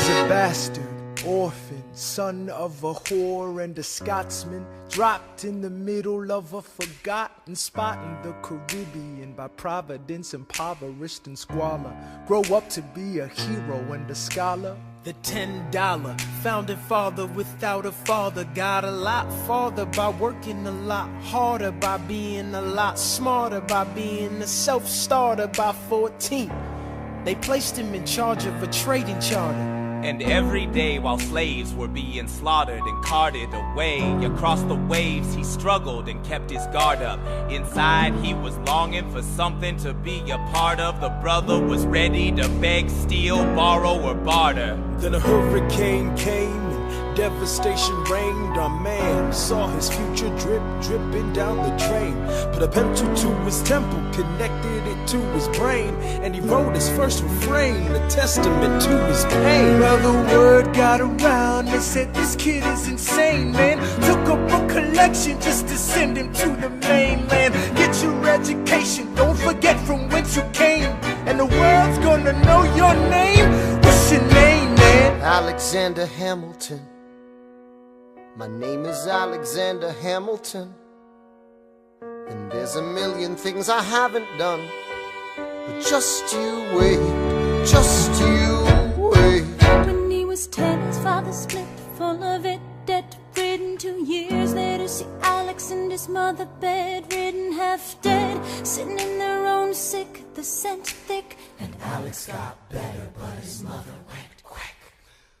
was a bastard, orphan, son of a whore and a Scotsman, dropped in the middle of a forgotten spot in the Caribbean, by providence impoverished in squalor, grow up to be a hero and a scholar. The $10 founding father without a father got a lot farther by working a lot harder, by being a lot smarter, by being a self-starter. By 14 they placed him in charge of a trading charter. And every day while slaves were being slaughtered and carted away across the waves, he struggled and kept his guard up. Inside he was longing for something to be a part of. The brother was ready to beg, steal, borrow, or barter. Then a hurricane came and devastation reigned. Our man saw his future dripping down the drain. Put a pencil to his temple, connected it to his brain, and he wrote his first refrain, a testament to his pain. Well, the word got around, they said this kid is insane, man. Took up a collection just to send him to the mainland. Get your education, don't forget from whence you came, and the world's gonna know your name. What's your name, man? Alexander Hamilton. My name is Alexander Hamilton, and there's a million things I haven't done, but just you wait, just you wait. When he was 10, his father split, full of it, debt-ridden. 2 years later, see Alex and his mother bedridden, half dead, sitting in their own sick, the scent thick. And Alex got better, but his mother went quick.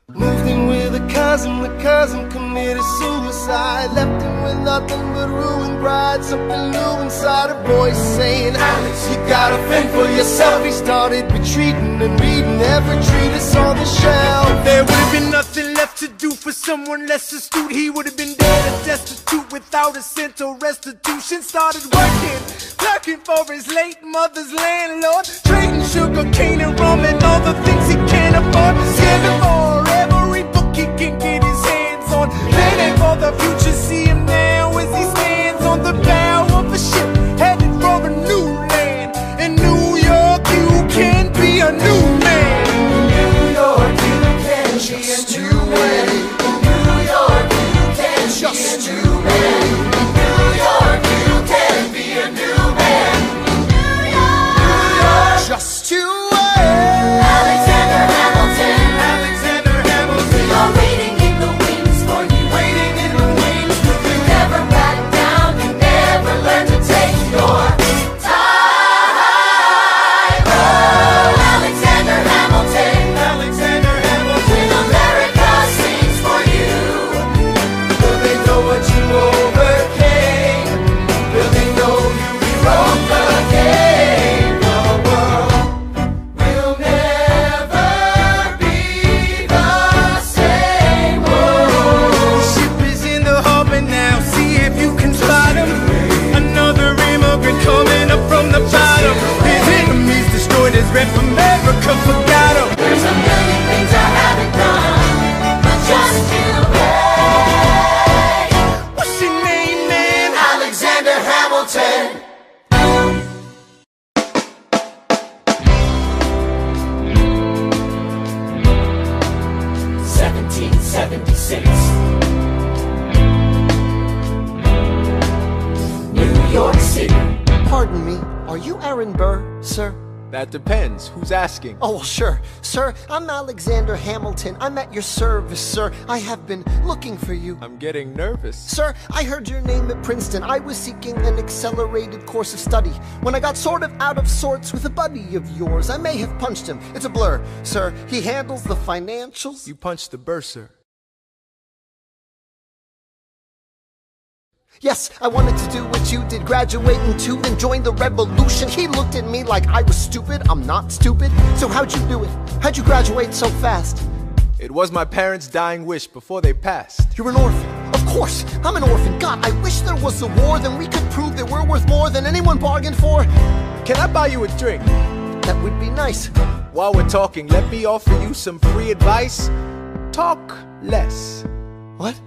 Moved in with a cousin, the cousin committed suicide, left him with nothing but ruined pride. Something new inside a voice saying, Alex, you gotta fend for yourself. He started retreating and reading every treatise on the shelf. There would have been nothing left to do for someone less astute. He would have been dead and destitute without a cent or restitution. Started working, clerking for his late mother's landlord, trading sugar cane and rum and all the things he can't afford. Scamming for every book he can get his hands on, planning for the future. See him now as he stands on the bow of a ship, headed for a new land. In New York you can be a new man. New York, you can just be a new man. New York, you can just be a new man. New York, you can be a new man. New York, just you wait. Alexander Hamilton. Alexander Hamilton. You're waiting in the wings for you. Waiting in the wings for you. You never back down, you never learn to take your time. Oh, Alexander Hamilton. Alexander Hamilton. When America sings for you. Will they know what you overcame? Will they know you rewrote the game? The world will never be the same. The ship is in the harbor now, see if you can spot him. Another immigrant coming up from the bottom. His enemies destroyed his rep, America forgot him. There's a million things I haven't done, but just you wait. What's your name, man? Alexander Hamilton. 1776, New York City. Pardon me, are you Aaron Burr, sir? That depends. Who's asking? Oh, well, sure. Sir, I'm Alexander Hamilton. I'm at your service, sir. I have been looking for you. I'm getting nervous. Sir, I heard your name at Princeton. I was seeking an accelerated course of study. When I got sort of out of sorts with a buddy of yours, I may have punched him. It's a blur, sir. He handles the financials. You punched the bursar. Yes, I wanted to do what you did, graduate into and join the revolution. He looked at me like I was stupid. I'm not stupid. So how'd you do it? How'd you graduate so fast? It was my parents' dying wish before they passed. You're an orphan. Of course, I'm an orphan. God, I wish there was a war, then we could prove that we're worth more than anyone bargained for. Can I buy you a drink? That would be nice. While we're talking, let me offer you some free advice. Talk less. What?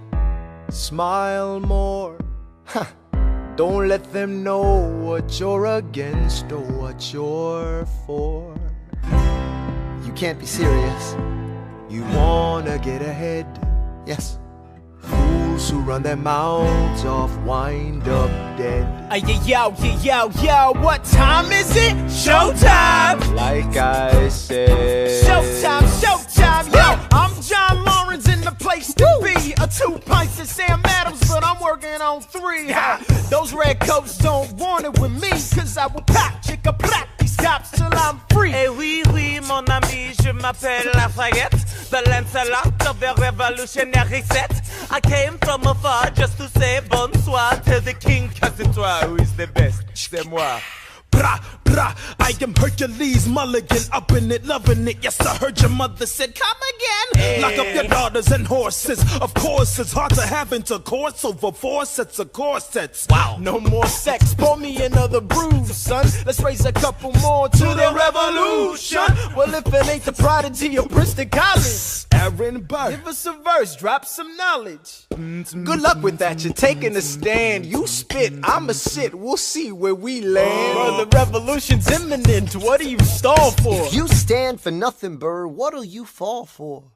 Smile more. Huh. Don't let them know what you're against or what you're for. You can't be serious. You wanna get ahead? Yes. Fools who run their mouths off wind up dead. Yo, what time is it? Showtime! Like I said, Showtime, yo! I'm John Lawrence in the place to be. A 2 pints of Sam Adams, but I'm working on 3. Those red coats don't want it with me, cause I will pop, chicka pop these cops till I'm free. Eh oui, mon ami, je m'appelle Lafayette, the Lancelot of the revolutionary set. I came from afar just to say bonsoir to the king, cause it's toi who is the best, c'est moi. Brah, brah, I am Hercules Mulligan, up in it, loving it. Yes, I heard your mother said, come again. Hey. Lock up your daughters and horses. Of course, it's hard to have intercourse over 4 sets of corsets. Wow. No more sex, pour me another brew, son. Let's raise a couple more to the revolution. Well, if it ain't the prodigy of Princeton College, Aaron Burr. give us a verse, drop some knowledge. Good luck with that, you're taking a stand. You spit, I'ma sit, we'll see where we land. Bro, the revolution's imminent, what do you stall for? If you stand for nothing, Burr, what'll you fall for?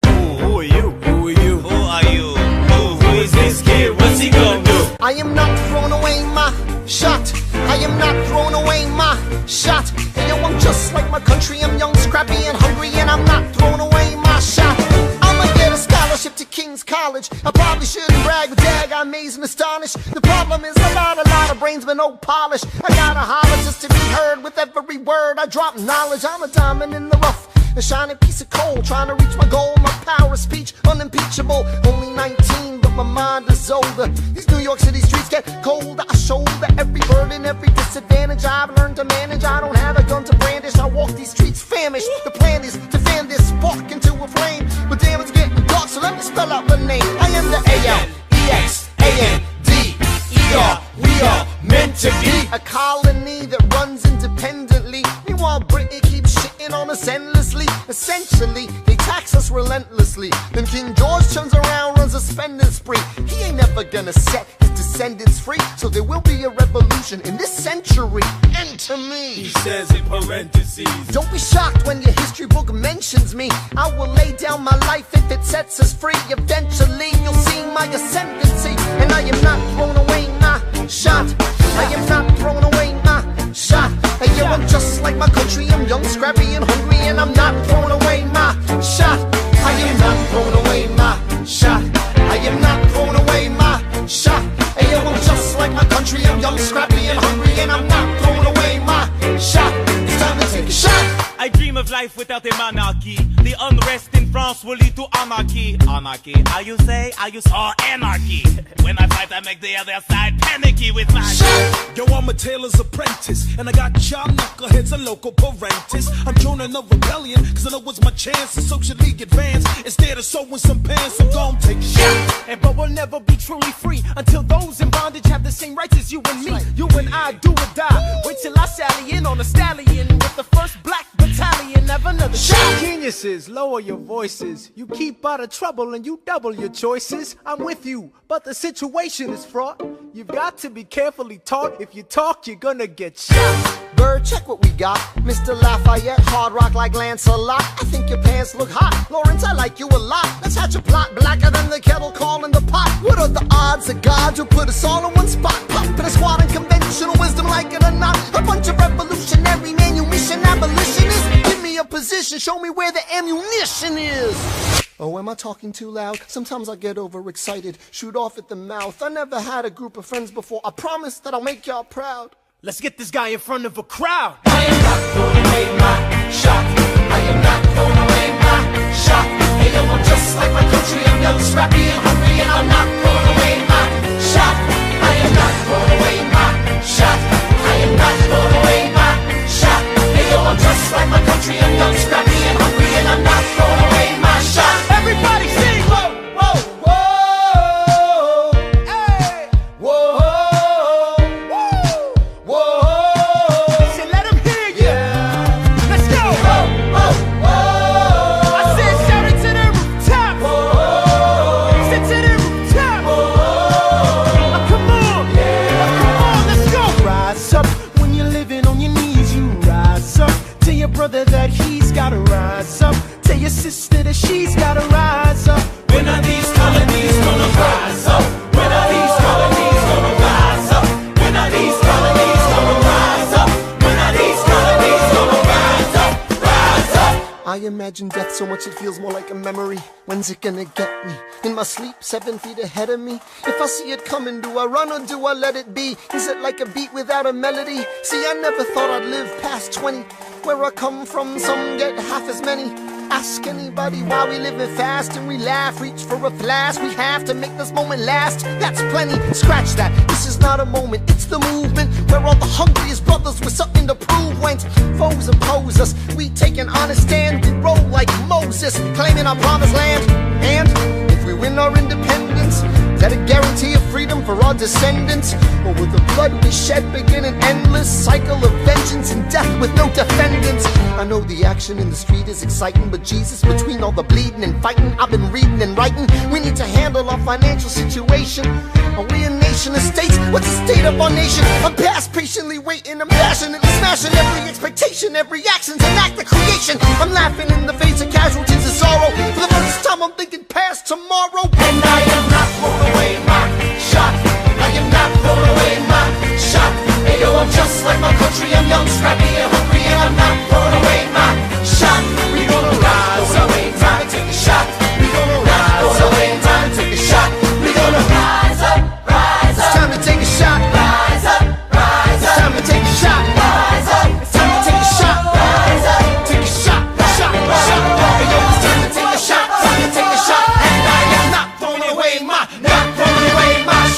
Who are you? Who are you? Who are you? Who is this kid? What's he gonna do? I am not throwing away my shot. I am not throwing away my shot. Hey, yo, I'm just like my country. I'm young, scrappy, and hungry, and I'm not throwing away my shot. I'ma get a scholarship to King's College. I probably shouldn't brag, but dag, I'm amazed and astonished. The problem is a lot of brains, but no polish. I gotta holler just to be heard with every word. I drop knowledge. I'm a diamond in the rough, a shining piece of coal, trying to reach my goal. My power of speech, unimpeachable. Only 19, but my mind is older. These New York City streets get colder. I shoulder every burden, every disadvantage I've learned to manage. I don't have a gun to brandish. I walk these streets famished. The plan is to fan this spark into a flame. But damn, it's getting dark, so let me spell out the name. I am the A-L-E-X-A-N-D-E-R. We are meant to be a colony that runs independently. Meanwhile, Britain keeps shitting on us endlessly. Essentially, they tax us relentlessly. Then King George turns around, runs a spending spree. He ain't never gonna set his descendants free. So there will be a revolution in this century. Enter me. He says in parentheses. Don't be shocked when your history book mentions me. I will lay down my life if it sets us free. Eventually, you'll see my ascendancy. And I am not throwing away my shot. I am not throwing away my shot. Hey, yo, I'm just like my country. I'm young, scrappy, and hungry, and I'm not throwing away my shot. I am not throwing away my shot. I am not throwing away my shot. Hey, yo, I'm just like my country. I'm young, scrappy, and hungry, and I'm not throwing away my shot. It's time to take a shot. I dream of life without a monarchy. The unrest in France will lead to anarchy. Anarchy, how you say? Anarchy. When I fight, I make the other side panicky with my shot. Yo, I'm a tailor's apprentice, and I got y'all knuckleheads and local parentis. I'm joining a rebellion, cause I know it's my chance to socially advance. Instead of sewing some pants, I'm gon' take a shot. But we'll never be truly free until those in bondage have the same rights as you and me. You and I do or die. Wait till I sally in on a stallion with the first black battalion. Have another shot. Geniuses, lower your voices. You keep out of trouble and you double your choices. I'm with you, but the situation is fraught. You've got to be carefully taught. If you talk, you're gonna get shot. Bird, check what we got. Mr. Lafayette, hard rock like Lancelot. I think your pants look hot. Lawrence, I like you a lot. Let's hatch a plot blacker than the kettle calling the pot. What are the odds that God will put us all in one spot? Pop in a squad and conventional wisdom, like it or not. A bunch of revolutionary manumission abolitionists. Give me a position, show me where the ammunition is. Oh, am I talking too loud? Sometimes I get overexcited, shoot off at the mouth. I never had a group of friends before. I promise that I'll make y'all proud. Let's get this guy in front of a crowd. I am not throwing away my shot. I am not throwing away my shot. Hey, yo, I'm just like my country. I'm young, scrappy, and hungry, and I'm not throwing away my shot. I am not throwing away my shot. I am not throwing away my shot. Hey, yo, I'm just like my country. I'm young, scrappy, and hungry, and I'm not throwing away my shot. Everybody sing! Whoa, whoa, whoa. Hey! Whoa. Say, let him hear you! Let's go! Oh, oh, oh. your sister that she's gotta rise up. When are these colonies gonna rise up? When are these colonies gonna rise up? When are these colonies gonna rise up? When are these colonies gonna rise up? Rise up. I imagine death so much it feels more like a memory. When's it gonna get me? In my sleep, 7 feet ahead of me. If I see it coming, do I run or do I let it be? Is it like a beat without a melody? See, I never thought I'd live past 20. Where I come from, some get half as many. Ask anybody why we living fast and we laugh. Reach for a flask, we have to make this moment last. That's plenty, scratch that. This is not a moment, it's the movement. Where all the hungriest brothers with something to prove. When foes oppose us, we take an honest stand. We roll like Moses, claiming our promised land. And if we win our independence, is that a guarantee of freedom for our descendants? Or will the blood we shed begin an endless cycle of vengeance and death with no defendants? I know the action in the street is exciting, but Jesus, between all the bleeding and fighting I've been reading and writing, we need to handle our financial situation. Are we a nation of states? What's the state of our nation? I'm past patiently waiting, I'm passionately smashing every expectation, every action's an act of creation. I'm laughing in the face of casualties of sorrow. For the first time I'm thinking past tomorrow. And I am not throwing away my shot. I am not throwing away my shot. Hey yo, I'm just like my country. I'm young, scrappy, and hungry, and I'm not throwing away my shot. We gonna rise up, time to take a shot. We gonna rise up, time to take a shot. We gonna rise up, rise up. It's time to take a shot. Rise up, rise It's up. time to take a shot. Rise up, It's time to take a shot. rise up. Take a shot, shot, shot. Hey yo, it's time to take a shot, time to take a shot. And I am not throwing away my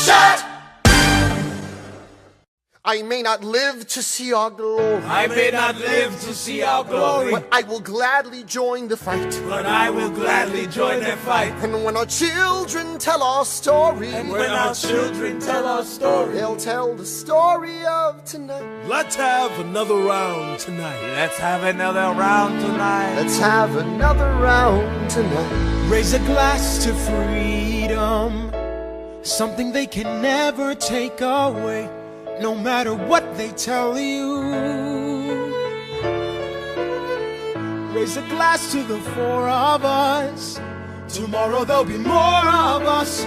shot. I may not live to see our glory, I may not live to see our glory, but I will gladly join the fight. but I will gladly join the fight. And when our children tell our story, And when our children tell our story, they'll tell the story of tonight. Let's have another round tonight. Let's have another round tonight. Let's have another round tonight. Raise a glass to freedom, something they can never take away, no matter what they tell you. Raise a glass to the four of us. Tomorrow there'll be more of us,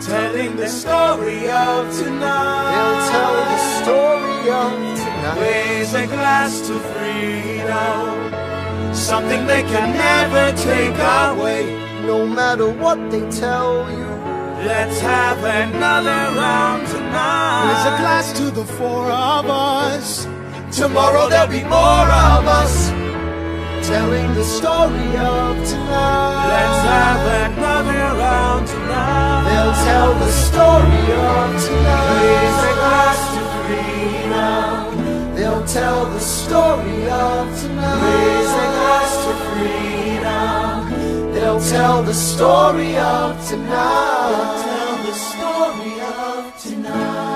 telling the story of tonight. They'll tell the story of tonight. Raise a glass to freedom, something they can never take away. No matter what they tell you, Let's have another round tonight. Raise a glass to the four of us. Tomorrow there'll be more of us, telling the story of tonight. let's have another round tonight. They'll tell the story of tonight. Raise a glass to freedom. They'll tell the story of tonight. Raise a glass to freedom. They'll tell the story of tonight. Tell the story of tonight.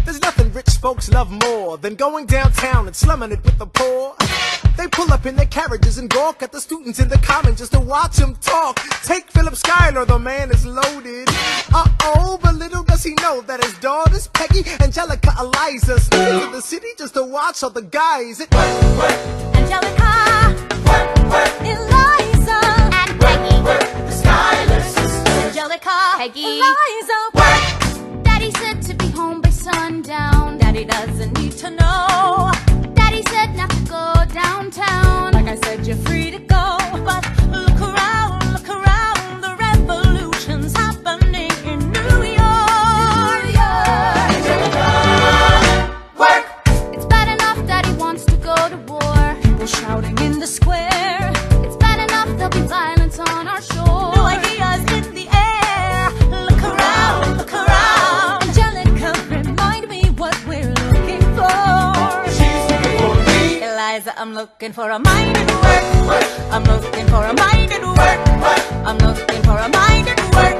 There's nothing rich folks love more than going downtown and slumming it with the poor. They pull up in their carriages and gawk at the students in the common just to watch them talk. Take Philip Schuyler, the man is loaded. Uh-oh, but little does he know that his daughters, Peggy, Angelica, Eliza, sneak into the city just to watch all the guys. Angelica, Eliza, and Peggy, the Schuyler sisters. Angelica, Peggy, Eliza, Daddy said to be home by sundown. Daddy doesn't need to know. Daddy said not to go downtown. Like I said, you're free to go, but look around, the revolution's happening in New York. Work. It's bad enough Daddy wants to go to war. People shouting in the square. It's bad enough there'll be violence on our shore. New ideas in the air. Look around, Angelica, remind me what we're looking for. She's looking for me. Eliza, I'm looking for a mind at work. I'm looking for a mind at work. I'm looking for a mind at work.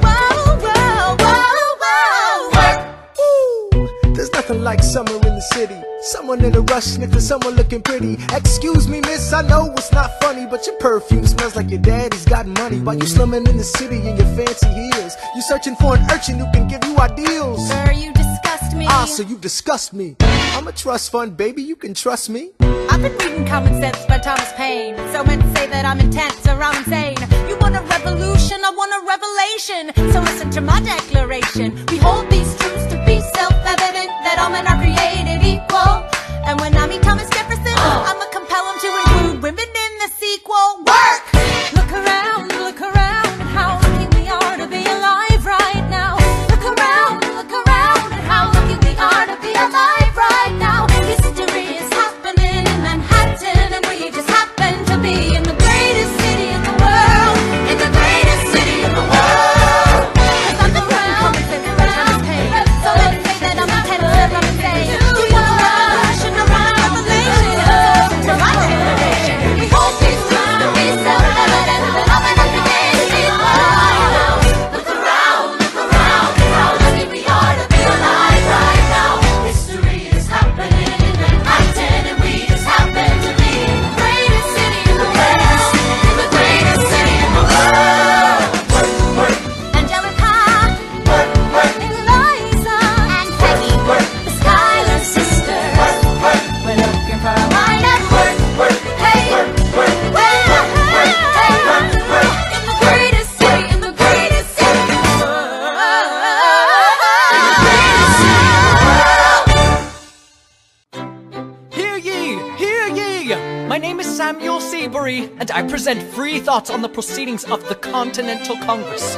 Whoa, whoa, whoa, whoa. Ooh, there's nothing like summer in the city. Someone in a rush sniffing someone looking pretty. Excuse me, miss, I know it's not funny, but your perfume smells like your daddy's got money. While you slumming in the city in your fancy heels, you searching for an urchin who can give you ideals. Sir, you disgust me. Ah, so you disgust me. I'm a trust fund, baby, you can trust me. I've been reading Common Sense by Thomas Paine. So meant to say that I'm intense or I'm insane. You want a revolution, I want a revelation. So listen to my declaration. We hold these truths to be self-evident, that all men are created equal. And when I meet Thomas Jefferson, I'ma compel him to include women in the sequel. Work! Look around, how lucky we are to be alive right now. Look around, and how lucky we are to be alive right now. History is happening in Manhattan, and we just happen to be in the greatest city in the world. In the greatest city in the world. 'Cause I'm around, so let me say that I'm intense, and I'm insane. Do you want a revolution or a revelation? To my generation, we hold these truths to be self-evident, that all men are created equal. Look around, how lucky we are to be alive right now. History is happening in Manhattan, and we just happen to be in the greatest city in the world. In the greatest city in the world. Angelica, Eliza, and Peggy, the Schuyler sisters. We're looking for a mind at work. Hey, in the greatest city, in the greatest city in the world. In the greatest city in the world. Hear ye! Hear ye! My name is Samuel Seabury, and I present free thoughts on the proceedings of the Continental Congress.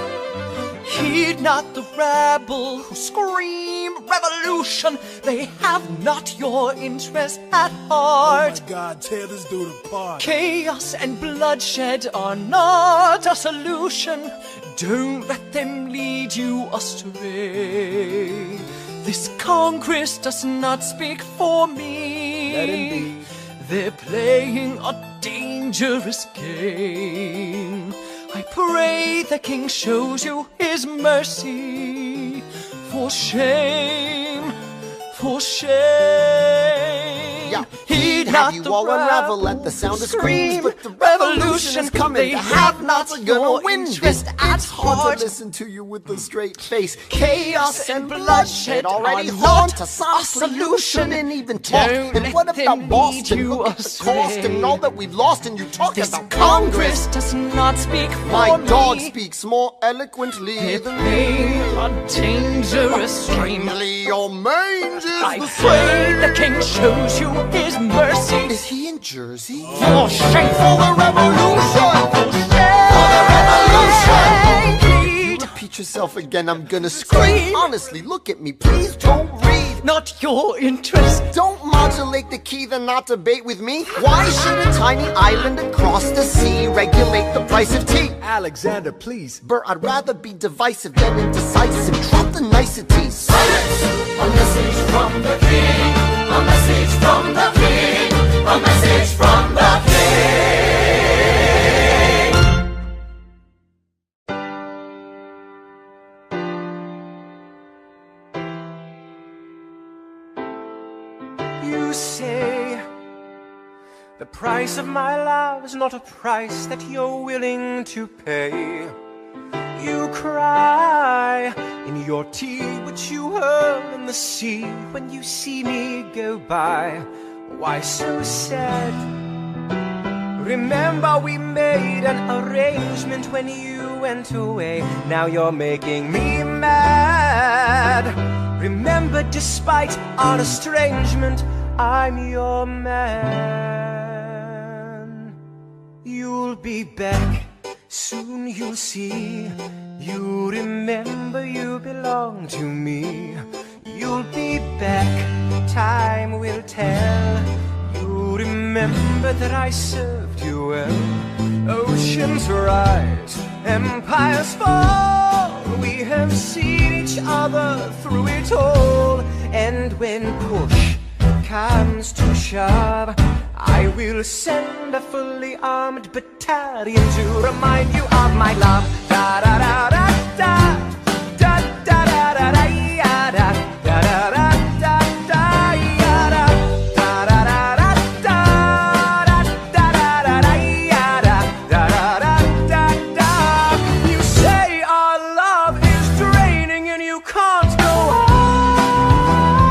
Heed not the rabble who scream revolution. They have not your interest at heart. Oh my God, tear this dude apart. Chaos and bloodshed are not a solution. Don't let them lead you astray. This Congress does not speak for me. Let him be. They're playing a dangerous game. I pray the King shows you his mercy. For shame, for shame. Yeah. Heed Have not you the all unravel rabble at the sound of who screams, scream but the revolution is coming. They The have not have-nots are gonna your win. interest at It's hard heart. to listen to you with a straight face. Chaos and bloodshed already are home not to some a solution and even talk. Don't And what let about them Boston? lead you Look at the astray. cost and all that we've lost, and you talk This about Congress does not speak for My me. dog speaks more eloquently They're than playing a dangerous game. Strangely, your mange is I the pray the same. King shows you his mercy. Is he in Jersey? For shame, For the revolution! for shame, For the revolution! Plead Repeat yourself again, I'm gonna scream. Honestly, look at me, please don't read. not your interest. Don't modulate the key, then not debate with me. Why should a tiny island across the sea regulate the price of tea? Alexander, please. Bert, I'd rather be divisive than indecisive. Drop the niceties. A message from the king. A message from the king. A message from the king. You say the price of my love is not a price that you're willing to pay. You cry in your tea, which you hurl in the sea when you see me go by. Why so sad? Remember we made an arrangement when you went away. Now you're making me mad. Remember, despite our estrangement, I'm your man. You'll be back, soon you'll see. You remember you belong to me. You'll be back, time will tell. You remember that I served you well. Oceans rise, empires fall. We have seen each other through it all. And when push comes to shove, I will send a fully armed battalion to remind you of my love. Da da da da da da da da da da ya da da da da da da ya da da da da da da da da da da ya da da da da da. You say our love is draining and you can't go on.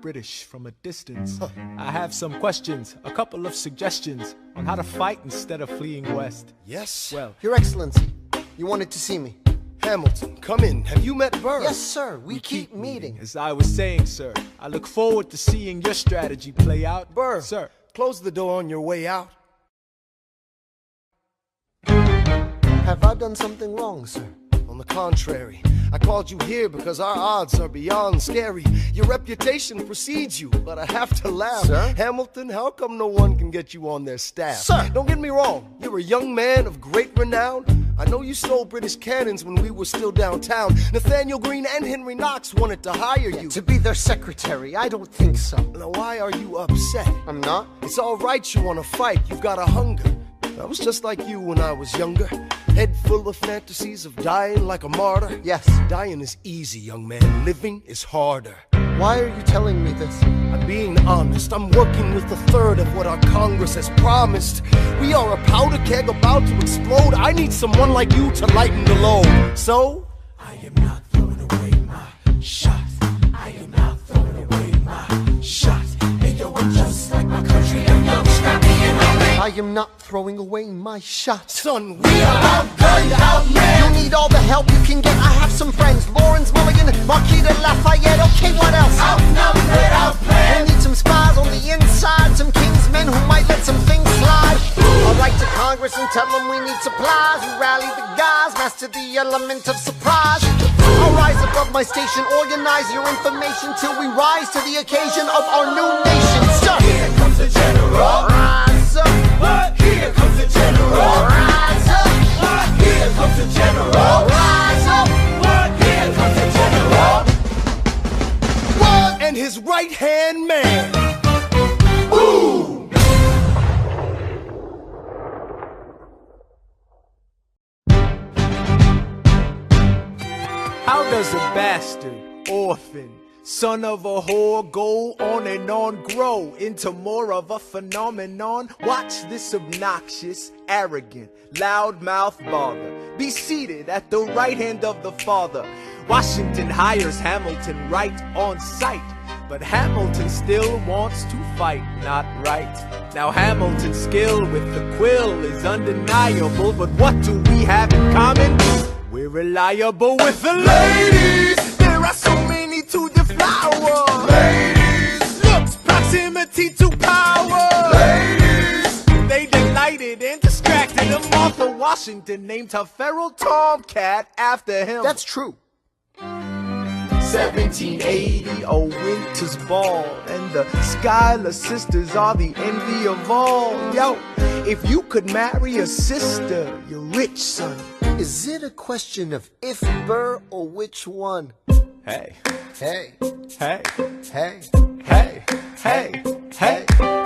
British from a distance. I have some questions, a couple of suggestions on how to fight instead of fleeing west. Yes? Well, Your Excellency, you wanted to see me. Hamilton, come in. Have you met Burr? Yes, sir. We keep meeting. as I was saying, sir, I look forward to seeing your strategy play out. Burr, Sir. close the door on your way out. Have I done something wrong, sir? On the contrary, I called you here because our odds are beyond scary. Your reputation precedes you, but I have to laugh. Sir? Hamilton, how come no one can get you on their staff? Sir! Don't get me wrong, you're a young man of great renown. I know you stole British cannons when we were still downtown. Nathaniel Greene and Henry Knox wanted to hire you. To be their secretary, I don't think so. Now why are you upset? I'm not. It's all right you want to fight, you've got a hunger. I was just like you when I was younger. Head full of fantasies of dying like a martyr. Yes. Dying is easy, young man. Living is harder. Why are you telling me this? I'm being honest. I'm working with a third of what our Congress has promised. We are a powder keg about to explode. I need someone like you to lighten the load. So, I am not throwing away my shot. I am not throwing away my shot. And yo, I'm just like my country. I'm young, scrappy, and hungry. I am not throwing away my shot. son, we are outgunned, outmanned. You need all the help you can get. I have some friends. Lawrence Mulligan, Marquis de Lafayette. Okay, what else? Outnumbered, outplanned. We'll need some spies on the inside. Some kingsmen who might let some things slide. I'll write to Congress and tell them we need supplies. You rally the guys, master the element of surprise. I'll rise above my station, organize your information till we rise to the occasion of our new nation. Sir, Here comes the general. rise up. What? Here comes the general. Rise up. What? Here comes the general. Rise up. What? Here comes the general. and his right-hand man. Boom! How does a bastard, orphan, son of a whore go on and on, grow into more of a phenomenon? Watch this obnoxious, arrogant, loudmouth bother be seated at the right hand of the father. Washington hires Hamilton right on sight, but Hamilton still wants to fight, not right. Now Hamilton's skill with the quill is undeniable, but what do we have in common? We're reliable with the ladies. There are so many to deflower. Ladies, Looks, proximity to power. ladies, They delighted and distracted. And Martha Washington named her feral tomcat after him. That's true. 1780, a winter's ball, and the Schuyler sisters are the envy of all. Yo, if you could marry a sister, you're rich, son. Is it a question of if Burr or which one? Hey, Hey, hey, hey. hey, hey, hey, hey.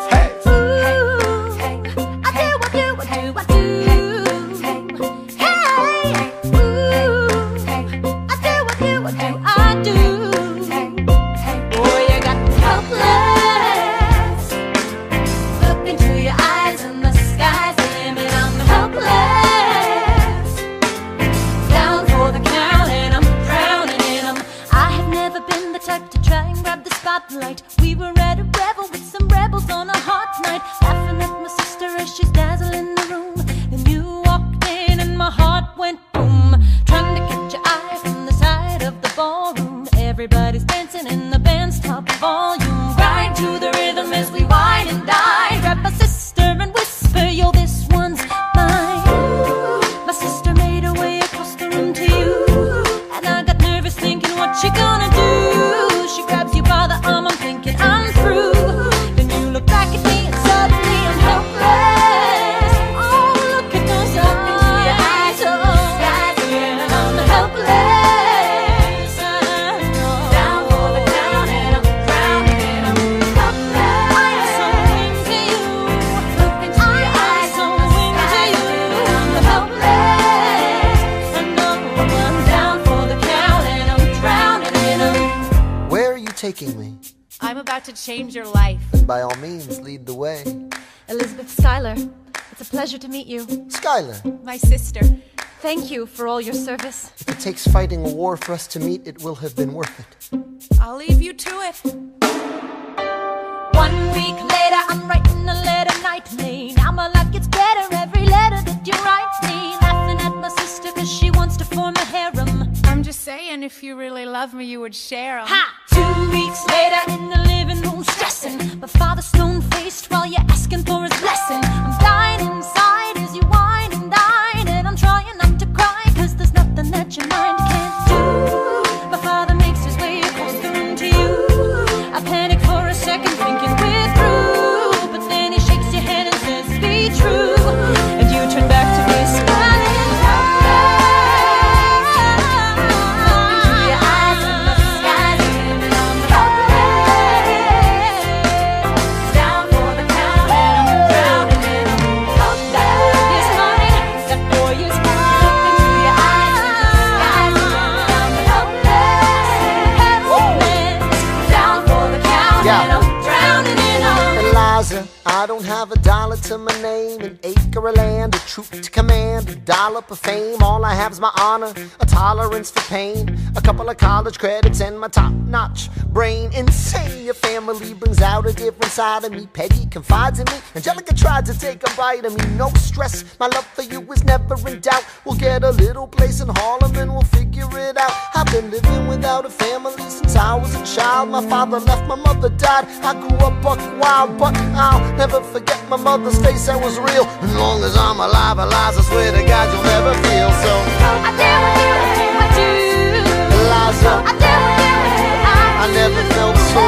We were at a revel with some rebels on a hot night, laughing at my sister as she's dazzling the room. And you walked in and my heart went boom, trying to catch your eye from the side of the ballroom. Everybody's dancing in the band's top volume, right to the rhythm as we wine and dine. Grab my sister and whisper, yo, this one's mine. My sister made her way across the room to you, and I got nervous thinking, what you gonna do? She grabs you by the arm, I'm thinking I'm through. Then you look back at me and suddenly I'm helpless. Oh, look at those eyes, oh, yeah, I'm helpless. Down for the count and I'm drowning and I'm helpless. I'm so into you. Look into your eyes, so into you. I'm helpless. I know I'm down for the count and I'm drowning and I'm. Where are you taking me? I'm about to change your life. Then by all means, lead the way. Elizabeth Schuyler, it's a pleasure to meet you. Schuyler, My sister. Thank you for all your service. if it takes fighting a war for us to meet, it will have been worth it. I'll leave you to it. later, I'm writing a letter nightly. Now my life gets better every letter that you write me. Laughing at my sister cause she wants to form a harem. I'm just saying, if you really love me, you would share 'em. Ha! 2 weeks later in the living room stressing. My father's stone-faced while you're asking for his blessing. I'm dying inside as you whine and dine, and I'm trying not to cry cause there's nothing that your mind can't do. My father makes his way across the room to you. I panic for a second thinking we're through, but then he shakes your hand and says be true, and you turn back to me smiling. I don't have a dollar to my name, an acre of land, a troop to command, a dollop of fame. All I have is my honor, a tolerance for pain, a couple of college credits and my top-notch brain. Insane, your family brings out a different side of me. Peggy confides in me, Angelica tried to take a bite of me. No stress, my love for you is never in doubt. We'll get a little place in Harlem and we'll figure it out. I've been living without a family since I was a child. My father left, my mother died. I grew up buck wild, but I'll never forget my mother's face, that was real. As long as I'm alive, Eliza, I swear to God you'll never feel so. I dare with you, I do. Eliza, I dare with you, I never felt so.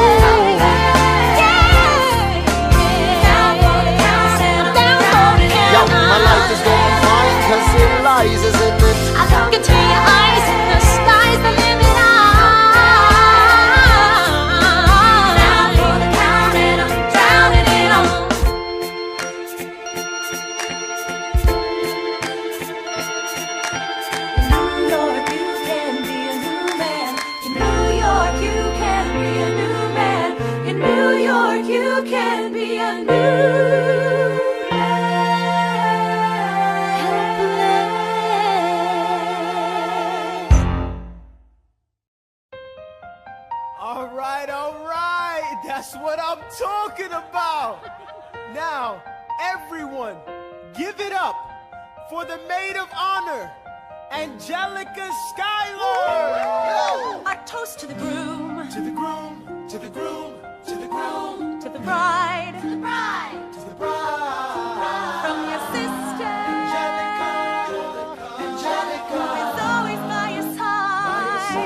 Yo, my life is going fine, cause Eliza's in it. I look into your eyes, the sky's the limit. You can be a new Alright, that's what I'm talking about. Now, everyone, give it up for the maid of honor, Angelica Schuyler. Our toast to the groom, To the groom, to the groom, to the groom, to the bride, to the bride. from your sister, Angelica, who Angelica. is always by your side,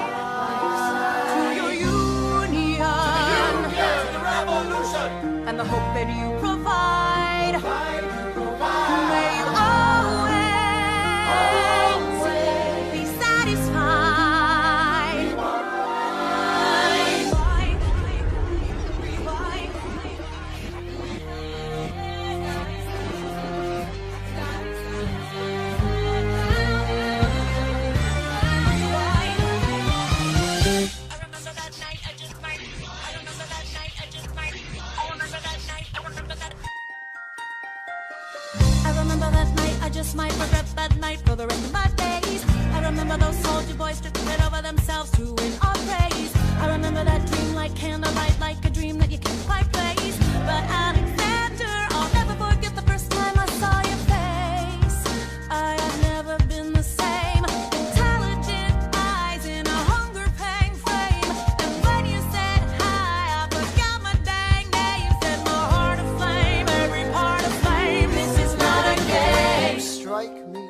to your union, The revolution. and the hope that you provide. May you always be satisfied. I remember that night, I just might regret that night for the rest of my days. I remember those soldier boys stripping it over themselves to win our praise. I remember that dream like candlelight, like a dream that you can't quite place. But Alexander, I'll never forget the first time I saw your face. I have never been the same. Intelligent eyes in a hunger-pang frame. And when you said hi, I forgot my dang name. Set my heart aflame, every part aflame. This is not a game. You strike me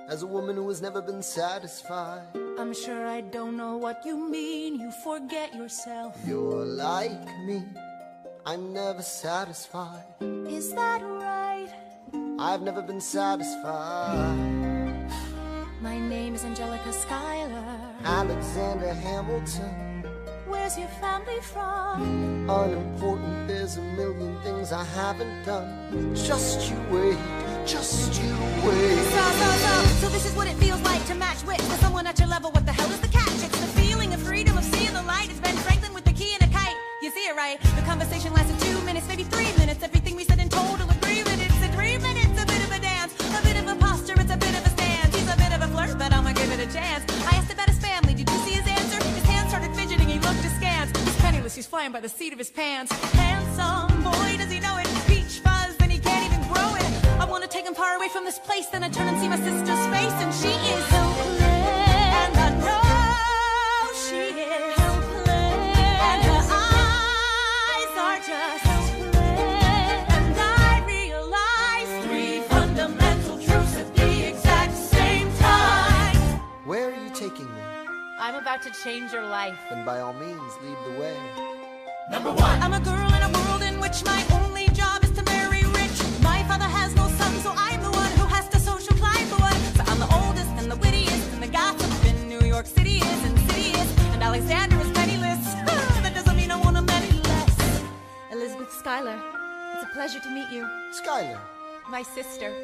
as a woman who has never been satisfied. I'm sure I don't know what you mean. You forget yourself. You're like me, I'm never satisfied. Is that right? I've never been satisfied. My name is Angelica Schuyler. Alexander Hamilton, Where's your family from? unimportant, there's a million things I haven't done. Just you wait, just you wait. So this is what it feels like to match wits with someone at your level. What the hell is the catch? It's the feeling of freedom, of seeing the light. It's Ben Franklin with the key and a kite. You see it right? The conversation lasted 2 minutes, maybe 3 minutes. Everything we said in total agreement. It's a 3 minutes, a bit of a dance, a bit of a posture, it's a bit of a stance. He's a bit of a flirt, but I'ma give it a chance. I asked about his family, did you see his answer? His hands started fidgeting, he looked askance. He's penniless, he's flying by the seat of his pants. Handsome boy, does he know it? away from this place, then I turn and see my sister's face, and she is helpless. And I know she is helpless. And her eyes are just helpless. And I realize 3 fundamental truths at the exact same time. Where are you taking me? I'm about to change your life. Then by all means, lead the way. Number 1. I'm a girl in a world in which my only job is to marry rich. My father has no son, so I'm the one who has to social climb the one. So I'm the oldest and the wittiest, and the gossip in New York City is insidious. And Alexander is penniless. That doesn't mean I want him any less. Elizabeth Schuyler, it's a pleasure to meet you. Skylar. My sister.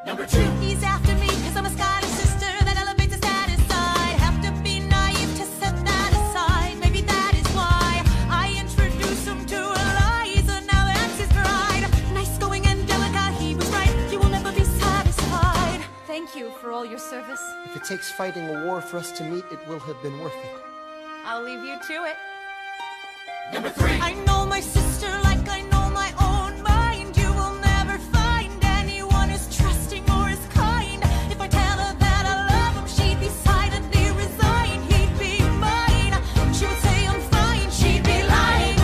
Number 2. He's after me, cause I'm a Schuyler sister that elevates his status side. Have to be naive to set that aside. Maybe that is why I introduce him to Eliza. Now that's his bride. Nice going, Angelica, he was right. You will never be satisfied. Thank you for all your service. If it takes fighting a war for us to meet, it will have been worth it. I'll leave you to it. Number 3. I know my sister like I know my own mind. You will never find anyone as trusting or as kind. If I tell her that I love him, she'd be silently resigned. He'd be mine. She would say I'm fine. She'd be lying.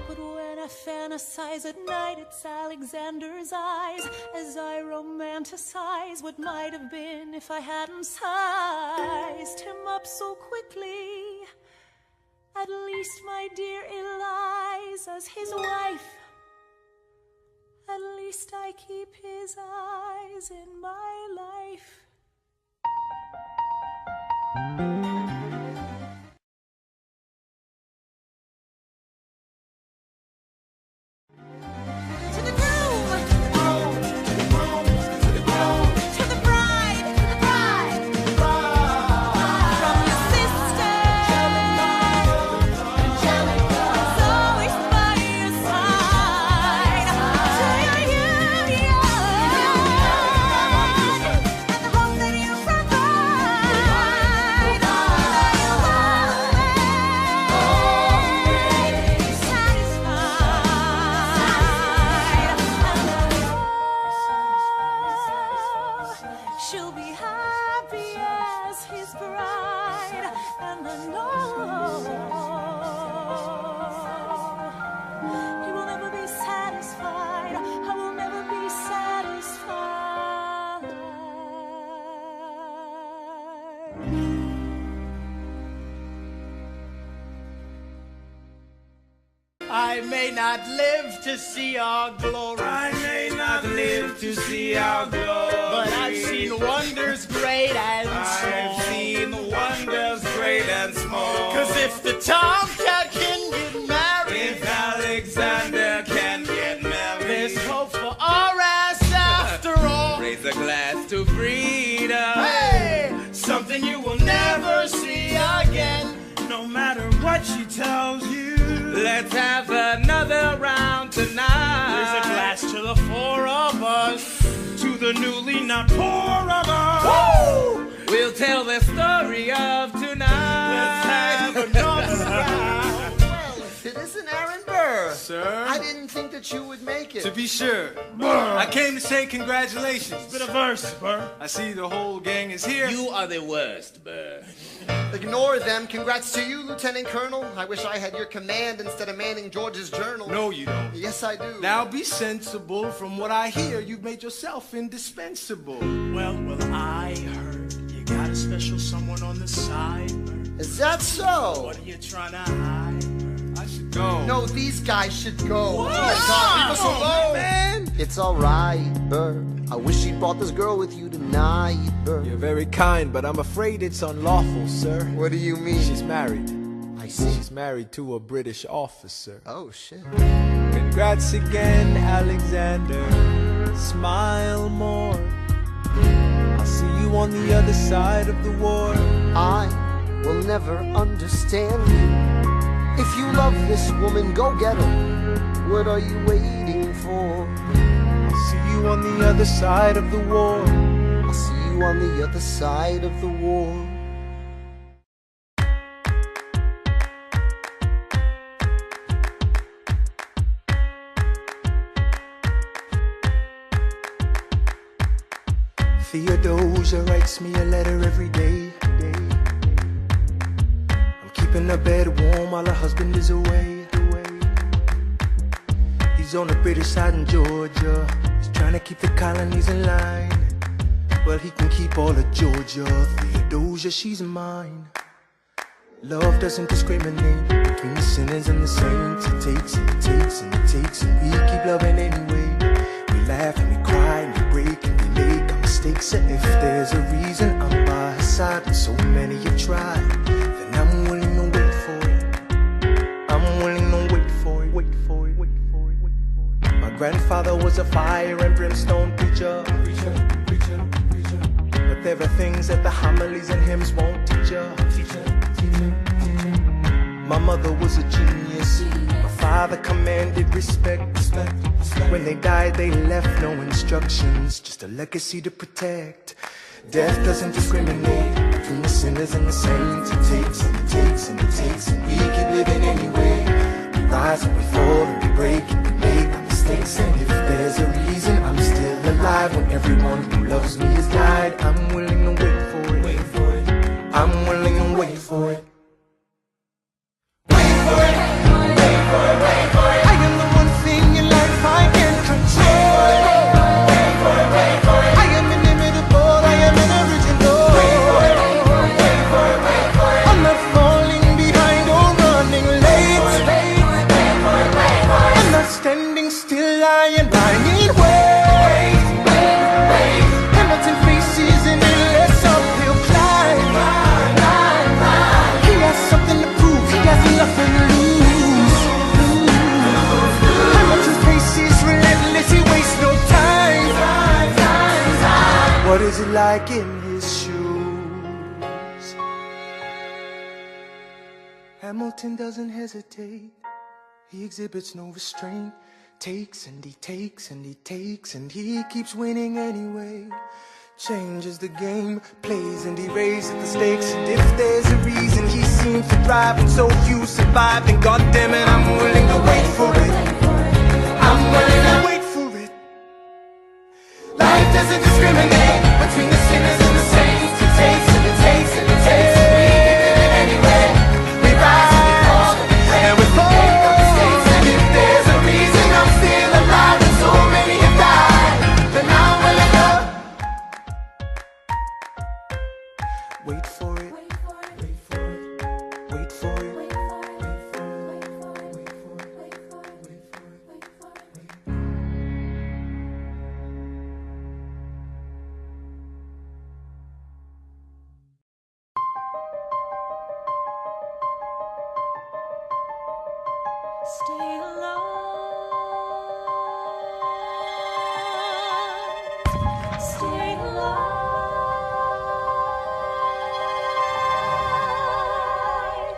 But when I fantasize at night, it's Alexander's eyes as I romanticize what might have been if I hadn't sized him up so quickly. At least, my dear Eliza's his wife. At least I keep his eyes in my life. To the groom, to the groom, to the groom, to the bride, to the bride, from your sister. It's always by your side. To your union and the hope that you provide. Be satisfied. She'll be happy as his bride, and I know he will never be satisfied. I will never be satisfied. I may not live to see our glory. I may not live to see our glory, But I've seen wonders great and small. I've seen wonders great and small. Cause if the tomcat can get married, If Alexander can get married, there's hope for our ass after all. raise a glass to freedom. Hey, something you will never see again. No matter what she tells you, let's have another round tonight. Raise a glass to the 4 of us. to the newly not poor of us. Woo! We'll tell the story of tonight. Let's have another round. Well, if it isn't Aaron Burr. Sir? I didn't think that you would make it. To be sure, I came to say congratulations. Bit of verse, Burr. I see the whole gang is here. You are the worst, Burr. Ignore them. Congrats to you, Lieutenant Colonel. I wish I had your command instead of manning George's journal. No, you don't. Yes, I do. Now be sensible. From what I hear, you've made yourself indispensable. Well, I heard you got a special someone on the side, Burr. Is that so? What are you trying to hide, Burr? I should go. No, these guys should go. What? Oh my God, leave us Come on, alone. man. It's alright, Burr. I wish you brought this girl with you tonight, Burr. You're very kind, but I'm afraid it's unlawful, sir. What do you mean? She's married. I see. She's married to a British officer. Oh, shit. Congrats again, Alexander. Smile more. I'll see you on the other side of the war. I will never understand you. If you love this woman, go get her. What are you waiting for? I'll see you on the other side of the war. I'll see you on the other side of the war. Theodosia writes me a letter every day. I'm keeping her bed warm while her husband is away. He's on the British side in Georgia. He's trying to keep the colonies in line. Well, he can keep all of Georgia. Theodosia, she's mine. Love doesn't discriminate between the sinners and the saints. It takes and it takes and it takes, and we keep loving anyway. We laugh and we cry and we break and we make our mistakes. And if there's a reason I'm by her side, and so many have tried, then I'm willing to wait for it. I'm willing to wait for it, wait for it, wait for it, wait for it. My grandfather was a fire and brimstone preacher. But there are things that the homilies and hymns won't teach ya. My mother was a genius. My father commanded respect. When they died, they left no instructions, just a legacy to protect. Death doesn't discriminate between the sinners and the saints. It takes and it takes and it takes, and we keep living anyway. We rise and we fall and we break and we make our mistakes. And if there's a reason I'm still alive when everyone who loves me has died, I'm willing to wait for it. Wait for it. I'm willing to wait for it. What is it like in his shoes? Hamilton doesn't hesitate. He exhibits no restraint. Takes and he takes and he takes, and he keeps winning anyway. Changes the game, plays and he raises the stakes. And if there's a reason he seems to thrive, and so you survive, then goddammit, I'm willing to wait for it. I'm willing to wait for it. Life doesn't discriminate between the sinners and the saints. It takes and it takes and it takes, and we give it anyway. We rise and we fall and we make our mistakes. And if there's a reason I'm still alive and so many have died, then I'm willing to wait for it. Wait for it. Wait for it. Wait for it. Wait for it. Wait for it. Wait for it. Wait for it. Wait for it. Wait for it. Wait for it. Stay alive. Stay alive.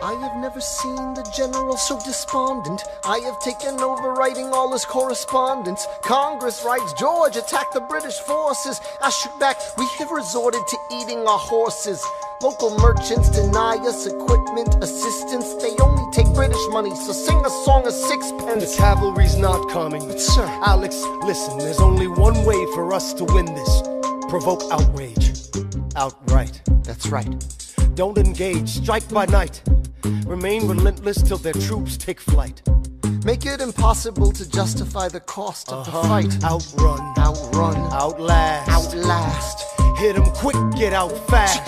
I have never seen the general so despondent. I have taken over writing all his correspondence. Congress writes, George attacked the British forces. I shoot back, we have resorted to eating our horses. Local merchants deny us equipment, assistance. They only take British money, so sing a song of sixpence. The cavalry's not coming. But sir, Alex, listen, there's only one way for us to win this. Provoke outrage. Outright. that's right. Don't engage, strike by night. Remain relentless till their troops take flight. Make it impossible to justify the cost of the fight. Outrun, Outrun, outlast, outlast. hit 'em quick, get out fast.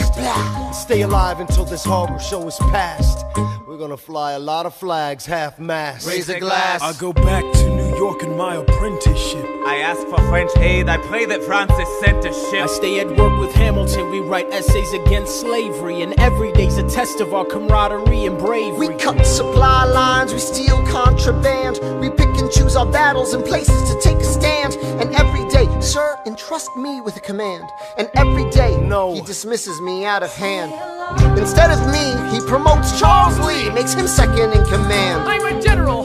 Stay alive until this horror show is past. We're gonna fly a lot of flags, half-mast. Raise a glass. I go back to New York in my apprenticeship. I ask for French aid, I pray that Francis sent a ship. I stay at work with Hamilton, we write essays against slavery, and every day's a test of our camaraderie and bravery. We cut supply lines, we steal contraband. We pick and choose our battles and places to take a stand. And every day, sir, entrust me with a command. And every day, no, he dismisses me out of hand. Instead of me, he promotes Charles Lee, makes him second in command. I'm a general.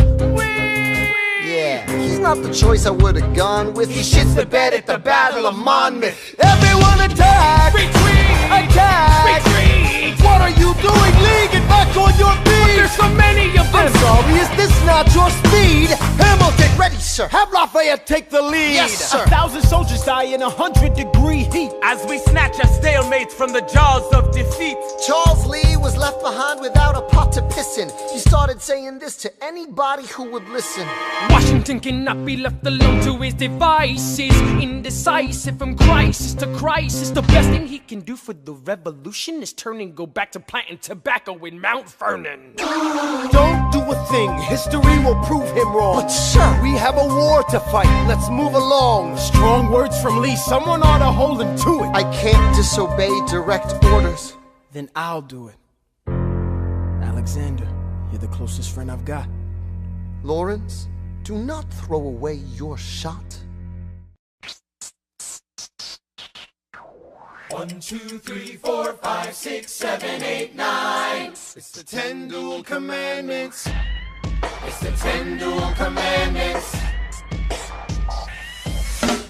Yeah, he's not the choice I would've gone with. He shits the bed at the Battle of Monmouth. Everyone attack! Retreat! Attack! Retreat! What are you doing, Lee? Get back on your feet! There's so many of them! I'm sorry, is this not your speed? Hamilton, Ready, sir. sir. Have Lafayette take the lead. Yes, sir. 1,000 soldiers die in 100-degree heat as we snatch a stalemate from the jaws of defeat. Charles Lee was left behind without a pot to piss in. He started saying this to anybody who would listen. Washington cannot be left alone to his devices. Indecisive from crisis to crisis. The best thing he can do for the revolution is turn and go back to planting tobacco in Mount Vernon. Don't do a thing, history will prove him wrong. But sir, we have a war to fight, let's move along. Strong words from Lee, someone ought to hold him to it. I can't disobey direct orders. Then I'll do it. Alexander, you're the closest friend I've got. Lawrence, do not throw away your shot. 1, 2, 3, 4, 5, 6, 7, 8, 9. It's the 10 dual commandments. It's the 10 dual commandments.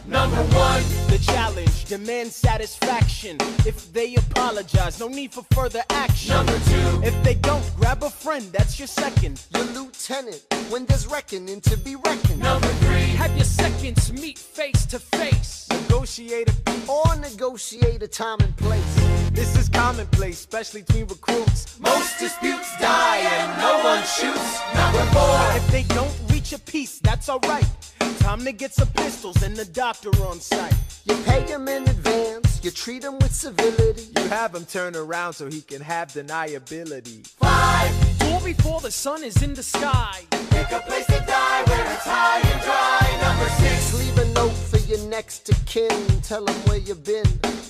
Number 1, the challenge, demand satisfaction. If they apologize, no need for further action. Number 2, if they don't, grab a friend, that's your second. Your lieutenant, when there's reckoning to be reckoned. Number 3, have your seconds meet face to face. Negotiate a peace or negotiate a time and place. This is commonplace, especially between recruits. Most disputes die and no one shoots. Number 4, if they don't reach a peace, that's alright. Time to get some pistols and the doctor on site. You pay him in advance, you treat him with civility. You have him turn around so he can have deniability. 5, door before the sun is in the sky. Pick a place to die where it's high and dry. Number 6, leave a note for your next of kin. Tell him where you've been.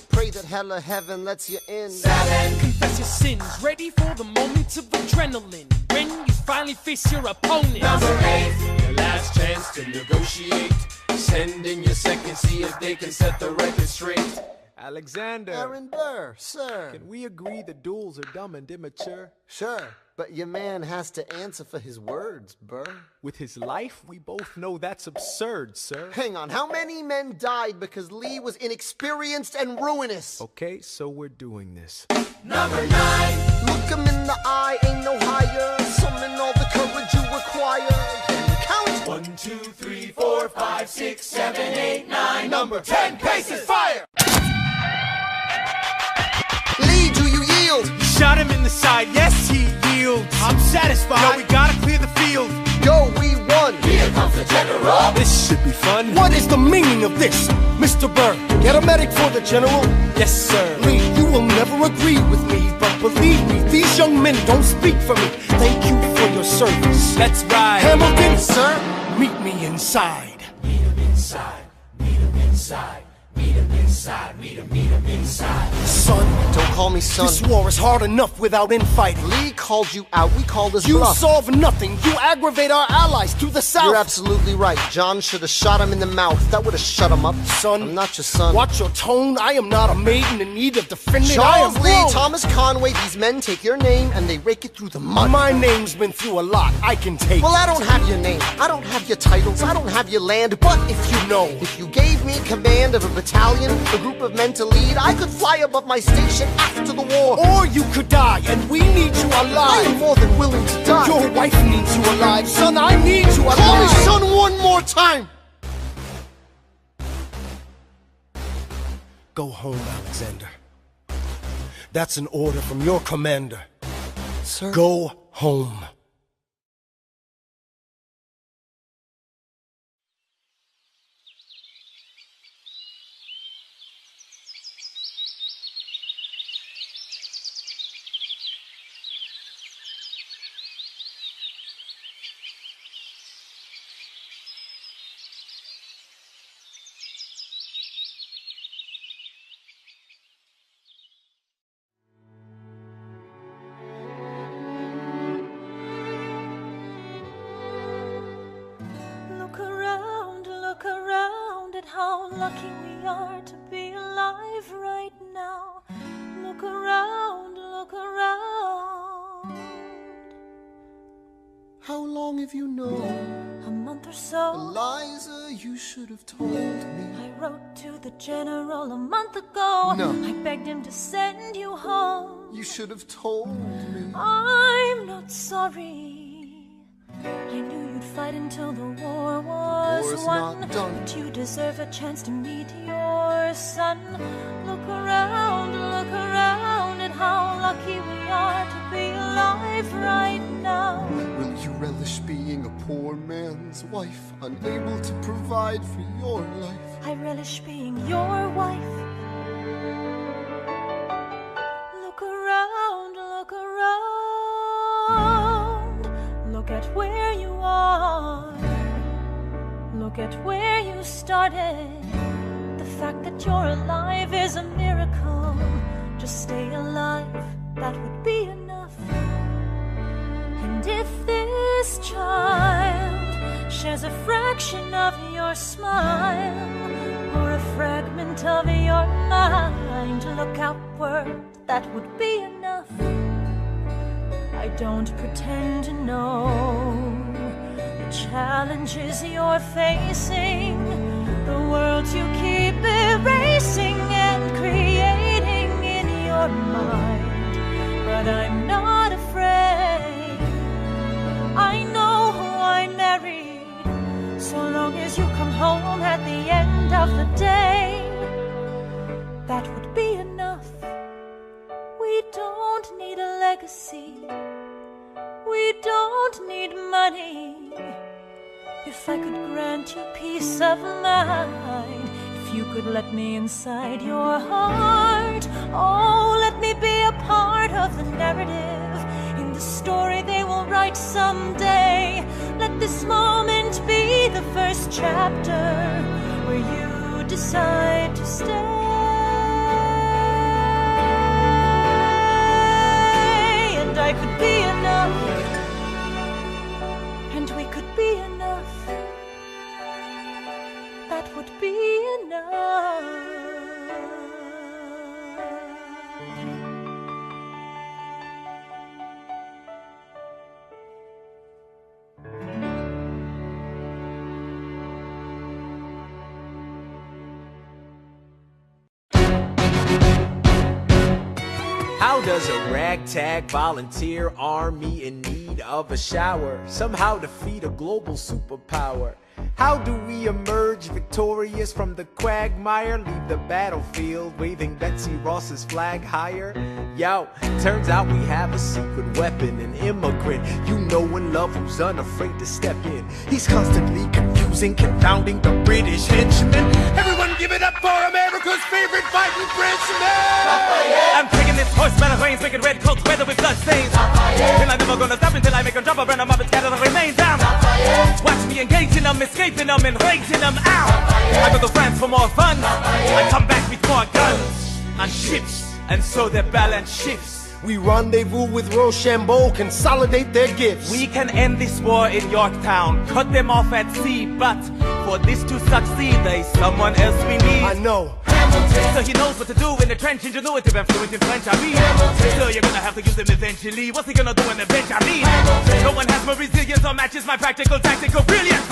Pray that hell or heaven lets you in. 7, confess your sins. Ready for the moments of adrenaline. When you finally face your opponent. Number 8, your last chance to negotiate. Send in your second, see if they can set the record straight. Alexander. Aaron Burr, sir. Can we agree the duels are dumb and immature? Sure, but your man has to answer for his words, Burr. With his life, we both know that's absurd, sir. Hang on, how many men died because Lee was inexperienced and ruinous? Okay, so we're doing this. Number 9, look him in the eye, ain't no higher. Summon all the courage you require. Count 1, 2, 3, 4, 5, 6, 7, 8, 9. Number 10, paces, fire! Lee, do you yield? Shot him in the side, yes he yields. I'm satisfied. Yo, we gotta clear the field. Yo, we won. Here comes the general. This should be fun. What is the meaning of this, Mr. Burr? Get a medic for the general. Yes, sir. Lee, you will never agree with me, but believe me, these young men don't speak for me. Thank you for your service. Let's ride. Hamilton, sir, meet me inside. Meet him inside. Meet him inside. Meet him inside. Meet him inside. Son, don't call me son. This war is hard enough without infighting. Lee called you out, we called his You bluff. solve nothing, you aggravate our allies to the south. You're absolutely right. John should have shot him in the mouth. That would have shut him up. Son, I'm not your son. Watch your tone, I am not a maiden in need of defending. Charles I am Lee, grown. Thomas Conway, these men take your name and they rake it through the mud. My name's been through a lot, I can take. Well, I don't have your name, I don't have your titles, I don't have your land, but if you know, if you gave me command of a battalion, a group of men to lead, I could fly above my station after the war. Or you could die, and we need you alive. I am more than willing to die. Your wife needs you alive, son, I need you alive. Call me son one more time. Go home, Alexander. That's an order from your commander. Sir? Go home. How lucky we are to be alive right now. Look around, look around. How long have you known? A month or so. Eliza, you should have told me. I wrote to the general a month ago. No. I begged him to send you home. You should have told me. I'm not sorry. I knew you'd would fight until the war was War's won. not done. But you deserve a chance to meet your son. Look around at how lucky we are to be alive right now. Will you relish being a poor man's wife, unable to provide for your life? I relish being your wife. Look around, look at where you are. Look at where you started. The fact that you're alive is a miracle. Just stay alive, that would be enough. And if this child shares a fraction of your smile, or a fragment of your mind, look outward, that would be enough. I don't pretend to know the challenges you're facing, the worlds you keep erasing and creating in your mind. But I'm not afraid, I know who I married. So long as you come home at the end of the day, that would be enough. We don't need a legacy, we don't need money. If I could grant you peace of mind, if you could let me inside your heart, oh, let me be a part of the narrative in the story they will write someday. Let this moment be the first chapter where you decide to stay. And I could be enough, and we could be enough. That would be enough. How does a ragtag volunteer army in need of a shower somehow defeat a global superpower? How do we emerge victorious from the quagmire, leave the battlefield waving Betsy Ross's flag higher? Yo, turns out we have a secret weapon, an immigrant you know and love who's unafraid to step in. He's constantly confusing, confounding the British henchmen. Everyone give it up for America's favorite fighting Frenchman! I'm taking this horse by the reins, making red coats weather with blood stains. And I'm never gonna stop until I make them drop a burn them up and scatter the remains down. Watch me engaging them, escaping them, and raising them out. I go to France for more fun, I come back with more guns and ships, and so their balance shifts. We rendezvous with Rochambeau, consolidate their gifts. We can end this war in Yorktown, cut them off at sea, but for this to succeed, there's someone else we need. I know. So he knows what to do in the trench, ingenuitive and fluent in French, I mean. So you're gonna have to use him eventually. What's he gonna do in the bench, I mean? No one has more resilience or matches my practical, tactical brilliance.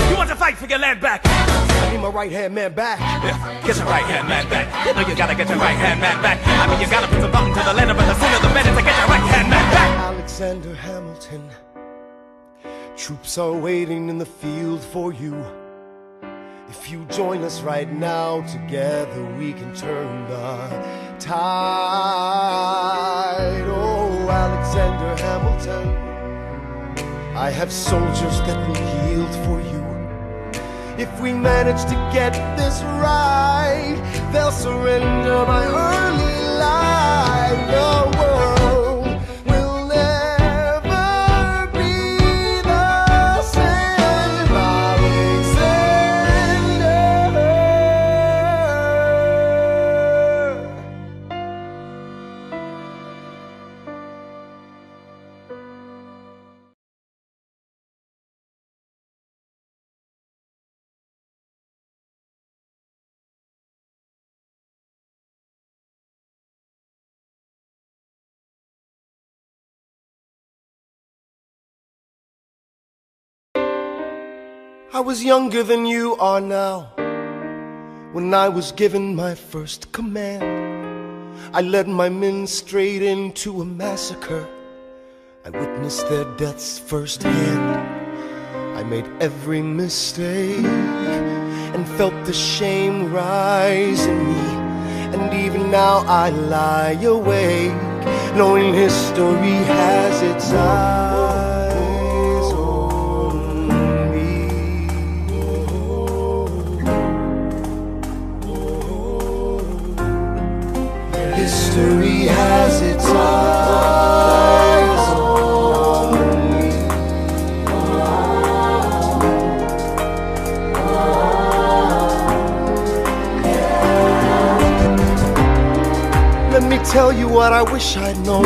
You want to fight for your land back? I need my right-hand man back. Yeah, get your right-hand man back. You know you gotta get your right-hand man back. I mean, you gotta put some thought into the letter, but the sooner the better to get your right-hand man back. Alexander Hamilton, troops are waiting in the field for you. If you join us right now, together we can turn the tide. Oh, Alexander Hamilton, I have soldiers that will yield for you. If we manage to get this right, they'll surrender my early life. The world will never be the same. Alexander. I was younger than you are now when I was given my first command. I led my men straight into a massacre. I witnessed their deaths firsthand. I made every mistake and felt the shame rise in me. And even now I lie awake, knowing history has its eyes on me. History has its eyes on me. Let me tell you what I wish I'd known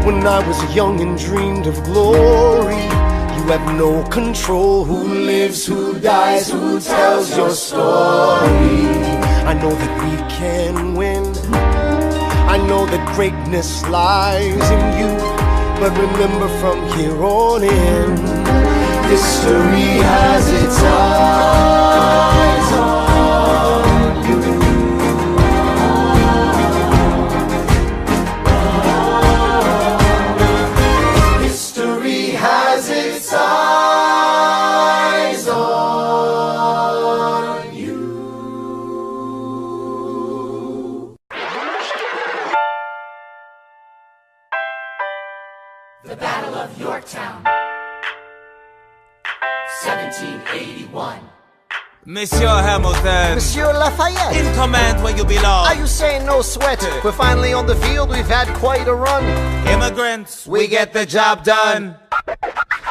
when I was young and dreamed of glory. You have no control who lives, who dies, who tells your story. I know that we can win, I know that greatness lies in you, but remember from here on in, history has its eyes on you. History has its eyes on you. The Battle of Yorktown, 1781. Monsieur Hamilton, Monsieur Lafayette, in command where you belong. are you saying no sweat? We're finally on the field, we've had quite a run. Immigrants, we get the job done.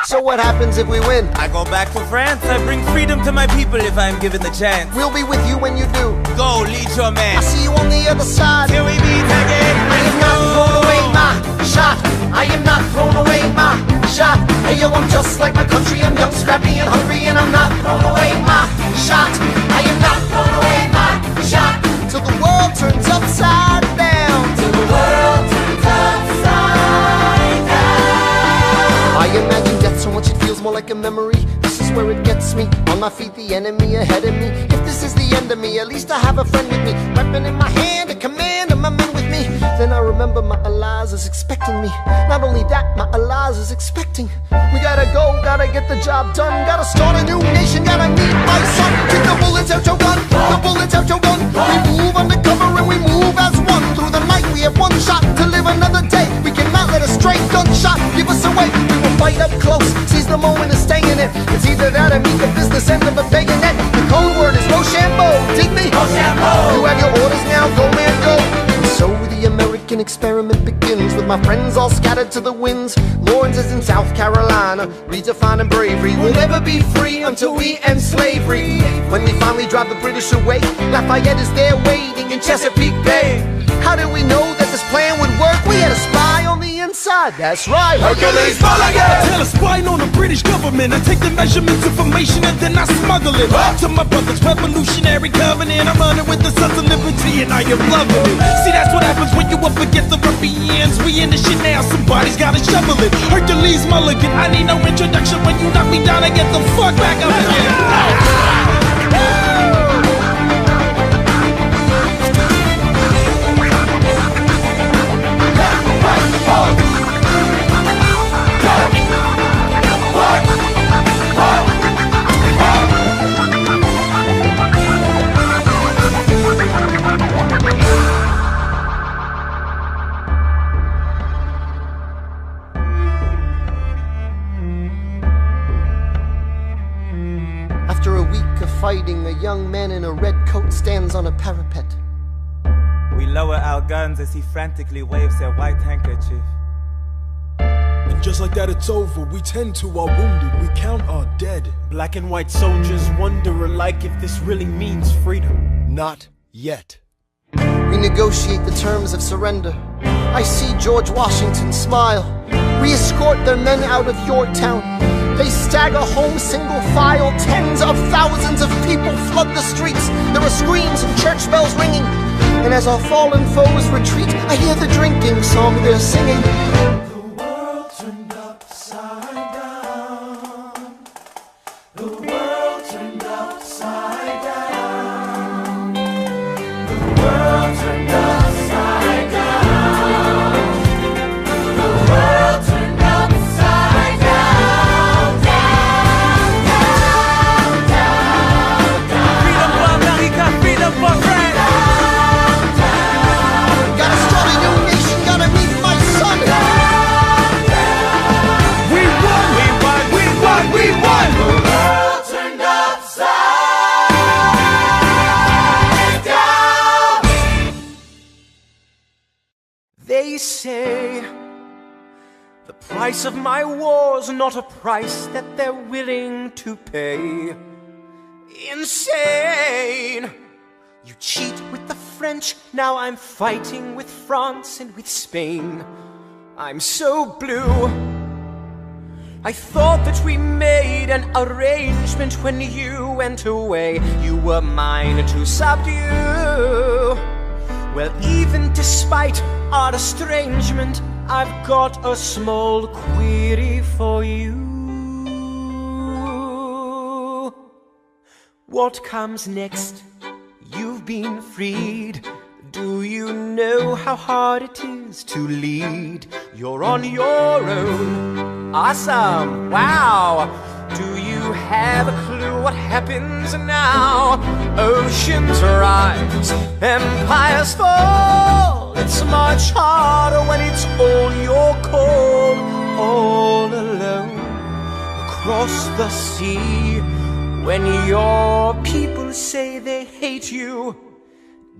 So what happens if we win? I go back to France, I bring freedom to my people if I'm given the chance. We'll be with you when you do. Go, lead your man. I'll see you on the other side. Till we meet again. I am not thrown away my shot. I am not thrown away my shot. Hey yo, I'm just like my country. I'm young, scrappy, and hungry, and I'm not thrown away my shot. I am not thrown away my shot. Till the world turns upside down. Till the world turns upside down. I imagine death so much it feels more like a memory. This is where it gets me. On my feet, the enemy ahead of me. If this is the end of me, at least I have a friend with me. Weapon in my hand, a command of my men with me. Then I remember my Elias is expecting me. Not only that, my Elias is expecting. We gotta go, gotta get the job done. Gotta start a new nation, gotta meet my son. Take the bullets out your gun, the bullets out your gun. We move undercover and we move as one. Through the night we have one shot to live another day. We cannot let a stray gunshot give us away. We will fight up close, seize the moment and stay in it. It's either that or meet the business end of a bayonet. The code word is Rochambeau, dig me? Rochambeau. You have your orders now, go man go. And so the American experiment begins, with my friends all scattered to the winds. Lawrence is in South Carolina, redefining bravery. We'll never be free until we end slavery. When we finally drive the British away, Lafayette is there waiting in Chesapeake Bay. How did we know that this plan would work? We had a spy on the inside, that's right, Hercules Mulligan! Tell a spying on the British government. I take the measurements, information, and then I smuggle it to my brother's revolutionary covenant. I'm running with the Sons of Liberty, and I am loving it. See, that's what happens when you up against the ruffians. We in the shit now, somebody's gotta shovel it. Hercules Mulligan, I need no introduction. When you knock me down, I get the fuck back up again. After a week of fighting, a young man in a red coat stands on a parapet. We lower our guns as he frantically waves their white handkerchief. And just like that it's over. We tend to our wounded, we count our dead. Black and white soldiers wonder alike if this really means freedom. Not yet. We negotiate the terms of surrender. I see George Washington smile. We escort their men out of Yorktown. They stagger home single file. Tens of thousands of people flood the streets. There are screams and church bells ringing. And as our fallen foes retreat, I hear the drinking song they're singing. The world turned upside down. The world turned upside down. The world turned upside down. The world turned upside down, down, price of my war's not a price that they're willing to pay. Insane! You cheat with the French, now I'm fighting with France and with Spain. I'm so blue. I thought that we made an arrangement when you went away. You were mine to subdue. Well, even despite our estrangement, I've got a small query for you. What comes next? You've been freed. Do you know how hard it is to lead? You're on your own. Awesome! Wow! Do you have a clue what happens now? Oceans rise, empires fall. It's much harder when it's all your call. All alone across the sea. When your people say they hate you,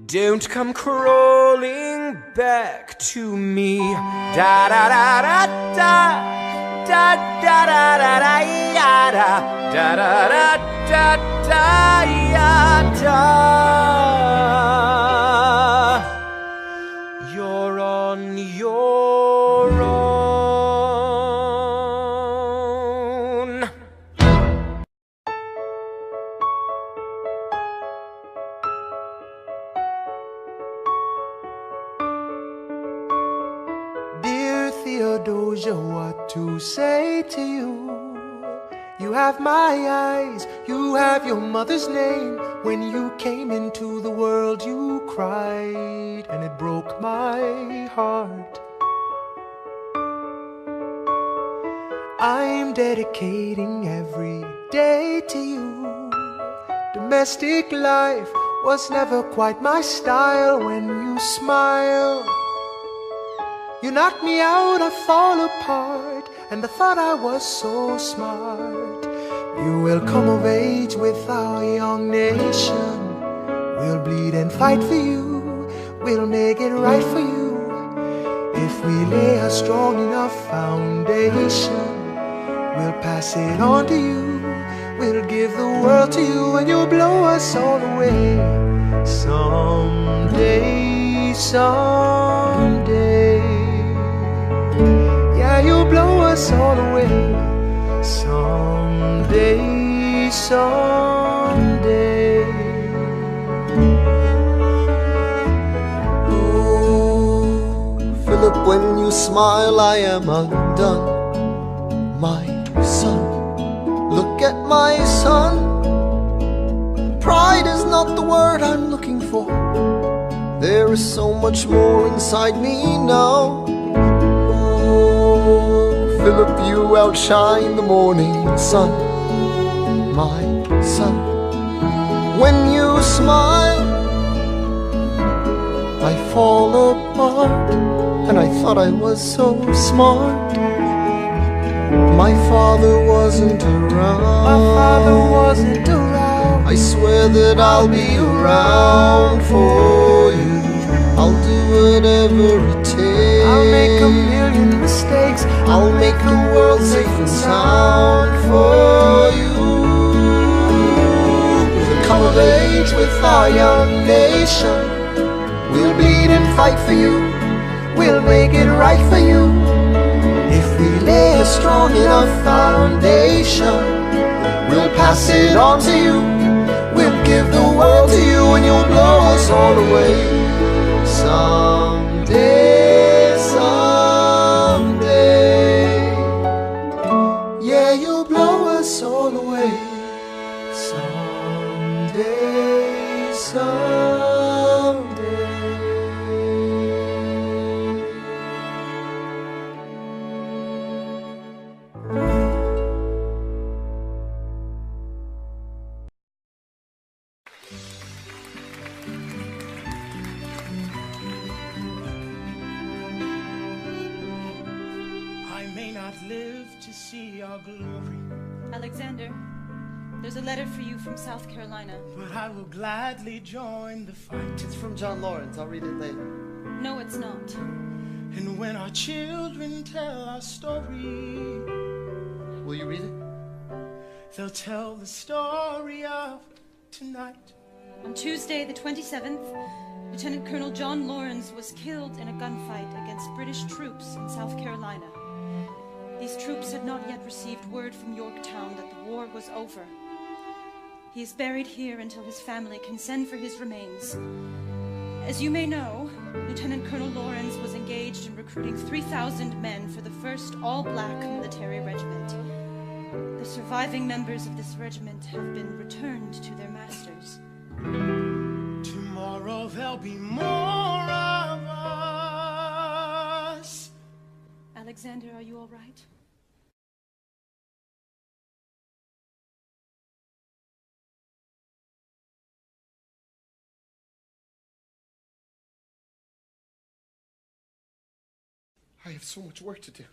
don't come crawling back to me. Da da da da da da da da da da ya da da da da da ya da. You're on your own. Theodosia, what to say to you? You have my eyes, you have your mother's name. When you came into the world you cried, and it broke my heart. I'm dedicating every day to you. Domestic life was never quite my style. When you smile, you knock me out, I fall apart, and I thought I was so smart. You will come of age with our young nation. We'll bleed and fight for you. We'll make it right for you. If we lay a strong enough foundation, we'll pass it on to you. We'll give the world to you, and you'll blow us all away. Someday, someday. Yeah, you'll blow us all away. Someday, someday. Oh, Philip, when you smile, I am undone. My son, look at my son. Pride is not the word I'm looking for. There is so much more inside me now. Philip, you outshine the morning sun. My son, when you smile, I fall apart, and I thought I was so smart. My father wasn't around. My father wasn't around. I swear that I'll be around for you. I'll do whatever it takes. I'll make a million mistakes. I'll make the world safe and sound for you. We'll come of age with our young nation. We'll bleed and fight for you. We'll make it right for you. If we lay a strong enough foundation, we'll pass it on to you. We'll give the world to you, and you'll blow us all away. Someday, someday. Yeah, you'll blow us all away. Someday, someday. Glory. Alexander, there's a letter for you from South Carolina. But I will gladly join the fight. It's from John Lawrence. I'll read it later. No, it's not. And when our children tell our story, Will you read it? they'll tell the story of tonight. On Tuesday, the 27th, Lieutenant Colonel John Lawrence was killed in a gunfight against British troops in South Carolina. These troops had not yet received word from Yorktown that the war was over. He is buried here until his family can send for his remains. As you may know, Lieutenant Colonel Lawrence was engaged in recruiting 3,000 men for the first all-black military regiment. The surviving members of this regiment have been returned to their masters. Tomorrow there'll be more of us. Alexander, are you all right? I have so much work to do.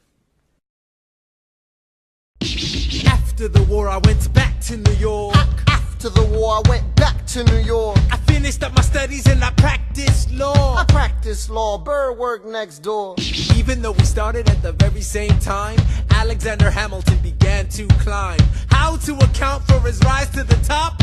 After the war, I went back to New York. After the war, I went back to New York. I finished up my studies and I practiced law. I practiced law, Burr worked next door. Even though we started at the very same time, Alexander Hamilton began to climb. How to account for his rise to the top?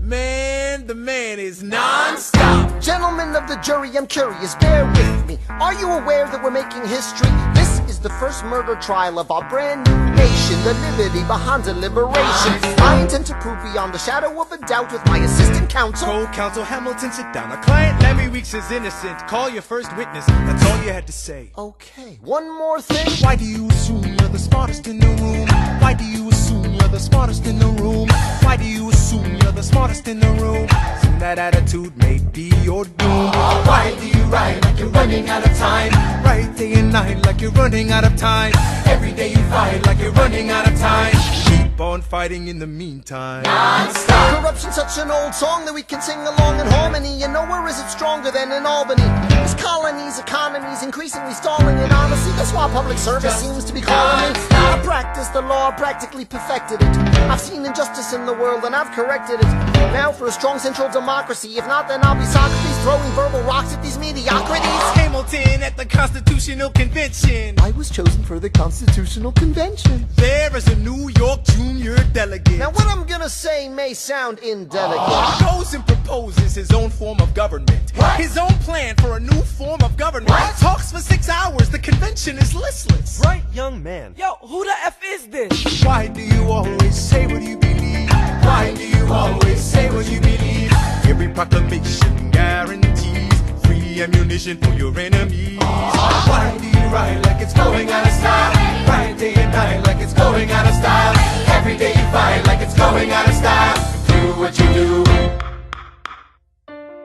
Man, the man is non-stop. Gentlemen of the jury, I'm curious, bear with me. Are you aware that we're making history? This is the first murder trial of our brand new nation, the liberty behind the liberation. I intend to prove beyond the shadow of a doubt with my assistant counsel. Co-counsel Hamilton, sit down. Our client Larry Weeks is innocent. Call your first witness. That's all you had to say. Okay, one more thing. Why do you assume you're the smartest in the room? Why do you assume you're the smartest in the room? Why do you assume you're the smartest in the room? Assume that attitude may be your doom. Why do you write like you're running out of time? Write day and night like you're running out of time. Every day you fight like you're running out of time. Keep on fighting in the meantime. Non-stop. Corruption's such an old song that we can sing along in harmony. And nowhere is it stronger than in Albany. This colony's economy's increasingly stalling. And honestly, that's why public service seems to be calling me. I practiced the law, practically perfected it. I've seen injustice in the world and I've corrected it. Now for a strong central democracy. If not, then I'll be Socrates throwing verbal rocks at these mediocrities. Hamilton at the Constitutional Convention. I was chosen for the Constitutional Convention. There is a New York junior delegate. Now what I'm gonna say may sound indelicate. Goes and proposes his own form of government. His own plan for a new form of government. Talks for 6 hours, the convention is listless. Bright young man. Yo, who the F is this? Why do you always say what you believe? Why do you always say what you believe? Every proclamation guarantees free ammunition for your enemies. Why do you write like it's going out of style? Write day and night like it's going out of style. Every day you fight like it's going out of style. Do what you do.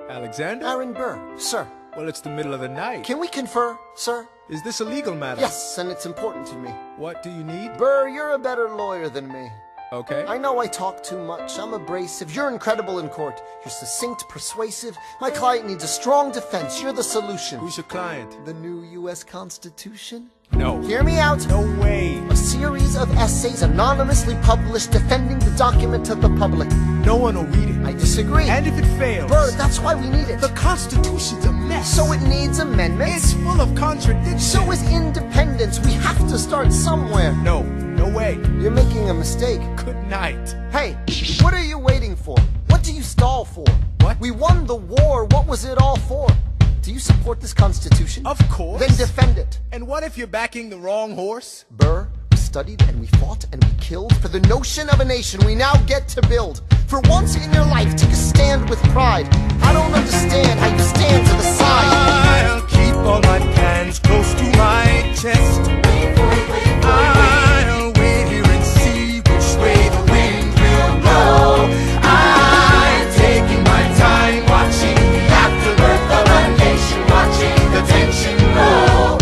Alexander? Aaron Burr, sir. Well, it's the middle of the night. Can we confer, sir? Is this a legal matter? Yes, and it's important to me. What do you need? Burr, you're a better lawyer than me. Okay. I know I talk too much. I'm abrasive. You're incredible in court. You're succinct, persuasive. My client needs a strong defense. You're the solution. Who's your client? The new U.S. Constitution? No. Hear me out. No way. A series of essays anonymously published defending the document to the public. No one will read it. I disagree. And if it fails? Burr, that's why we need it. The Constitution's a mess. So it needs amendments. It's full of contradictions. So is independence. We have to start somewhere. No. No way. You're making a mistake. Good night. Hey, what are you waiting for? What do you stall for? What? We won the war. What was it all for? Do you support this Constitution? Of course. Then defend it. And what if you're backing the wrong horse? Burr, we studied and we fought and we killed for the notion of a nation we now get to build. For once in your life, take a stand with pride. I don't understand how you stand to the side. I'll keep all my plans close to my chest. I'll wait here and see which way the wind will blow. I'm taking my time watching the afterbirth of a nation, watching the tension grow.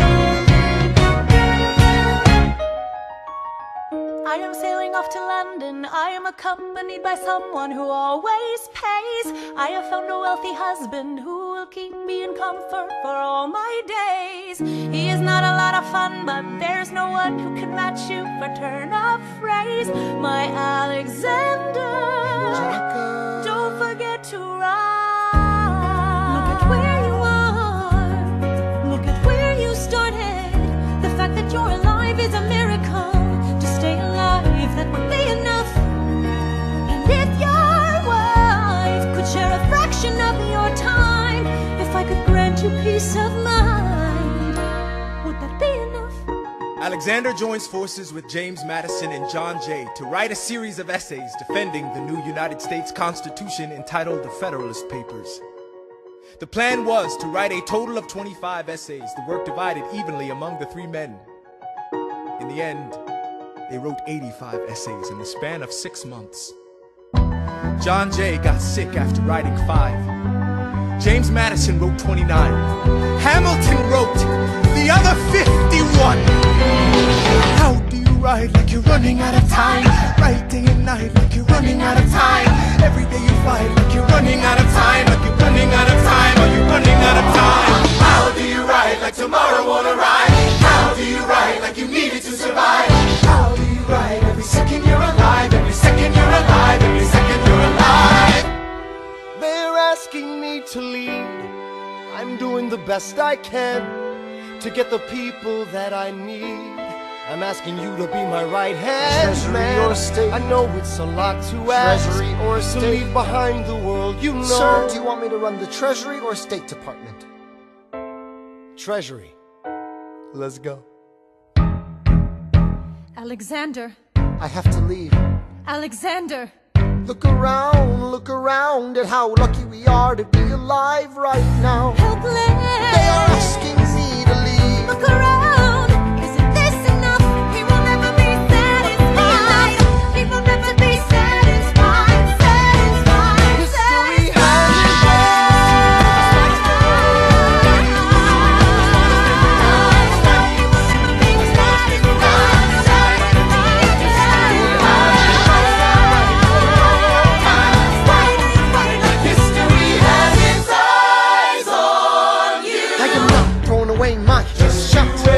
I am sailing off to London. I am accompanied by someone who always pays. I have found a wealthy husband who will keep me in comfort for all my days. He is not a lot of fun, but there's no one who can match you for turn of phrase. My Alexander, don't forget to ride. Look at where you are. Look at where you started. peace of mind. Would that be enough? Alexander joins forces with James Madison and John Jay to write a series of essays defending the new United States Constitution entitled the Federalist Papers. The plan was to write a total of 25 essays, the work divided evenly among the three men. In the end, they wrote 85 essays in the span of 6 months. John Jay got sick after writing 5. James Madison wrote 29. Hamilton wrote the other 51. How do you write like you're running out of time? Write day and night like you're running out of time. Every day you fight like you're running out of time. Like you're running out of time. Are you running out of time? How do you write like tomorrow won't arrive? How do you write like you need it to survive? How do you write every second you're alive? Every second you're alive. Every second you're alive. They're asking me to lead. I'm doing the best I can to get the people that I need. I'm asking you to be my right hand, Treasury man. or state? I know it's a lot to ask. Treasury or to state? leave behind the world, you know. Sir, do you want me to run the Treasury or State Department? Treasury. Let's go. Alexander, I have to leave. Alexander. Look around at how lucky we are to be alive right now. Helpless. They are asking me to leave. Look around. Isn't this enough? He will never be satisfied. He will never be satisfied. Satisfied. History I am not throwing away my shot.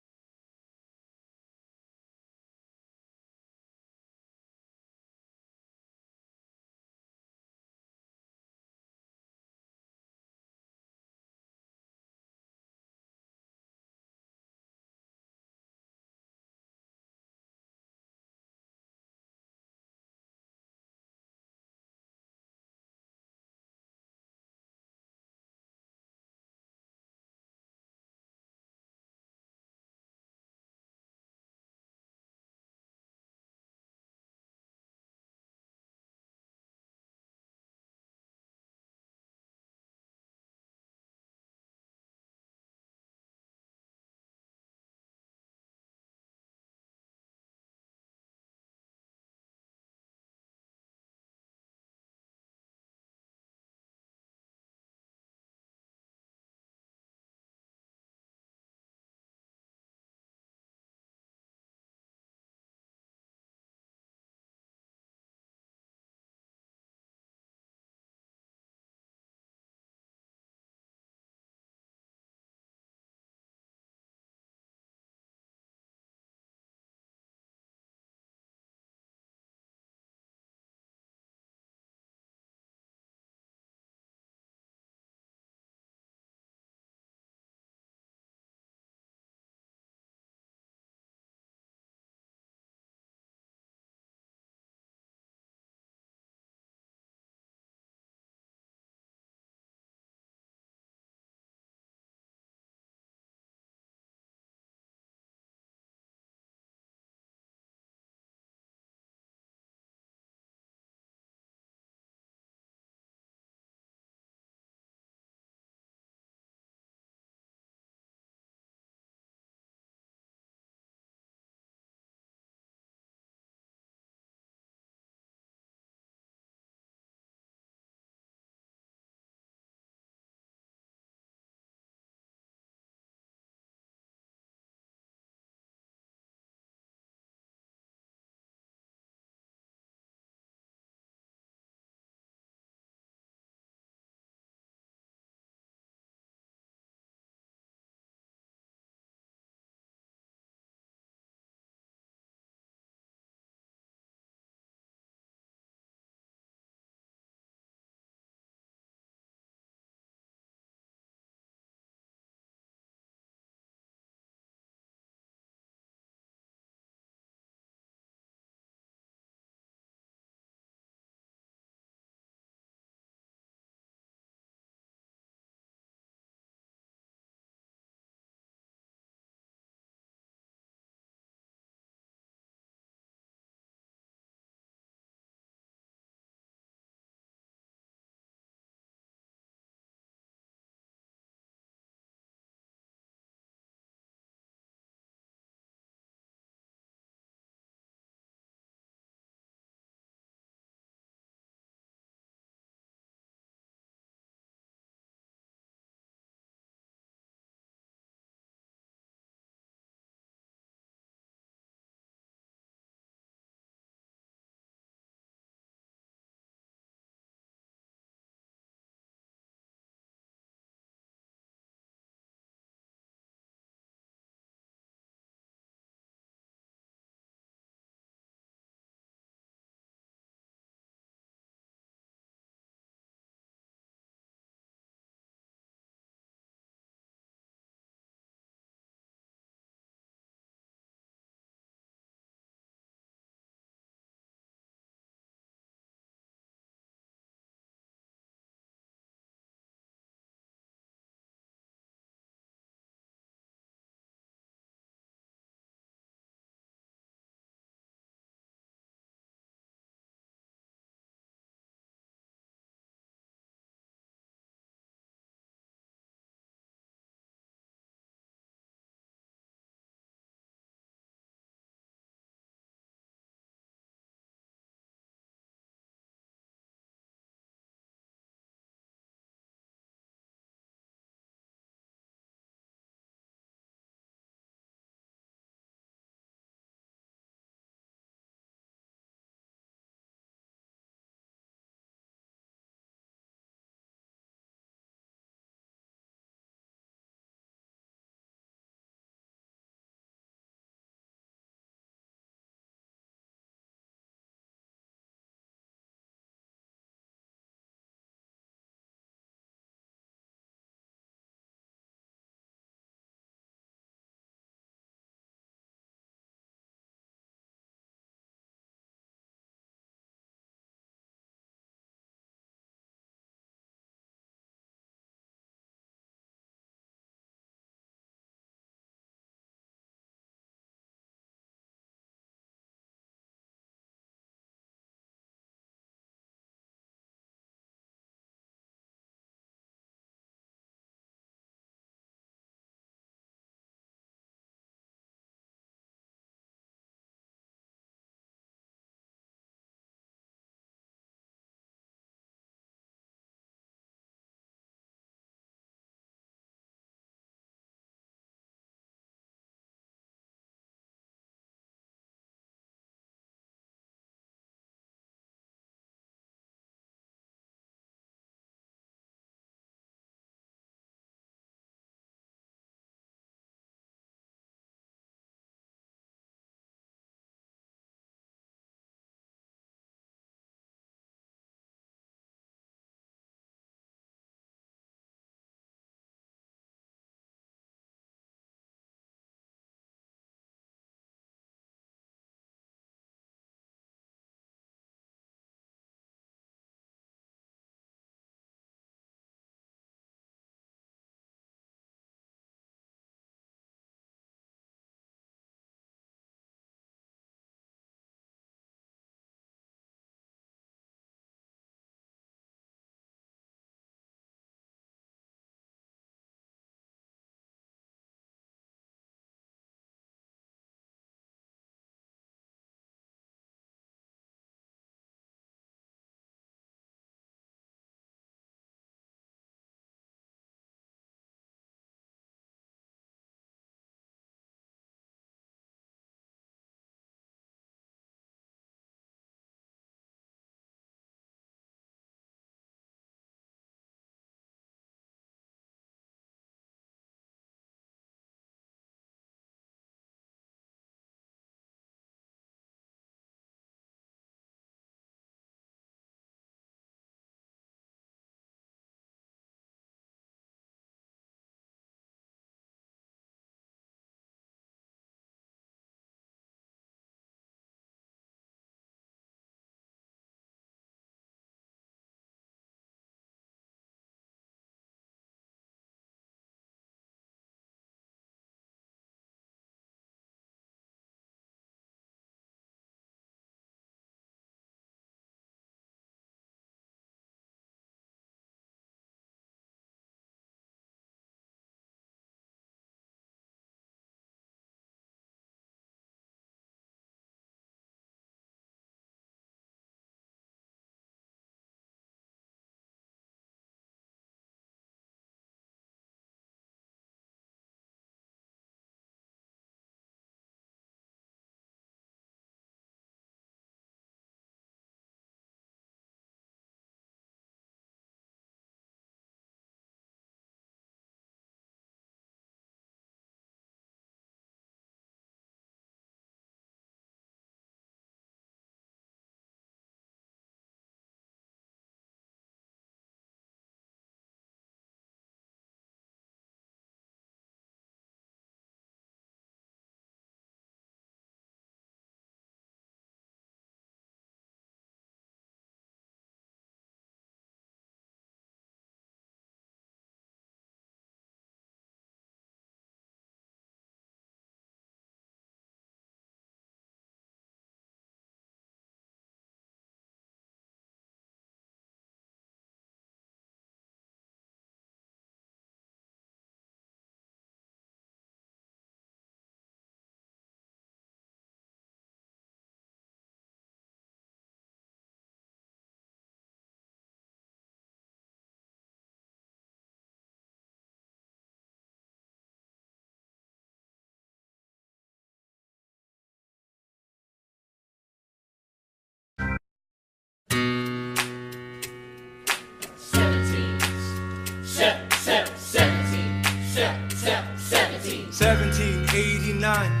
1789.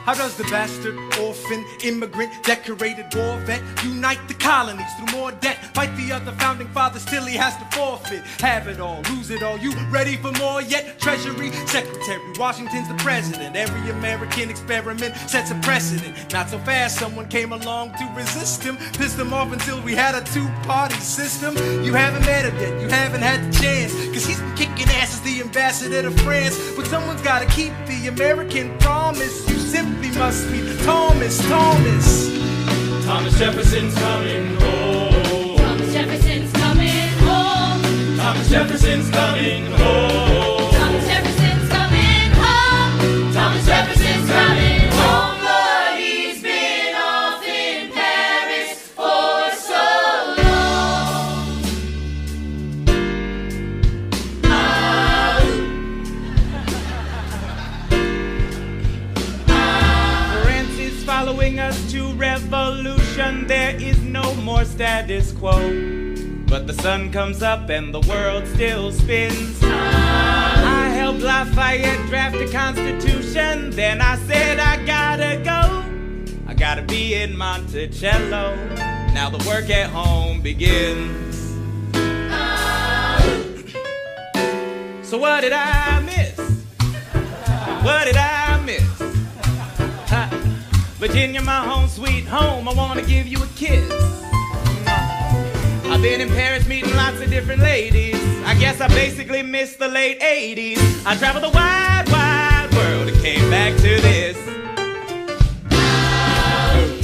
How does the bastard, orphan, immigrant, decorated war vet unite the colonies through more debt? Fight the other founding fathers till he has to forfeit. Have it all, lose it all. You ready for more yet? Treasury Secretary, Washington's the president. Every American experiment sets a precedent. Not so fast, someone came along to resist him. Pissed him off until we had a two-party system. You haven't met him yet, you haven't had the chance, cause he's been kicking ass as the ambassador to France. But someone's gotta keep the American promise. You simply must be Thomas Jefferson's coming home. Thomas Jefferson's coming home. Thomas Jefferson's coming home. Thomas Jefferson's coming home. Thomas Jefferson's coming home. But he's been off in Paris for so long. France is following us to revolution. There is no more status quo. But the sun comes up and the world still spins. I helped Lafayette draft a constitution. Then I said I gotta go. I gotta be in Monticello. Now the work at home begins. So what did I miss? What did I miss? Ha. Virginia, my home sweet home, I wanna give you a kiss. I've been in Paris meeting lots of different ladies. I guess I basically missed the late 80s. I traveled the wide, wide world and came back to this.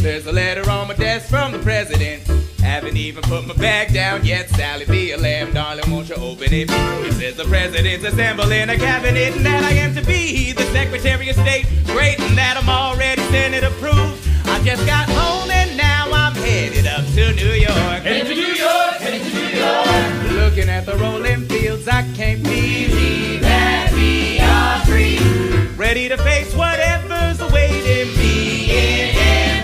There's a letter on my desk from the president. Haven't even put my bag down yet. Sally, be a lamb, darling, won't you open it? It says the president's assembling a cabinet and that I am to be the Secretary of State. Great, and that I'm already Senate approved. I just got home and now I'm headed up to New York. Headed to New York, headed to New York. Looking at the rolling fields, I can't believe That we are free. ready to face whatever's awaiting me in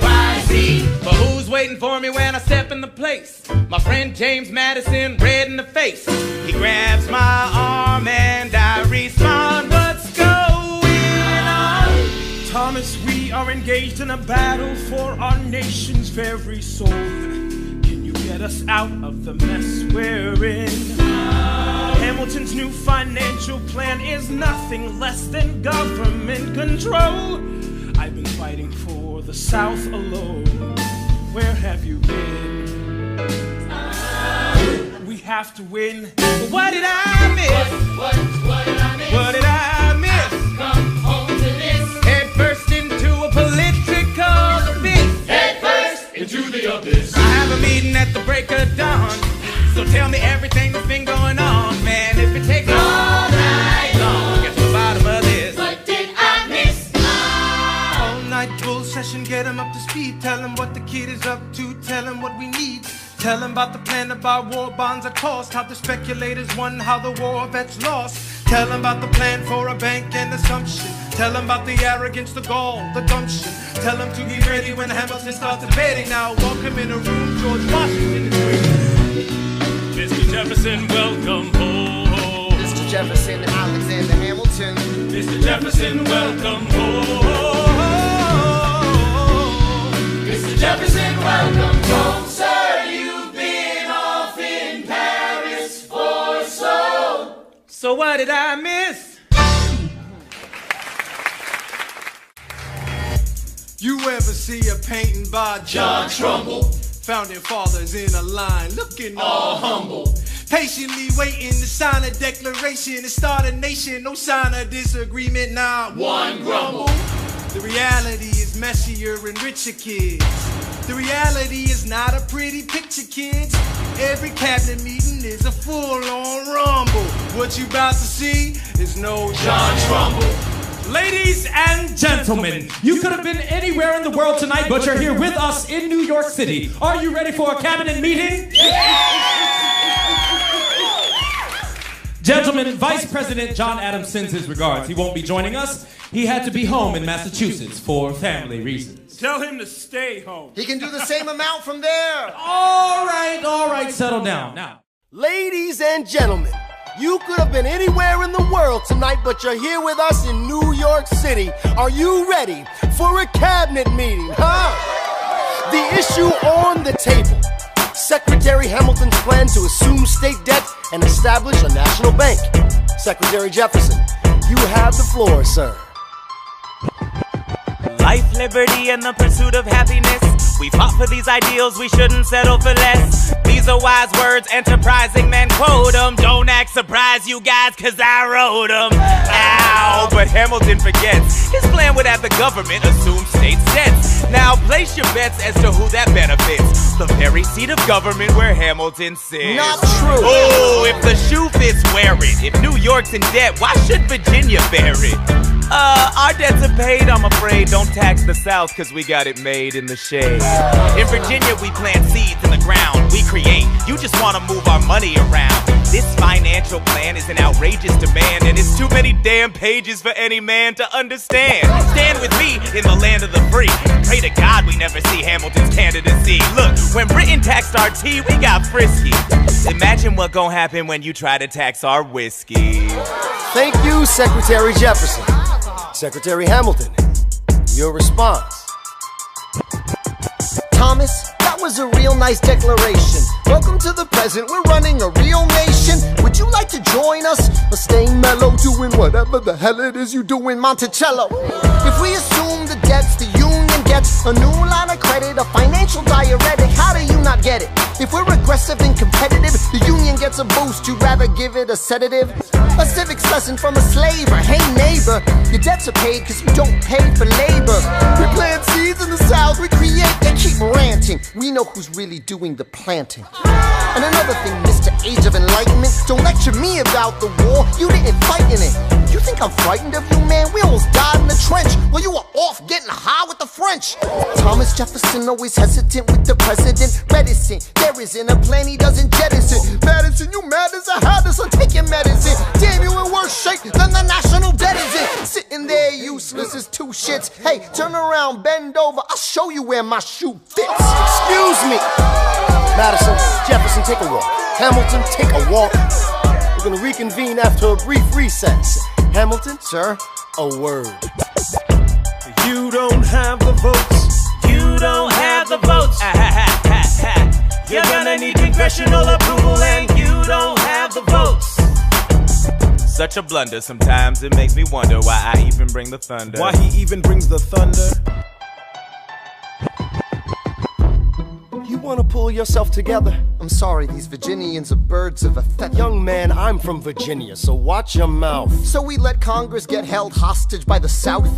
NYC. But who's waiting for me when I step in the place? My friend James Madison, red in the face. He grabs my arm and I respond, what's going on? Thomas, we are engaged in a battle for our nation's very soul. Can you get us out of the mess we're in? Hamilton's new financial plan is nothing less than government control. I've been fighting for the South alone. Where have you been? We have to win. But what did I miss? What did I miss? What did I miss? Come home to this. Head first into a political abyss. Head first into the abyss. I have a meeting at the break of dawn. So tell me everything that's been going on, man. If it takes all night long, get to the bottom of this. What did I miss? All night bull session, get him up to speed. Tell him what the kid is up to, tell him what we need. Tell him about the plan to buy war bonds at cost. How the speculators won, how the war vets lost. Tell him about the plan for a bank and assumption. Tell him about the arrogance, the gall, the gumption. Tell him to be ready when Hamilton starts debating. Now welcome in a room, George Washington is waiting. Mr. Jefferson, welcome home. Mr. Jefferson, Alexander Hamilton. Mr. Jefferson, welcome home. Mr. Jefferson, welcome home, sir. You've been off in Paris for so. So what did I miss? You ever see a painting by John Trumbull, Founding fathers in a line, looking all humble. patiently waiting to sign a declaration and start a nation. No sign of disagreement, not One grumble. The reality is messier and richer, kids. The reality is not a pretty picture, kids. Every cabinet meeting is a full-on rumble. What you about to see is no John Trumbull. Ladies and gentlemen, you could have been anywhere in the world tonight, but you're here with us in New York City. Are you ready for a cabinet meeting? Gentlemen, Vice President John Adams sends his regards. He won't be joining us. He had to be home in Massachusetts for family reasons. Tell him to stay home. He can do the same amount from there. All right, settle down. Now, Ladies and gentlemen, You could have been anywhere in the world tonight, but you're here with us in New York City. Are you ready for a cabinet meeting, huh? The issue on the table: Secretary Hamilton's plan to assume state debt and establish a national bank. Secretary Jefferson, you have the floor, sir. Life, liberty, and the pursuit of happiness. We fought for these ideals, we shouldn't settle for less. These are wise words, enterprising men quote them. Don't act surprised, you guys, cause I wrote them. Ow, but Hamilton forgets his plan would have the government assume state debts. Now place your bets as to who that benefits. The very seat of government where Hamilton sits. Not true. Oh, if the shoe fits, wear it. If New York's in debt, why should Virginia bear it? Our debts are paid, I'm afraid. Don't tax the South, cause we got it made in the shade. In Virginia, we plant seeds in the ground. We create, you just wanna move our money around. This financial plan is an outrageous demand, and it's too many damn pages for any man to understand. Stand with me in the land of the free. Pray to God we never see Hamilton's candidacy. Look, when Britain taxed our tea, we got frisky. Imagine what gon' happen when you try to tax our whiskey. Thank you, Secretary Jefferson. Secretary Hamilton, your response. Thomas, that was a real nice declaration. Welcome to the present, we're running a real nation. Would you like to join us? Or stay mellow, doing whatever the hell it is you do in Monticello? If we assume the debts the union gets, a new line of credit, a financial diuretic, how do you not get it? If we're aggressive and competitive, the union gets a boost, you'd rather give it a sedative? A civics lesson from a slaver. Hey neighbor, your debts are paid cause you don't pay for labor. We plant seeds in the South, we create, they keep ranting. We know who's really doing the planting. And another thing, Mr. Age of Enlightenment, don't lecture me about the war, you didn't fight in it. You think I'm frightened of you, man? We almost died in the trench while you were off getting high with the French. Thomas Jefferson always hesitant with the president, reticent. There isn't a plan he doesn't jettison. Madison, you mad as a hatter, so take your medicine. Damn, you in worse shape than the national debt is in. Sitting there useless as two shits. Hey, turn around, bend over, I'll show you where my shoe fits. Excuse me. Madison, Jefferson, take a walk. Hamilton, take a walk. We're gonna reconvene after a brief recess. Hamilton, sir, a word. You don't have the votes. You don't have the votes. You're gonna need congressional approval, and you don't have the votes. Such a blunder, sometimes it makes me wonder why I even bring the thunder. Why he even brings the thunder? You wanna pull yourself together? I'm sorry, these Virginians are birds of a feather. Young man, I'm from Virginia, so watch your mouth. So we let Congress get held hostage by the South?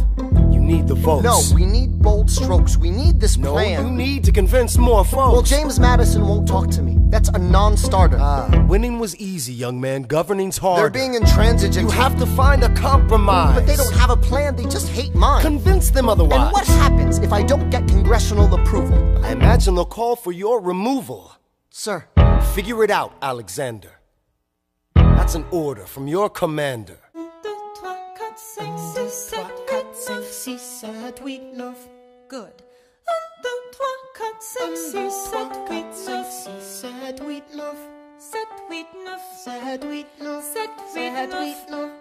You need the votes. No, we need bold strokes. We need this plan. No, you need to convince more folks. Well, James Madison won't talk to me. That's a non-starter. Winning was easy, young man. Governing's hard. They're being intransigent. You have to find a compromise. But they don't have a plan. They just hate mine. Convince them otherwise. And what happens if I don't get congressional approval? I imagine they'll call for your removal. Sir. Figure it out, Alexander. That's an order from your commander. Good.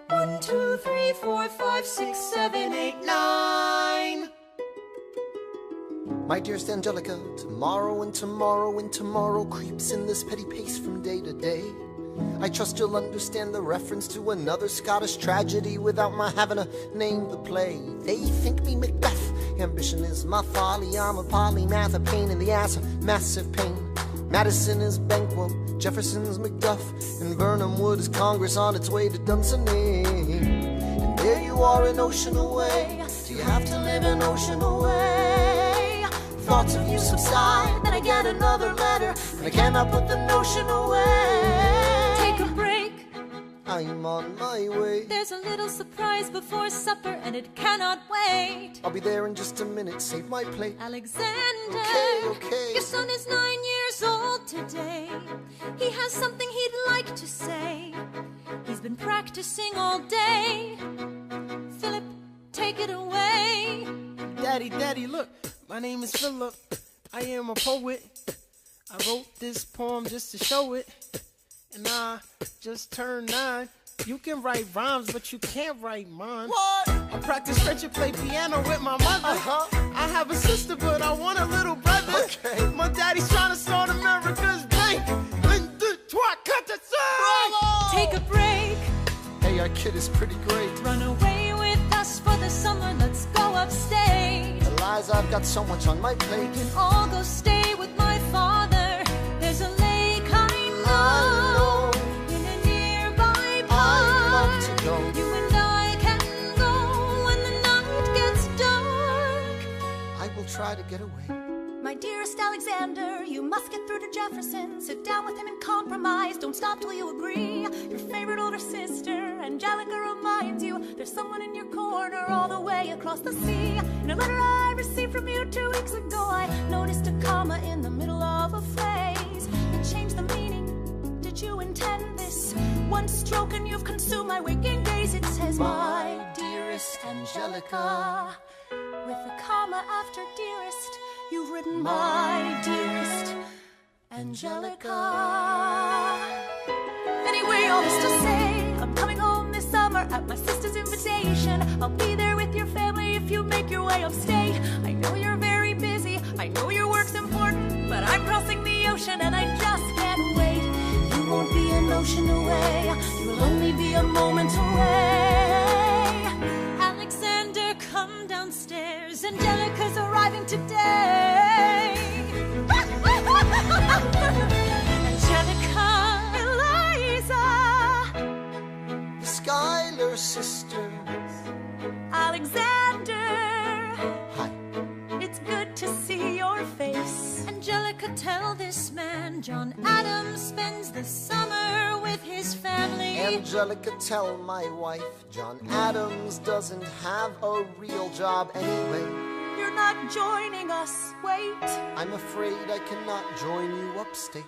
One, two, three, four, five, six, seven, eight, nine. My dearest Angelica, tomorrow and tomorrow and tomorrow creeps in this petty pace from day to day. I trust you'll understand the reference to another Scottish tragedy without my having to name the play. They think me Macbeth. Ambition is my folly. I'm a polymath, a pain in the ass, a massive pain. Madison is Banquo, Jefferson's Macduff, and Burnham Wood is Congress on its way to Dunsinane. And there you are an ocean away. Do you have to live an ocean away? Thoughts of you subside, then I get another letter, and I cannot put the notion away. Take a break. I'm on my way. There's a little surprise before supper, and it cannot wait. I'll be there in just a minute, save my plate. Alexander, okay. Your son is 9 years old today. He has something he'd like to say. He's been practicing all day. Philip, take it away. Daddy, look, my name is Philip. I am a poet. I wrote this poem just to show it. and I just turned 9. You can write rhymes, but you can't write mine. What? I practice French and play piano with my mother. I have a sister, but I want a little brother. Okay. My daddy's trying to start America's bank. 1, 2, 3, 4, Take a break. Hey, our kid is pretty great. Run away with us for the summer. Let's go upstate. Eliza, I've got so much on my plate. We can all go stay with my father. There's a lake I know in a nearby park. I'd love to go. You and I can go when the night gets dark. I will try to get away. My dearest Alexander, you must get through to Jefferson. Sit down with him and compromise. Don't stop till you agree. Your favorite older sister, Angelica, reminds you there's someone in your corner all the way across the sea. In a letter I received from you 2 weeks ago, I noticed a comma in the middle of a phrase. It changed the meaning. Did you intend this? One stroke and you've consumed my waking days. It says, my dearest Angelica, with a comma after dearest. You've written my dearest Angelica. Anyway, all this to say, I'm coming home this summer at my sister's invitation. I'll be there with your family if you make your way upstate. I know you're very busy, I know your work's important, but I'm crossing the ocean and I just can't wait. You won't be an ocean away, you'll only be a moment away. Alexander, come downstairs. Angelica's arriving today. Angelica, Eliza, Skylar sisters. Alexander, Hi. it's good to see your face. Angelica, tell this man John Adams spends the summer with his family. Angelica, tell my wife John Adams doesn't have a real job anyway. You're not joining us, wait. I'm afraid I cannot join you upstate.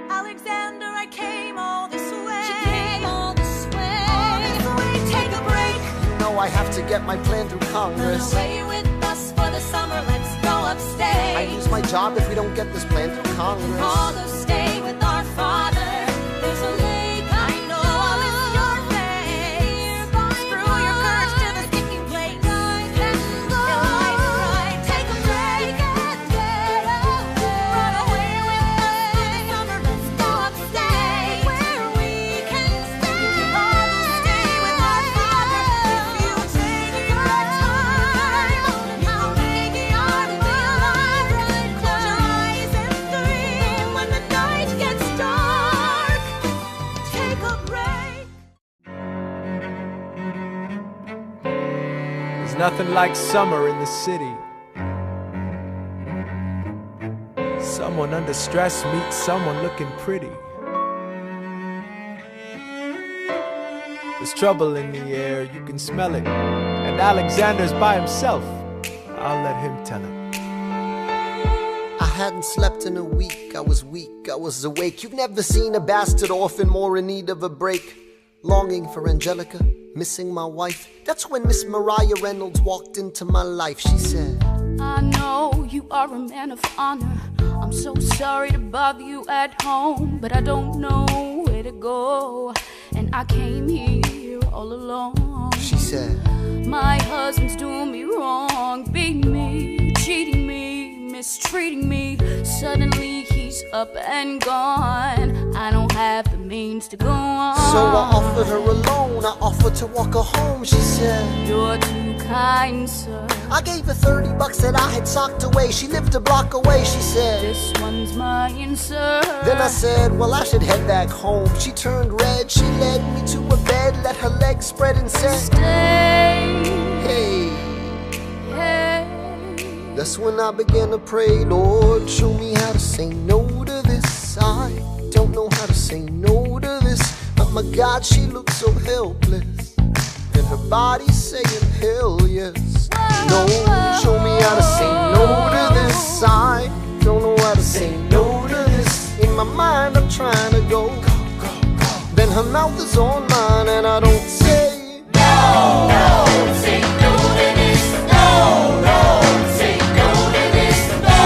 Alexander, I came all this way. She came all this way. All this way, take a break. You know I have to get my plan through Run Congress. away with us for the summer, let's go upstate. I lose my job if we don't get this plan through Congress. All go stay with our father. There's a lake I know. I'll miss your face. Screw your courage to the sticking plate. Eliza, right, take a break. Run away with us for the summer, let's go upstate. Where we can stay. All go stay with our father. If you take your time, I'll make your life right. Close your eyes and dream when the night gets dark. Take a break. There's nothing like summer in the city. Someone under stress meets someone looking pretty. There's trouble in the air, you can smell it. And Alexander's by himself. I'll let him tell it. I hadn't slept in a week, I was weak, I was awake. You've never seen a bastard orphan more in need of a break. Longing for Angelica, missing my wife. That's when Miss Mariah Reynolds walked into my life. She said, I know you are a man of honor. I'm so sorry to bother you at home, but I don't know where to go, and I came here all alone. She said, my husband's doing me wrong, beating me, cheating me, mistreating me. Suddenly he's up and gone. I don't have the means to go on. so I offered her a loan, I offered to walk her home. She said, you're too kind, sir. I gave her $30 that I had socked away. She lived a block away. She said, this one's mine, sir. Then I said, well, I should head back home. She turned red, she led me to a bed, let her legs spread and said, stay. Hey. Hey. That's when I began to pray, Lord, show me how to say no to this. I don't know how to say no to this. But my God, she looks so helpless, and her body saying hell yes. No, show me how to say no to this. I don't know how to say no to this. In my mind I'm trying to go. Then her mouth is on mine and I don't say no, no, say no to this. No, no, say no to this. No,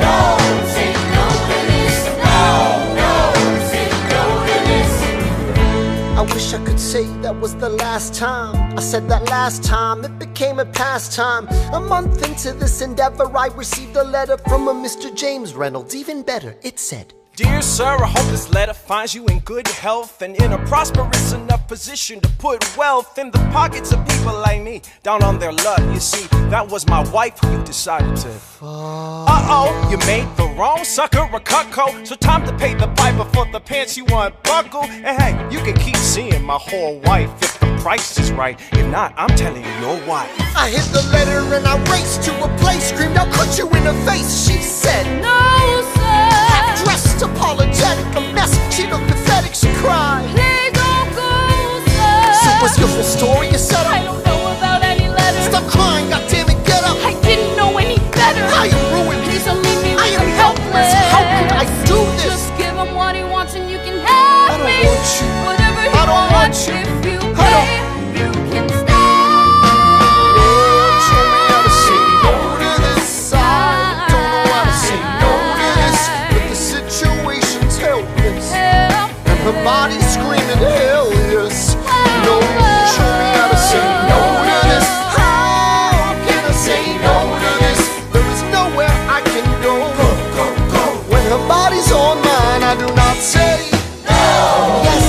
no, say no to this. No, no, say no to this. last time it became a pastime. A month into this endeavor, I received a letter from a Mr. James Reynolds. Even better, it said, Dear sir, I hope this letter finds you in good health and in a prosperous enough position to put wealth in the pockets of people like me, down on their luck. You see, that was my wife who you decided to. Uh-oh, you made the wrong sucker a cuckold, so time to pay the piper for the pants you unbuckle. And hey, you can keep seeing my whole wife if the price is right. If not, I'm telling you, your wife. I hit the letter and I raced to a place, screamed, I'll cut you in the face. She said, No, sir. Half-dressed, apologetic, a mess. She looked pathetic, she cried. Please don't go, sir. So what's your full story, you said? I don't know about any letter. Stop crying, goddammit, get up. I didn't know any better. I am ruined. Please don't leave me I with am him helpless. How could I do this? Just give him what he wants and you can have I don't me. want you. Whatever he I don't want wants, you. if you I don't. pay, you can stay. Lord, show me how to say no to this. I don't know how to say no to this, but the situation's helpless, and her body's screaming hell yes. No, show me how to say no to this. How can I say no to this? There is nowhere I can go. When her body's on mine, I do not say no. Yes.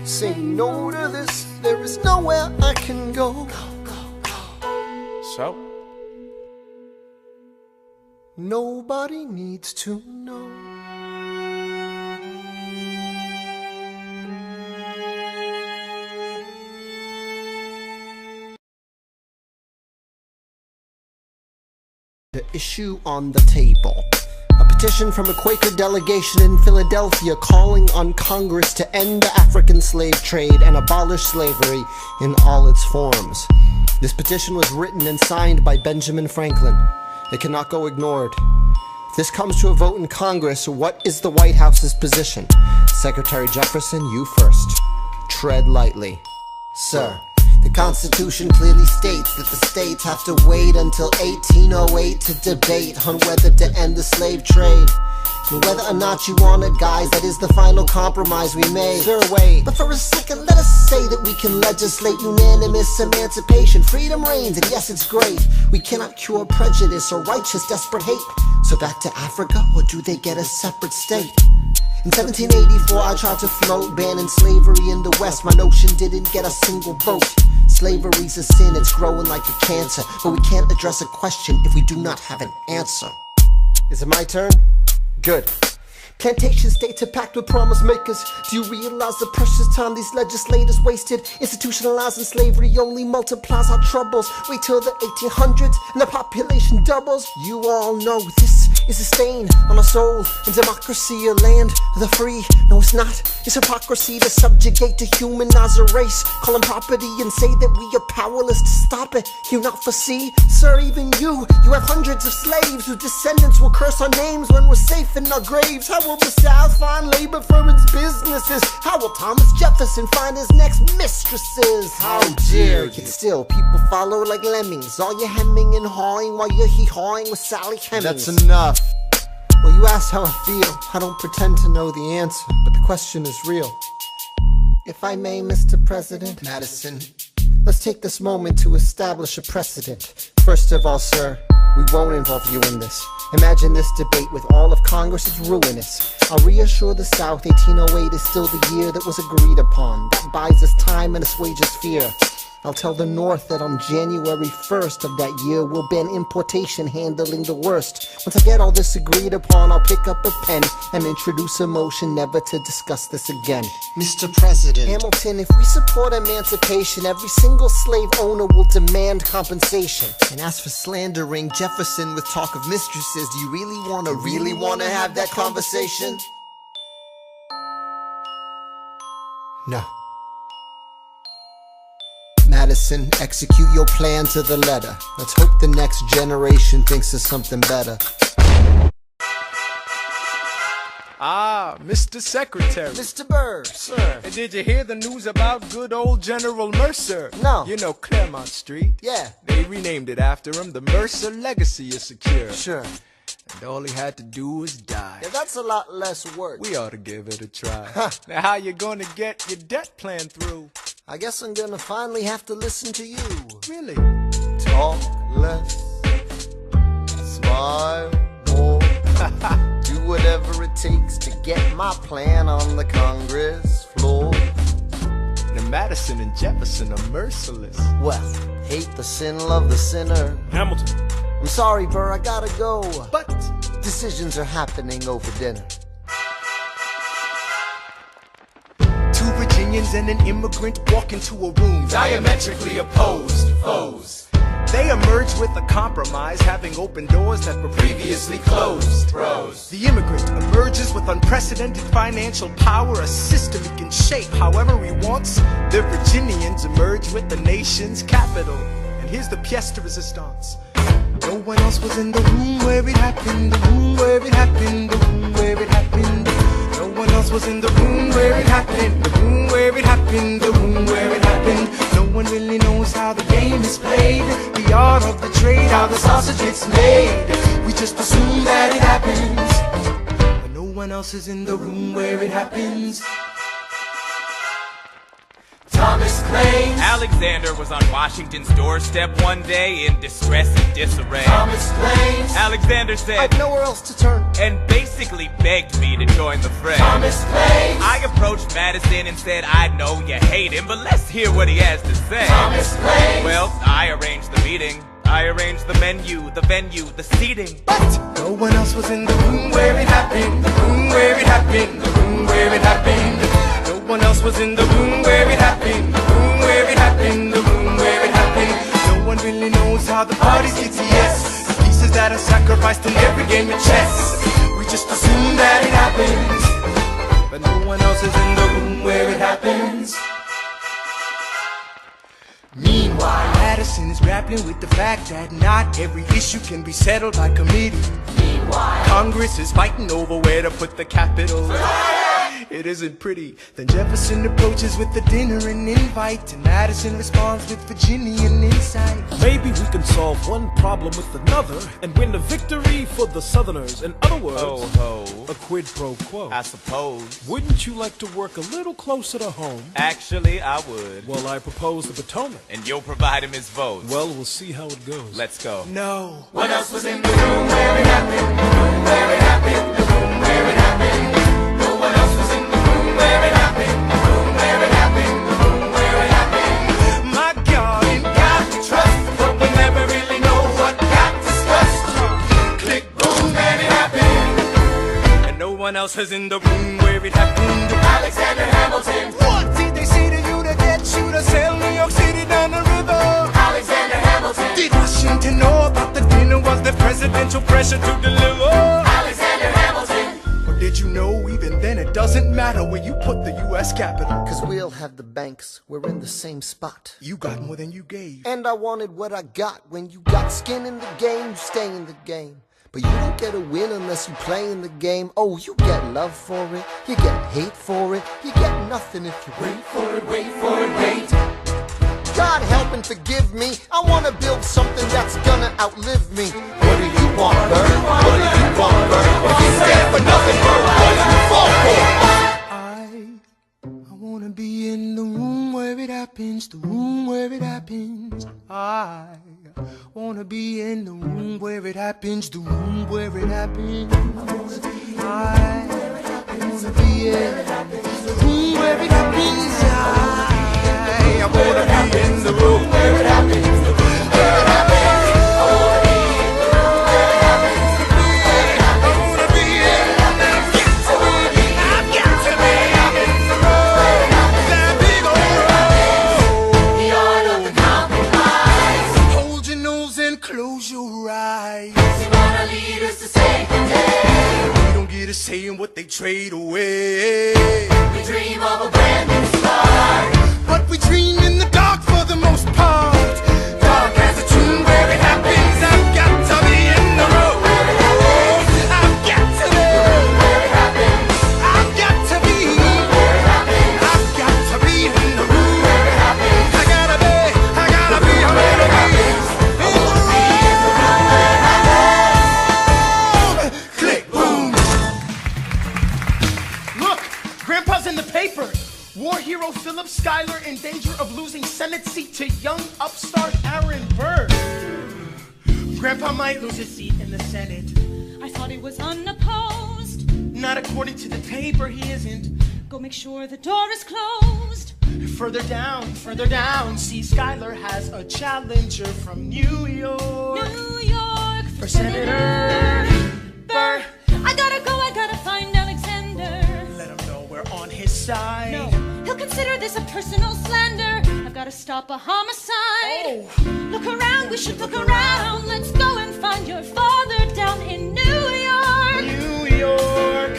Say no to this, there is nowhere I can go. So? Nobody needs to know. The issue on the table. A petition from a Quaker delegation in Philadelphia calling on Congress to end the African slave trade and abolish slavery in all its forms. This petition was written and signed by Benjamin Franklin. It cannot go ignored. If this comes to a vote in Congress, what is the White House's position? Secretary Jefferson, you first. Tread lightly. Sir. The Constitution clearly states that the states have to wait until 1808 to debate on whether to end the slave trade. And whether or not you want it, guys, that is the final compromise we made. Sir, wait. But for a second, let us say that we can legislate unanimous emancipation. Freedom reigns, and yes, it's great. We cannot cure prejudice or righteous desperate hate. So back to Africa, or do they get a separate state? In 1784, I tried to float banning slavery in the West. My notion didn't get a single vote. Slavery's a sin, it's growing like a cancer. But we can't address a question if we do not have an answer. Is it my turn? Good. Plantation states are packed with promise makers. Do you realize the precious time these legislators wasted? Institutionalizing slavery only multiplies our troubles. Wait till the 1800s and the population doubles. You all know this is a stain on our soul. In democracy, a land of the free. No, it's not. It's hypocrisy to subjugate, to humanize a race. Call them property and say that we are powerless to stop it. You not foresee? Sir, even you have hundreds of slaves whose descendants will curse our names when we're safe in our graves. How will the South find labor for its businesses? How will Thomas Jefferson find his next mistresses? How dare you? Yet still, people follow like lemmings. All you're hemming and hawing while you're hee-hawing with Sally Hemings. That's enough. Well, you asked how I feel. I don't pretend to know the answer, but the question is real. If I may, Mr. President Madison, let's take this moment to establish a precedent. First of all, sir, we won't involve you in this. Imagine this debate with all of Congress is ruinous. I'll reassure the South 1808 is still the year that was agreed upon. That buys us time and assuages fear. I'll tell the North that on January 1st of that year we'll ban importation handling the worst. Once I get all this agreed upon, I'll pick up a pen and introduce a motion never to discuss this again. Mr. President Hamilton, if we support emancipation, every single slave owner will demand compensation. And as for slandering Jefferson with talk of mistresses, do you really wanna have that conversation? No. Madison, execute your plan to the letter. Let's hope the next generation thinks of something better. Ah, Mr. Secretary. Mr. Bird, sir. And did you hear the news about good old General Mercer? No. You know Claremont Street? Yeah. They renamed it after him. The Mercer legacy is secure. Sure. And all he had to do was die. Yeah, that's a lot less work. We ought to give it a try. Now how you gonna get your debt plan through? I guess I'm gonna finally have to listen to you. Really? Talk less, smile more. Do whatever it takes to get my plan on the Congress floor. Now Madison and Jefferson are merciless. Well, hate the sin, love the sinner. Hamilton. I'm sorry, Burr, I gotta go. But decisions are happening over dinner. Two Virginians and an immigrant walk into a room Diametrically opposed foes. They emerge with a compromise, having opened doors that were previously closed. Bros. The immigrant emerges with unprecedented financial power, a system he can shape however he wants. The Virginians emerge with the nation's capital. And here's the pièce de résistance. No one else was in the room where it happened, the room where it happened, the room where it happened. No one else was in the room where it happened, the room where it happened, the room where it happened. No one really knows how the game is played, the art of the trade, how the sausage gets made. We just assume that it happens, but no one else is in the room where it happens. Thomas claims Alexander was on Washington's doorstep one day in distress and disarray. Thomas claims Alexander said, I've nowhere else to turn. and basically begged me to join the fray. Thomas claims I approached Madison and said, I know you hate him, but let's hear what he has to say. Thomas claims Well, I arranged the meeting. I arranged the menu, the venue, the seating. But no one else was in the room where it happened, the room where it happened, the room where it happened. No one else was in the room where it happened, the room where it happened, the room where it happened. No one really knows how the parties get to yes. The pieces that are sacrificed in every game of chess. We just assume that it happens, but no one else is in the room where it happens. Meanwhile, Madison is grappling with the fact that not every issue can be settled by committee. Meanwhile, Congress is fighting over where to put the capital. It isn't pretty. Then Jefferson approaches with the dinner and invite, and Madison responds with Virginian insight. Maybe we can solve one problem with another and win a victory for the Southerners. In other words, Ho, a quid pro quo. I suppose. Wouldn't you like to work a little closer to home? Actually, I would. Well, I propose the Potomac. And you'll provide him his votes. Well, we'll see how it goes. Let's go. No. what else was in the room where it happened? The room where it happened, the room where it happened. No one else was in the room where it happened, the room where it happened, the room where it happened. My God, You got to trust, but we never really know what got discussed. Click, boom, and it happened. and no one else is in the room where it happened. Alexander Hamilton, What did they say to you to get you to sail New York City down the river? Alexander Hamilton, Did Washington know about the dinner? Was there presidential pressure to deliver? Alexander Hamilton. Or did you know even then it doesn't matter where you put the U.S. Capitol? Cause we'll have the banks, we're in the same spot. You got more than you gave. And I wanted what I got. When you got skin in the game, you stay in the game. But you don't get a win unless you play in the game. Oh, you get love for it, you get hate for it, you get nothing if you wait for it, wait for it, wait. God help and forgive me, I wanna build something that's gonna outlive me. What do you want, Bird? What do you want, Bird? If you stand for nothing, Bird, what do you fall for? I wanna be in the room where it happens, the room where it happens. I wanna be in the room where it happens, the room where it happens. I wanna be in the room where it happens. I wanna be in the room where it happens, the room where it happens. I wanna be in the room where it happens, the room where it happens. I wanna be in the room where it happens, I've got to be in the room where it happens, that big old room. The art of the compromise. Hold your nose and close your eyes. They wanna lead us to save the day. We don't get a say in what they trade away. We dream of a brand new start. But we dream in the dark for the most part. Dark as a tomb where it happens. I've got to be in the room where it happens. I've got to be where it happens. Philip Schuyler in danger of losing Senate seat to young upstart Aaron Burr. Grandpa might lose his seat in the Senate. I thought he was unopposed. Not according to the paper, he isn't. Go make sure the door is closed. Further down, see Schuyler has a challenger from New York. New York for Senator Burr. I gotta find Alexander. Let him know we're on his side. No, he'll consider this a personal slander. I've gotta stop a homicide. Oh. Look around, we should look around. Let's go and find your father down in New York. New York.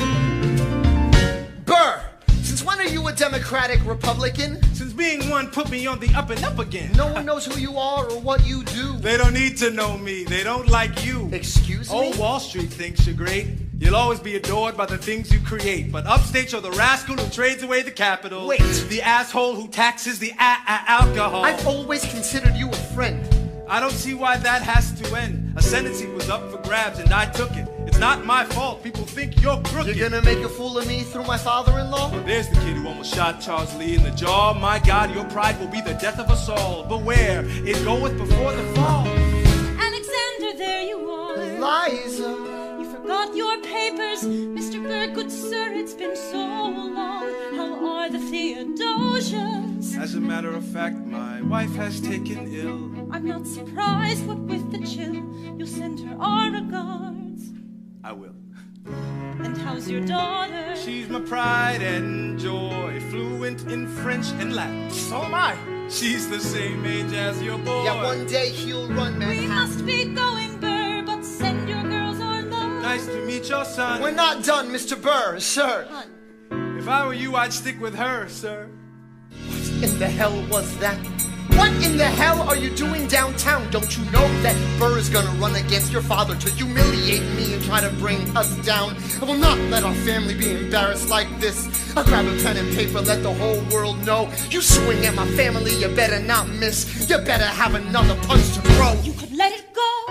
Burr, since when are you a Democratic Republican? Since being one put me on the up and up again. No one knows who you are or what you do. They don't need to know me. They don't like you. Excuse me? Old Wall Street thinks you're great. You'll always be adored by the things you create. But upstate, you're the rascal who trades away the capital. Wait. The asshole who taxes the alcohol. I've always considered you a friend. I don't see why that has to end. A Senate seat was up for grabs and I took it. It's not my fault. People think you're crooked. You're gonna make a fool of me through my father-in-law? Well, there's the kid who almost shot Charles Lee in the jaw. My God, your pride will be the death of us all. Beware, it goeth before the fall. Alexander, there you are. Eliza. You forgot your papers. Mr. Burr, good sir, it's been so long. How are the Theodosians? As a matter of fact, my wife has taken ill. I'm not surprised, what with the chill. You'll send her our regards. I will. And how's your daughter? She's my pride and joy, fluent in French and Latin. So am I. She's the same age as your boy. Yeah, one day he'll run Manhattan. We must be going, Burr, but send your girls our love. Nice to meet your son. We're not done, Mr. Burr, sir. Hun. If I were you, I'd stick with her, sir. What in the hell was that? What in the hell are you doing downtown? Don't you know that Burr is gonna run against your father to humiliate me and try to bring us down? I will not let our family be embarrassed like this. I'll grab a pen and paper, let the whole world know. You swing at my family, you better not miss. You better have another punch to throw. You could let it go.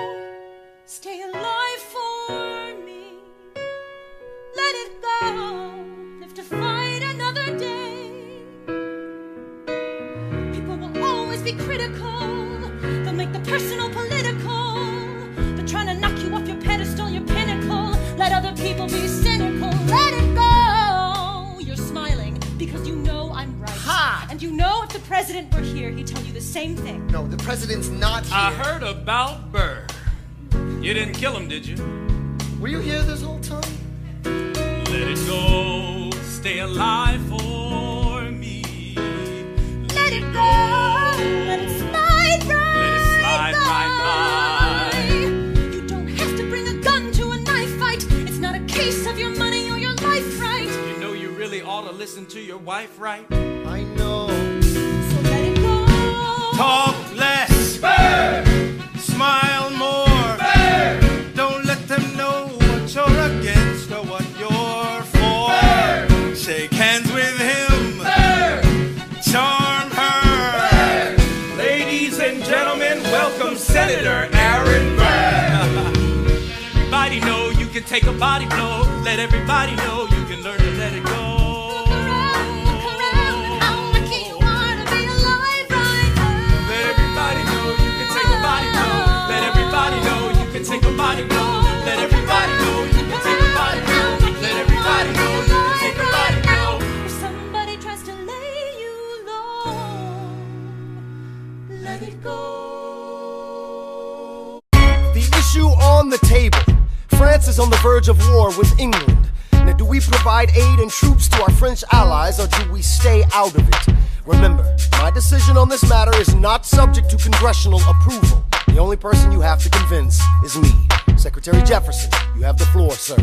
Stay alive for me. Let it go. Live to fight another day. Be critical, they'll make the personal political, but trying to knock you off your pedestal, your pinnacle. Let other people be cynical. Let it go. You're smiling because you know I'm right. Ha! And you know if the president were here, he'd tell you the same thing. No, the president's not here. I heard about Burr. You didn't kill him, did you? Were you here this whole time? Let it go. Stay alive for me. Let it go. Let it slide right. Let it slide right by. You don't have to bring a gun to a knife fight. It's not a case of your money or your life, right? You know you really ought to listen to your wife, right? I know. So let it go. Talk less. Burr. Smile more. Burr. Don't let them know what you're against or what you're for. Burr. Shake hands with him. Burr. Charm her. Ladies and gentlemen, welcome Senator Aaron Burr. Everybody know you can take a body blow. Let everybody know you can learn to let it go. Look around, how lucky you are to be alive right now. Let everybody know you can take a body blow. Let everybody know you can take a body blow. Let everybody know you can take a body blow. Let everybody know you can take a body blow. If somebody tries to lay you low, let it go. The issue on the table. France is on the verge of war with England. Now, do we provide aid and troops to our French allies, or do we stay out of it? Remember, my decision on this matter is not subject to congressional approval. The only person you have to convince is me. Secretary Jefferson, you have the floor, sir.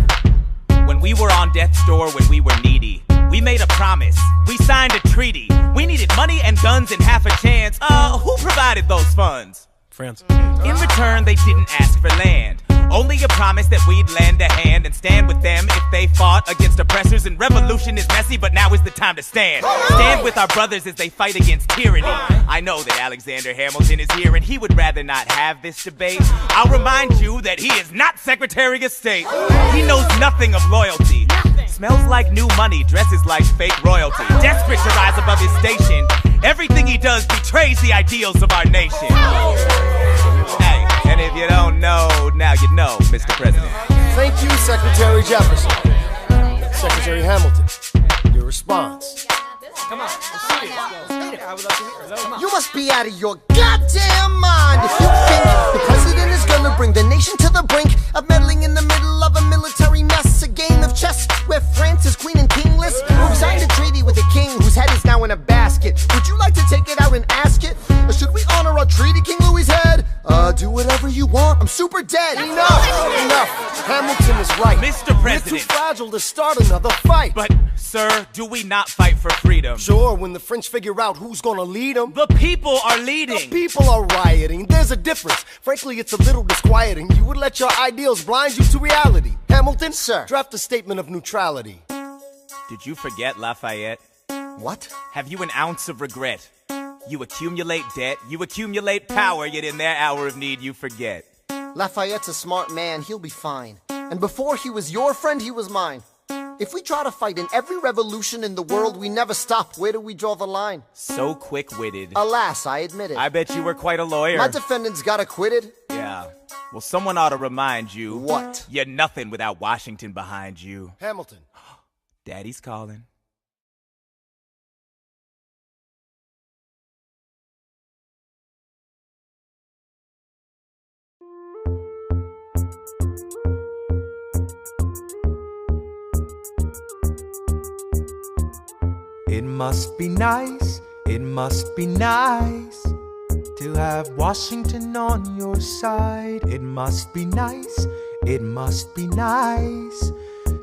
When we were on death's door, when we were needy, we made a promise. We signed a treaty. We needed money and guns and half a chance. Who provided those funds? France. In return, they didn't ask for land. Only a promise that we'd lend a hand and stand with them if they fought against oppressors. And revolution is messy, but now is the time to stand. Stand with our brothers as they fight against tyranny. I know that Alexander Hamilton is here and he would rather not have this debate. I'll remind you that he is not Secretary of State. He knows nothing of loyalty. Smells like new money, dresses like fake royalty. Desperate to rise above his station. Everything he does betrays the ideals of our nation. Hey, and if you don't know, now you know, Mr. President. Thank you, Secretary Jefferson. Secretary Hamilton, your response. Come on, let's see it. I would love to hear it. Come on. You must be out of your goddamn mind if you think the president is gonna bring the nation to the brink of meddling in the middle of a military mess. A game of chess where France is queen and kingless. Who signed a treaty with a king whose head is now in a basket? Would you like to take it out and ask it? Or should we honor our treaty, King Louis's head? Do whatever you want, I'm super dead. Enough. Hamilton is right. Mr. President. We're too fragile to start another fight. But, sir, do we not fight for freedom? Sure, when the French figure out who's gonna lead them. The people are leading. The people are rioting. There's a difference. Frankly, it's a little disquieting. You would let your ideals blind you to reality. Hamilton, sir, draft a statement of neutrality. Did you forget Lafayette? What? Have you an ounce of regret? You accumulate debt, you accumulate power, yet in their hour of need you forget. Lafayette's a smart man, he'll be fine. And before he was your friend, he was mine. If we try to fight in every revolution in the world, we never stop. Where do we draw the line? So quick-witted. Alas, I admit it. I bet you were quite a lawyer. My defendants got acquitted. Yeah. Well, someone ought to remind you. What? You're nothing without Washington behind you. Hamilton. Daddy's calling. It must be nice, it must be nice to have Washington on your side. It must be nice, it must be nice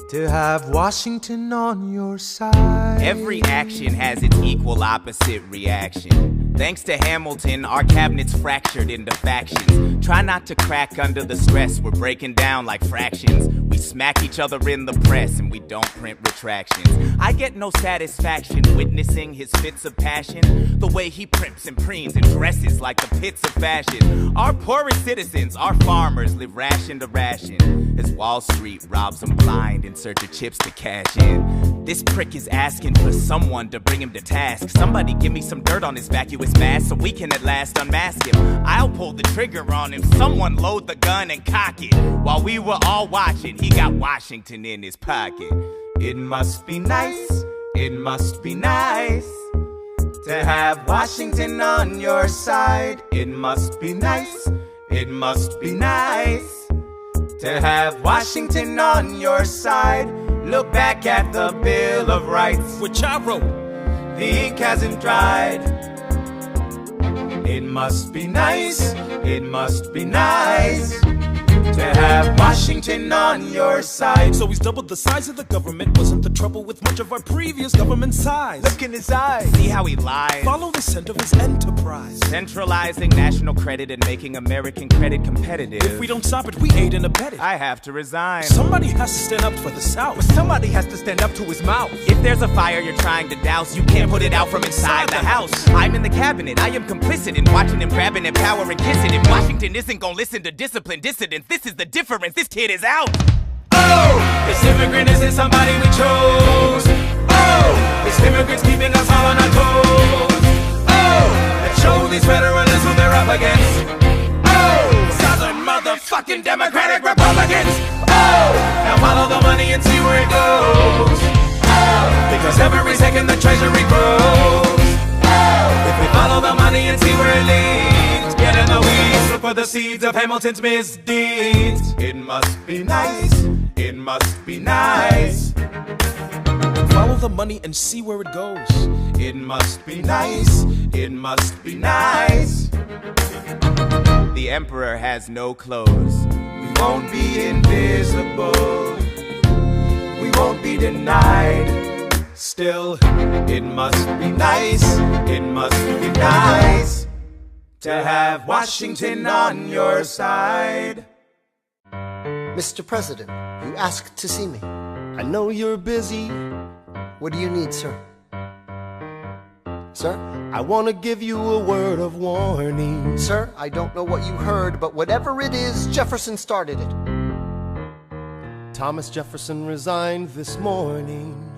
to have Washington on your side. Every action has its equal opposite reaction. Thanks to Hamilton, our cabinet's fractured into factions. Try not to crack under the stress, we're breaking down like fractions. We smack each other in the press and we don't print retractions. I get no satisfaction witnessing his fits of passion. The way he primps and preens and dresses like the pits of fashion. Our poorest citizens, our farmers, live ration to ration as Wall Street robs them blind in search of chips to cash in. This prick is asking for someone to bring him to task. Somebody give me some dirt on his vacuous mask so we can at last unmask him. I'll pull the trigger on him. Someone load the gun and cock it. While we were all watching, he got Washington in his pocket. It must be nice, it must be nice to have Washington on your side. It must be nice, it must be nice to have Washington on your side. Look back at the Bill of Rights, which I wrote. The ink hasn't dried. It must be nice, it must be nice to have Washington on your side. So he's doubled the size of the government. Wasn't the trouble with much of our previous government size? Look in his eyes. See how he lies. Follow the scent of his enterprise. Centralizing national credit and making American credit competitive. If we don't stop it, we aid and abet it. I have to resign. Somebody has to stand up for the South. But somebody has to stand up to his mouth. If there's a fire you're trying to douse, you can't put it out from inside the house. I'm in the cabinet. I am complicit in watching him grabbing at power and kissing it. Washington isn't gonna listen to disciplined dissidents. This is the difference. This kid is out. Oh, this immigrant isn't somebody we chose. Oh, this immigrant's keeping us all on our toes. Oh, let's show these federalists who they're up against. Oh, Southern motherfucking Democratic Republicans. Oh, now follow the money and see where it goes. Oh, because every second the treasury grows. Oh, if we follow the money and see where it leads, get in the weeds, look for the seeds of Hamilton's misdeeds. It must be nice, it must be nice. Follow the money and see where it goes. It must be nice, it must be nice. The emperor has no clothes. We won't be invisible, we won't be denied. Still, it must be nice, it must be nice to have Washington on your side. Mr. President, you asked to see me. I know you're busy. What do you need, sir? Sir? I want to give you a word of warning. Sir, I don't know what you heard, but whatever it is, Jefferson started it. Thomas Jefferson resigned this morning.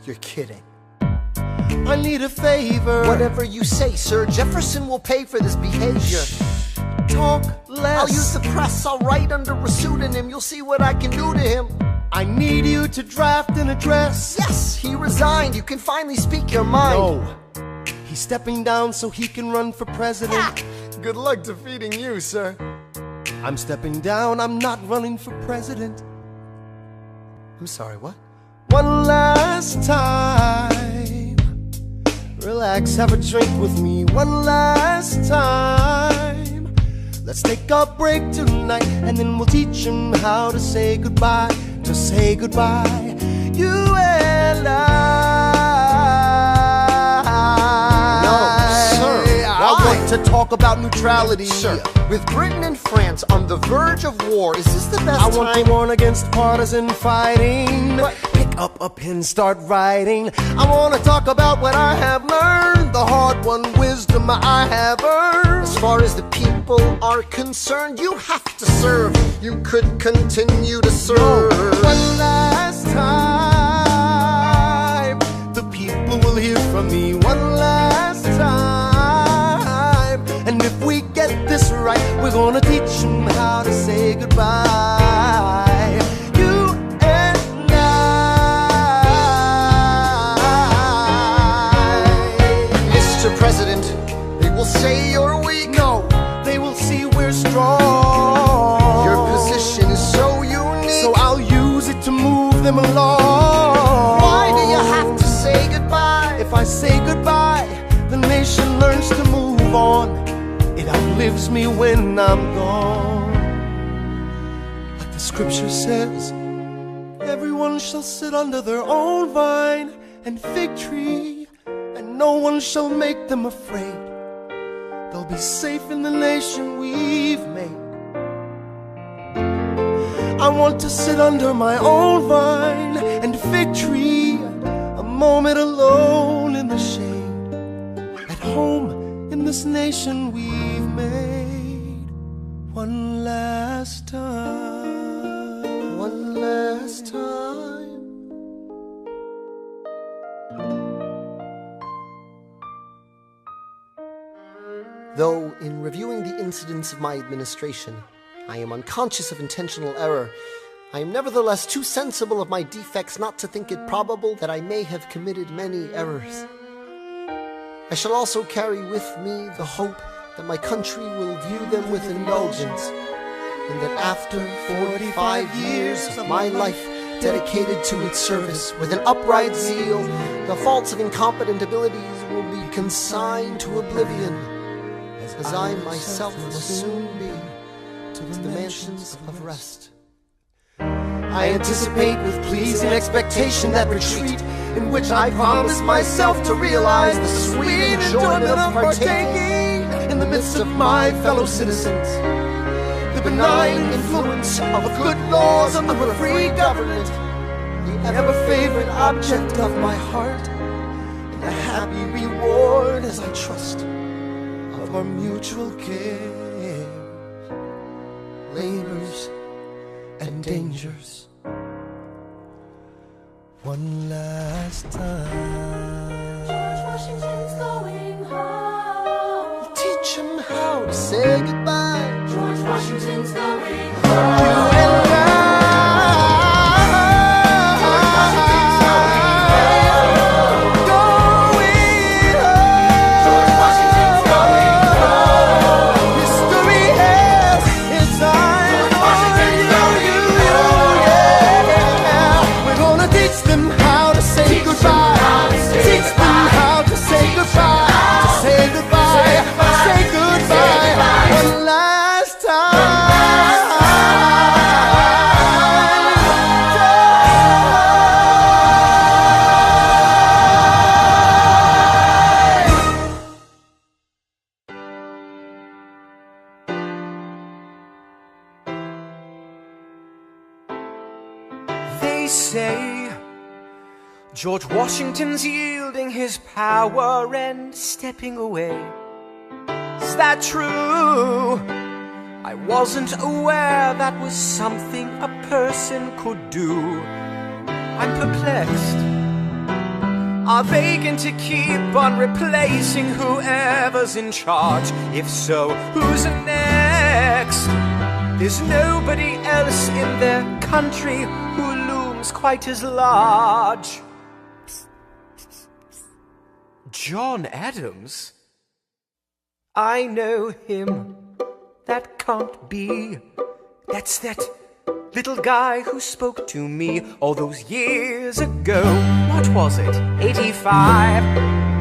You're kidding. I need a favor. Whatever you say, sir. Jefferson will pay for this behavior. Talk less. I'll use the press. I'll write under a pseudonym. You'll see what I can do to him. I need you to draft an address. Yes, he resigned. You can finally speak your mind. No. He's stepping down so he can run for president. Ah, good luck defeating you, sir. I'm stepping down. I'm not running for president. I'm sorry, what? One last time. Relax, have a drink with me. One last time. Let's take a break tonight, and then we'll teach him how to say goodbye. To say goodbye, you and I. No, sir. I want to talk about neutrality. Sir, with Britain and France on the verge of war, is this the best time? I want to warn against partisan fighting. But pick up a pen, start writing. I want to talk about what I have learned, the hard-won wisdom I have earned. As far as the people are concerned, you have to serve. You could continue to serve. One last time, the people will hear from me. One last time, and if we get this right, we're gonna teach them how to say goodbye. You and I. Mr. President, they will say you're weak. No, they will see we're strong. Your position is so unique, so I'll use it to move them along. Why do you have to say goodbye? If I say goodbye, the nation learns to move on. It outlives me when I'm gone. Like the scripture says, everyone shall sit under their own vine and fig tree, and no one shall make them afraid. They'll be safe in the nation we've made. I want to sit under my own vine and fig tree, a moment alone in the shade, at home in this nation we've made. One last time. One last time. Though, in reviewing the incidents of my administration, I am unconscious of intentional error, I am nevertheless too sensible of my defects not to think it probable that I may have committed many errors. I shall also carry with me the hope that my country will view them with indulgence, and that after 45 years of my life dedicated to its service with an upright zeal, the faults of incompetent abilities will be consigned to oblivion, as I myself will soon be to the mansions of rest. I anticipate with pleasing expectation that retreat in which I promise myself to realize the sweet enjoyment of partaking in the midst of my fellow citizens, the benign influence of good laws under a free government, the ever-favorite object of my heart, and the happy reward, as I trust, of our mutual cares, labors, and dangers. One last time. George Washington's going home. Teach him how to say goodbye. George Washington's going home. You and I. George Washington's yielding his power and stepping away. Is that true? I wasn't aware that was something a person could do. I'm perplexed. Are they going to keep on replacing whoever's in charge? If so, who's next? There's nobody else in their country who looms quite as large. John Adams? I know him. That can't be. That's that little guy who spoke to me all those years ago. What was it? 85.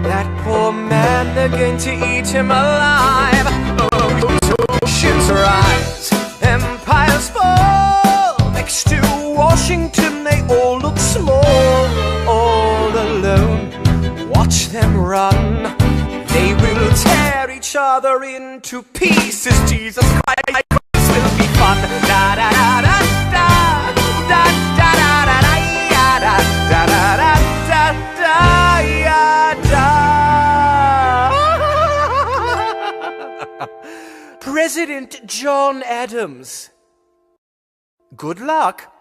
That poor man, they're going to eat him alive. Oh, oceans rise, empires fall. Next to Washington, they all look small. All alone, watch them run. They will tear each other into pieces. Jesus Christ, this will be fun. Da da da da da da da da da da da da da da. President John Adams. Good luck.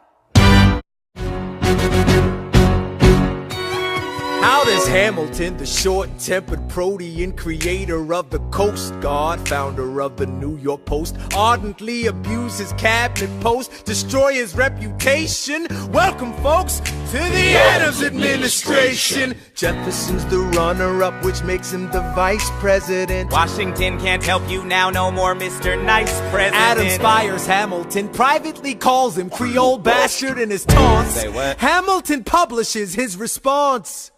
How does Hamilton, the short-tempered protean creator of the Coast Guard, founder of the New York Post, ardently abuse his cabinet post, destroy his reputation? Welcome, folks, to the Adams administration. Jefferson's the runner-up, which makes him the vice president. Washington can't help you now, no more Mr. Nice President. Adams fires Hamilton, privately calls him Creole bastard in his taunts. Say what? Hamilton publishes his response.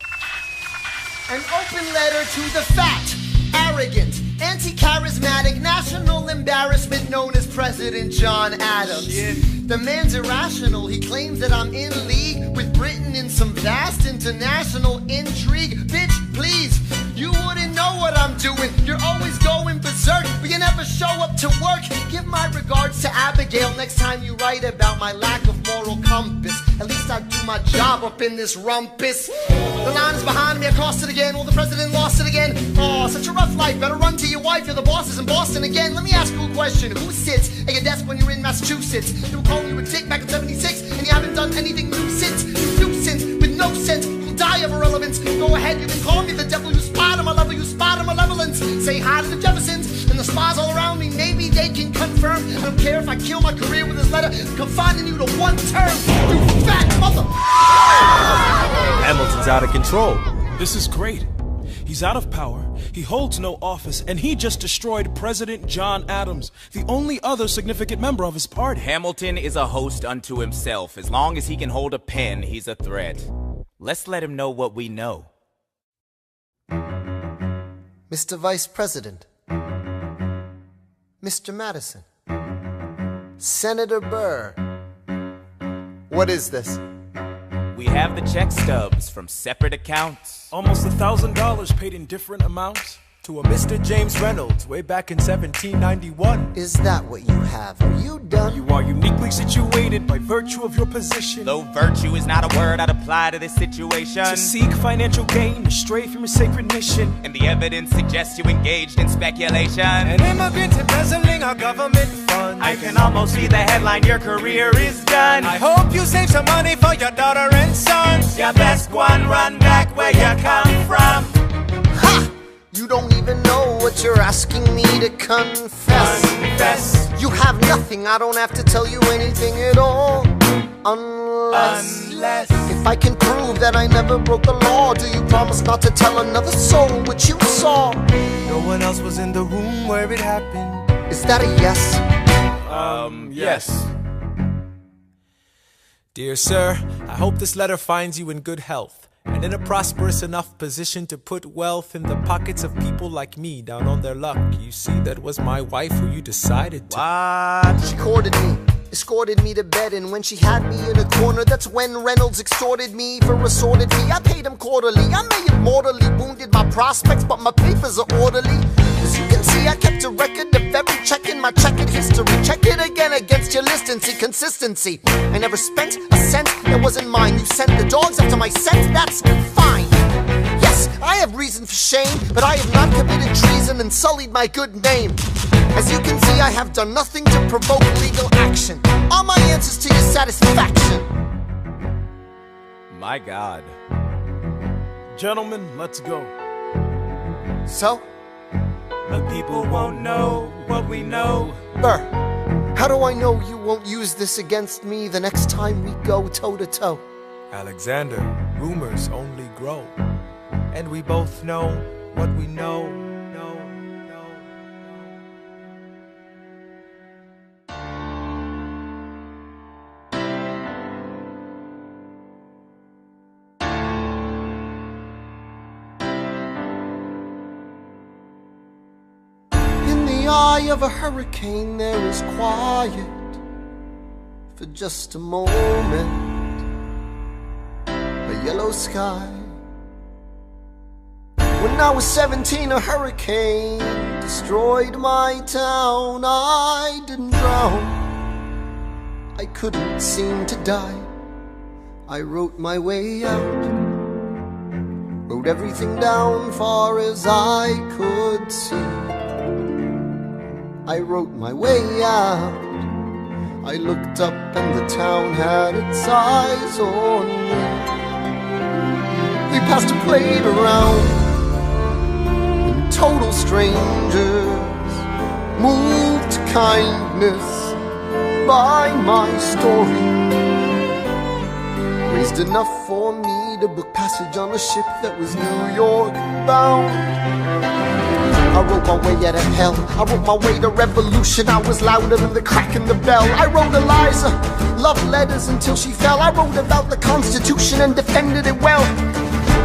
An open letter to the fat, arrogant, anti-charismatic, national embarrassment known as President John Adams. Shit. The man's irrational. He claims that I'm in league with Britain in some vast international intrigue. Bitch, please, you wouldn't know what I'm doing. You're always going berserk, but you never show up to work. Give my regards to Abigail next time you write about my lack of moral compass. At least I do my job up in this rumpus. The line is behind me, I crossed it again. Well, the president lost it again. Oh, such a rough life. Better run to your wife, you're the bosses in Boston again. Let me ask you a question. Who sits at your desk when you're in Massachusetts? They were calling you a dick back in 76, and you haven't done anything new since. You nuisance with no sense. You'll die of irrelevance. Go ahead, you can call me the devil. You spot on my level, you spot on malevolence. Say hi to the Jeffersons and the spies all around me. Maybe they can confirm. I don't care if I kill my career with this letter, confining you to one term. You fat mother. Hamilton's out of control. This is great. He's out of power, he holds no office, and he just destroyed President John Adams, the only other significant member of his party. Hamilton is a host unto himself. As long as he can hold a pen, he's a threat. Let's let him know what we know. Mr. Vice President, Mr. Madison, Senator Burr, what is this? We have the check stubs from separate accounts. Almost $1,000 paid in different amounts to a Mr. James Reynolds way back in 1791. Is that what you have? Are you done? You are uniquely situated by virtue of your position. Though virtue is not a word I'd apply to this situation. To seek financial gain, to stray from your sacred mission. And the evidence suggests you engaged in speculation. An immigrant embezzling our government funds. I can almost see the headline, your career is done. I hope you save some money for your daughter and sons. Your best one, run back where you come from. Ha! You don't even know what you're asking me to confess. Confess. You have nothing, I don't have to tell you anything at all. Unless if I can prove that I never broke the law, do you promise not to tell another soul what you saw? No one else was in the room where it happened. Is that a yes? Yes. Dear sir, I hope this letter finds you in good health and in a prosperous enough position to put wealth in the pockets of people like me down on their luck. You see, that was my wife who you decided to. What? She courted me, escorted me to bed, and when she had me in a corner, that's when Reynolds extorted me for assorted fee. I paid him quarterly. I may have mortally wounded my prospects, but my papers are orderly. As you can see, I kept a record of every check in my checkered history. Check it again against your list and see consistency. I never spent a cent that wasn't mine. You sent the dogs after my scent, that's fine. Yes, Yes, I have reason for shame, but I have not committed treason and sullied my good name. As you can see, I have done nothing to provoke legal action. All my answers to your satisfaction. My God. Gentlemen, let's go. So? The people won't know what we know. Burr, how do I know you won't use this against me the next time we go toe-to-toe? Alexander, rumors only grow. And we both know what we know. Eye of a hurricane, there is quiet for just a moment. A yellow sky. When I was 17, a hurricane destroyed my town. I didn't drown, I couldn't seem to die. I wrote my way out, wrote everything down far as I could see. I wrote my way out. I looked up and the town had its eyes on me. We passed a plate around, and total strangers moved to kindness by my story. Raised enough for me to book passage on a ship that was New York bound. I wrote my way out of hell, I wrote my way to revolution. I was louder than the crack in the bell. I wrote Eliza love letters until she fell. I wrote about the Constitution and defended it well.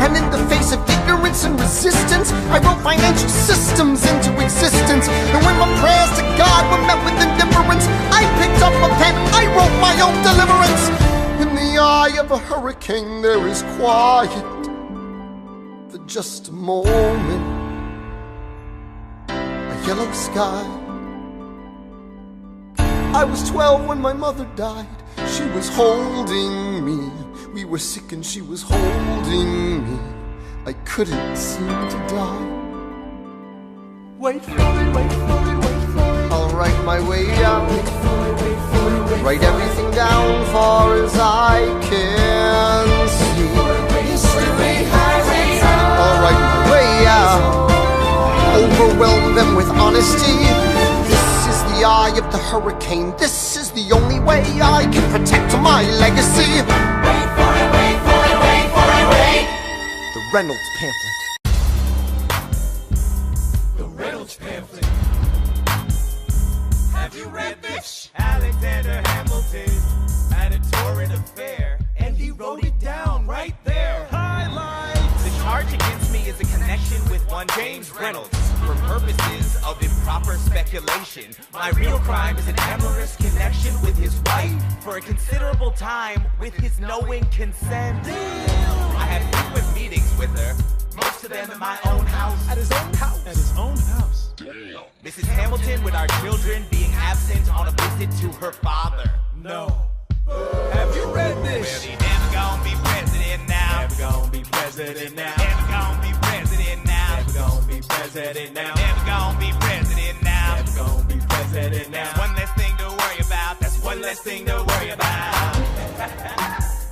And in the face of ignorance and resistance, I wrote financial systems into existence. And when my prayers to God were met with indifference, I picked up a pen, I wrote my own deliverance. In the eye of a hurricane, there is quiet for just a moment. Yellow sky. I was 12 when my mother died. She was holding me. We were sick and she was holding me. I couldn't seem to die. Wait for it, wait for it, wait for it. I'll write my way out. Wait for it, wait for it, wait. Write everything down far as I can see. I'll write my way out. Overwhelm them with honesty. This is the eye of the hurricane. This is the only way I can protect my legacy. Wait for it, wait for it, wait for it, wait. The Reynolds pamphlet. The Reynolds pamphlet. Have you read this? Alexander Hamilton had a torrid affair, and he wrote it down right there. Highlights. The charge against me is a connection with one James Reynolds. For purposes of improper speculation, my real crime is an amorous connection with his wife for a considerable time with his knowing consent. I had frequent meetings with her, most of them at my own house. At his own house? At his own house. Damn. Mrs. Hamilton with our children being absent on a visit to her father. No. Have you read this? Well, he never gonna be president now. Never gonna be president now. Never gonna be president now. Never gonna be president now. Never gonna be president now. Never gonna be president now. That's one less thing to worry about. That's one less thing to worry about.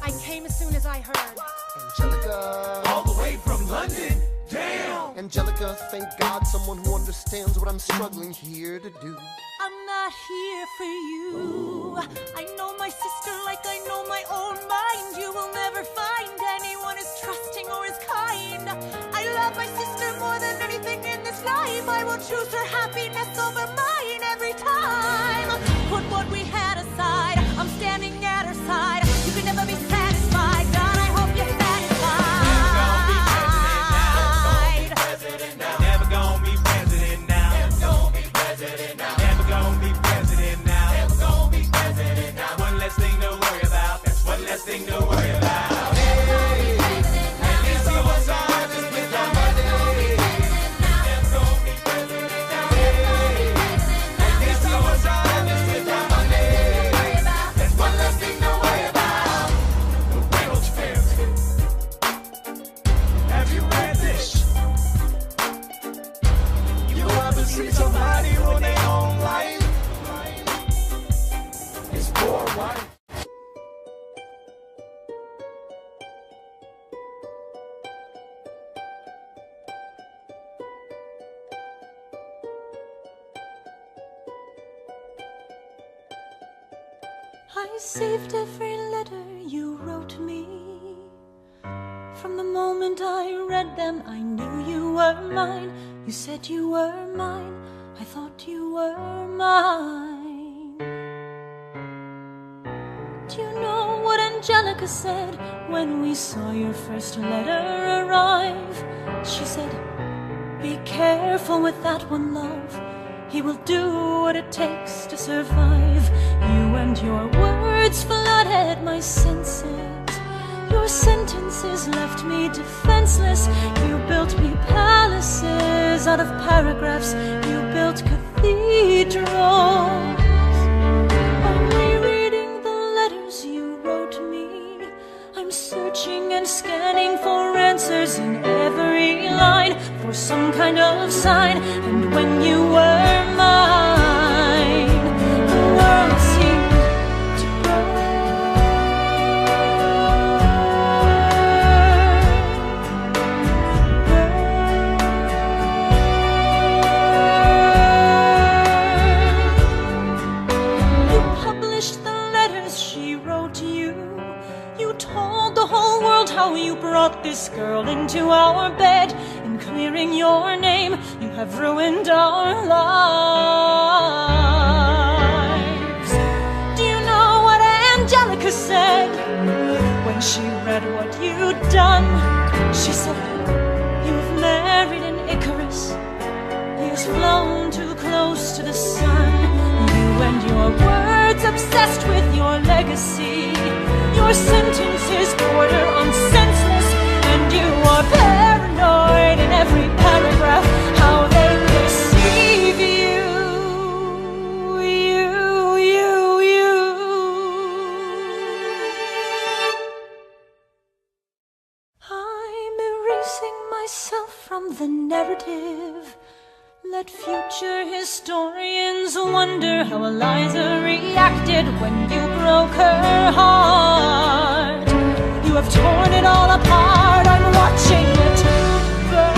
I came as soon as I heard. Angelica. All the way from London. Damn. Angelica, thank God someone who understands what I'm struggling here to do. I'm not here for you. I know my sister like I know my own mind. You will never find anyone as trusting or as kind. I love my sister more than anything in this life. I will choose her happiness over mine every time. Put what we had aside. I'm standing at her side. You can never be satisfied. God, I hope you're satisfied. Never gonna be president now. Never gonna be president now. Never gonna be president now. Never gonna be president now. One less thing to worry about. That's one less thing to worry about. Hey, at least he was honest with my money. Never gonna be president now. wife. I saved every letter you wrote me. From the moment I read them, I knew you were mine. You said you were mine. I thought you were mine. Do you know what Angelica said when we saw your first letter arrive? She said, "Be careful with that one, love. He will do what it takes to survive." You and your words flooded my senses. Your sentences left me defenseless. You built me palaces out of paragraphs. You built cathedrals. I'm rereading the letters you wrote me. I'm searching and scanning for answers in every line, for some kind of sign. And when you were mine, the world seemed to You published the letters she wrote you. You told the whole world how you brought this girl into our bed. In clearing your name, you have ruined our lives. Do you know what Angelica said when she read what you'd done? She said, "You've married an Icarus. He's flown too close to the sun. You and your words obsessed with your legacy. Your sentences border on senseless, and you are paranoid in every paragraph. How they perceive you, you. I'm erasing myself from the narrative. Let future historians wonder how Eliza reacted when you broke her heart. You have torn it all apart. I'm watching it burn.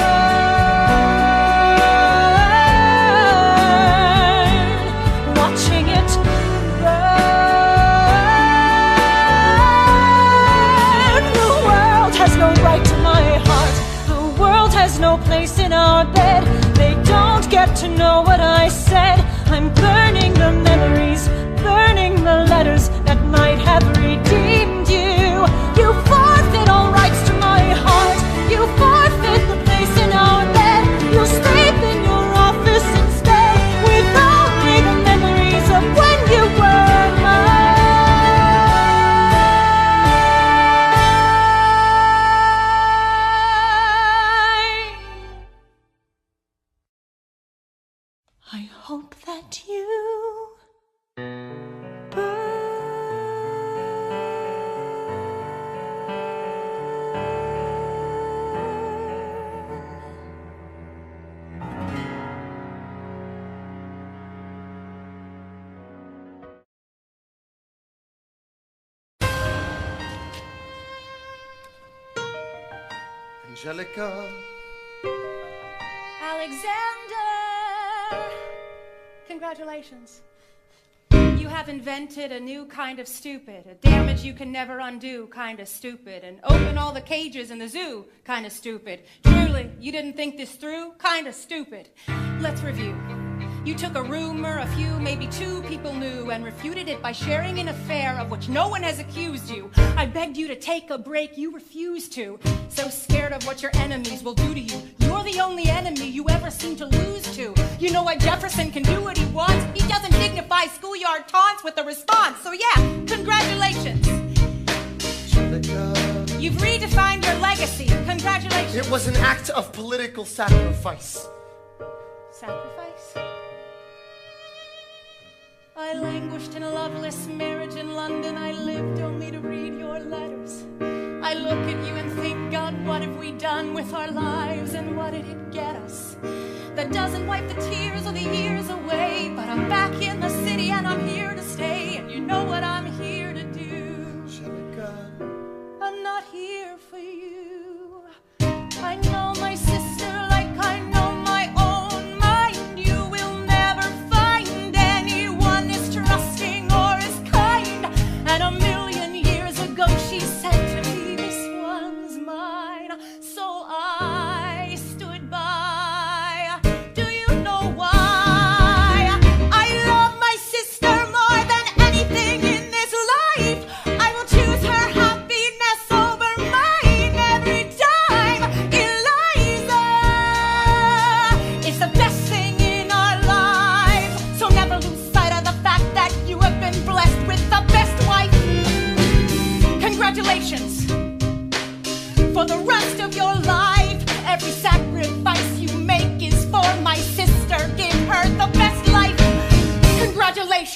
Watching it burn. The world has no right to my heart. The world has no place in our bed. They don't get to know what I said. I'm burning the memories, burning the letters that might have redeemed you. You forfeit all rights to my heart. You forfeit the place in our bed. You'll sleep in your office instead, with only the memories of when you were mine. I hope that you Angelica. Alexander! Congratulations. You have invented a new kind of stupid, a damage you can never undo kind of stupid, and open all the cages in the zoo kind of stupid. Truly, you didn't think this through kind of stupid. Let's review. You took a rumor a few, maybe two people knew, and refuted it by sharing an affair of which no one has accused you. I begged you to take a break, you refused to. So scared of what your enemies will do to you. You're the only enemy you ever seem to lose to. You know what, Jefferson can do what he wants. He doesn't dignify schoolyard taunts with a response. So yeah, congratulations. Angelica. You've redefined your legacy. Congratulations. It was an act of political sacrifice. Sacrifice? I languished in a loveless marriage in London. I lived only to read your letters. I look at you and think, God, what have we done with our lives, and what did it get us? That doesn't wipe the tears or the years away, but I'm back in the city and I'm here to stay, and you know what I'm here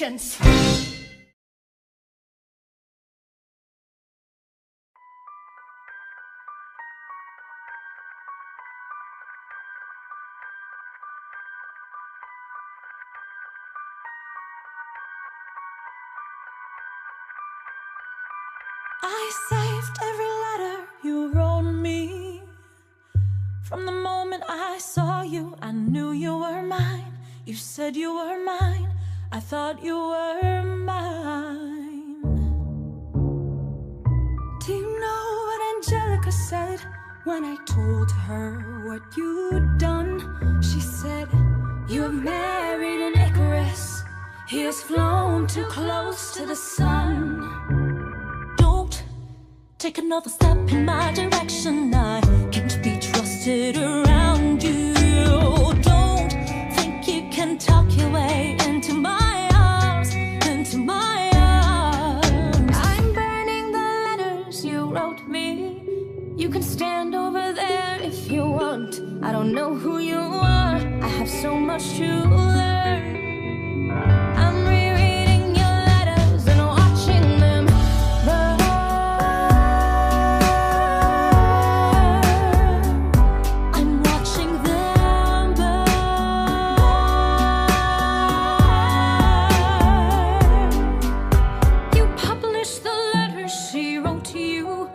vengeance. I saved every letter you wrote me. From the moment I saw you, I knew you were mine. You said you were mine, I thought you were mine. Do you know what Angelica said when I told her what you'd done? She said, you have married an Icarus. He has flown too close to the sun. Don't take another step in my direction. I can't be trusted around you. Don't think you can talk your way into my arms, into my arms. I'm burning the letters you wrote me. You can stand over there if you want. I don't know who you are, I have so much to learn. I'm rereading your letters and watching them burn. I'm watching them burn. You published the letters she wrote to you.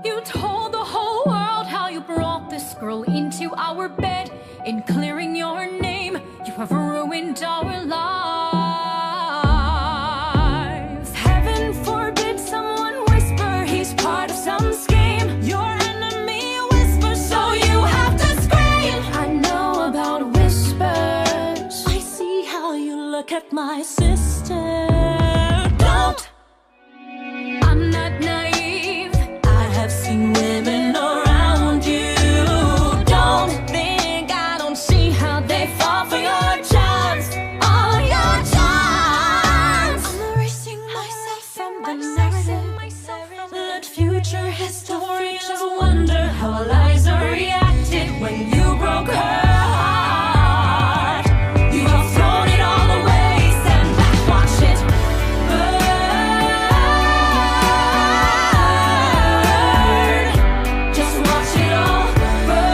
You told the whole world how you brought this girl into our bed. In clearing your name, you have ruined our lives. Heaven forbid someone whisper he's part of some scheme. Your enemy whispers, so you have to scream. I know about whispers. I see how you look at my sister. Don't. I'm not naive. I have seen women around you. Don't think I don't see how they fall for your charms. All your charms. I'm erasing myself from the narrative. Let future historians wonder how Eliza reacted when you broke her heart. You have thrown it all away. Stand back, watch it burn. Just watch it all burn.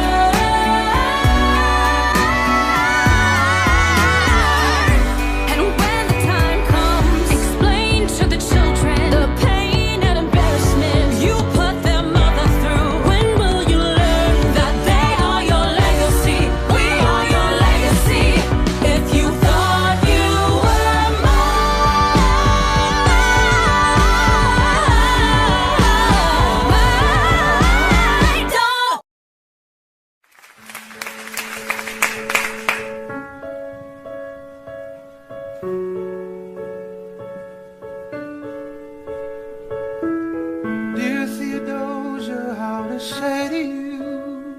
And when the time comes, explain to the children the pain and embarrassment you put their mother through. When will you learn that they are your legacy? We are your legacy. If you thought you were mine, don't. Dear Theodosia, how to say to you?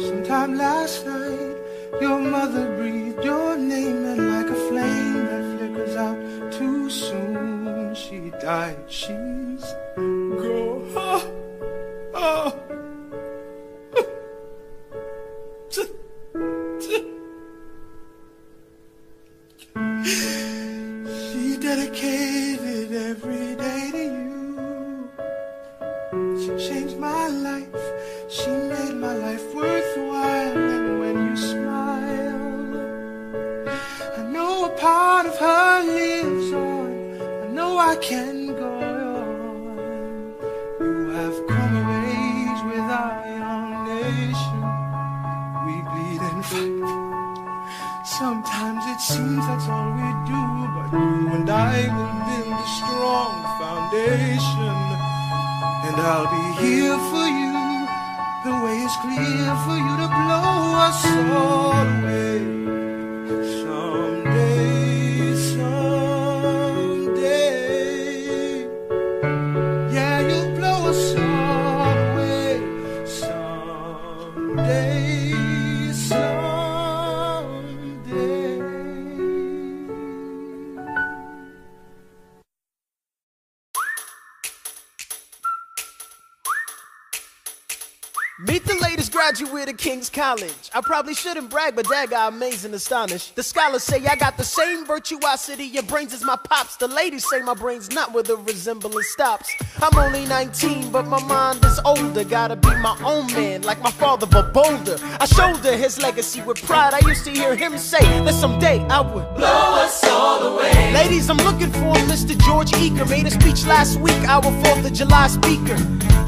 Sometime last night, your mother breathed your name, and like a flame that flickers out too soon, she died. She's gone. Oh. She dedicated every day to you. She changed my life. She made my life worthwhile. And when you smile, I know a part of her lives on. I know I can go on. You have come of age with our young nation. We bleed and fight. Sometimes it seems that's all we do, but you and I will build a strong foundation. And I'll be here for you. The way is clear for you to blow us all away. Someday, someday. Yeah, you'll blow us all away. Someday, someday. Meet the latest graduate of King's College. I probably shouldn't brag, but Dad got amazed and astonished. The scholars say I got the same virtuosity and brains as my pops. The ladies say my brain's not where the resemblance stops. I'm only 19, but my mind is older. Gotta be my own man, like my father, but bolder. I shoulder his legacy with pride. I used to hear him say that someday I would blow us all away. Ladies, I'm looking for Mr. George Eaker. Made a speech last week, our 4th of July speaker.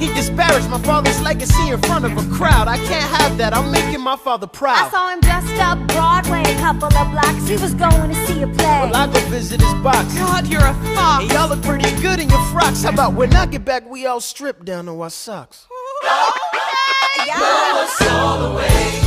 He disparaged my father's legacy in front of a crowd. I can't have that, I'm making my father proud. I saw him just up Broadway, a couple of blocks. He was going to see a play. Well, I go visit his box. God, you're a fox. Hey, y'all look pretty good in your frocks. How about when I get back, we all strip down to our socks? Blow us all away.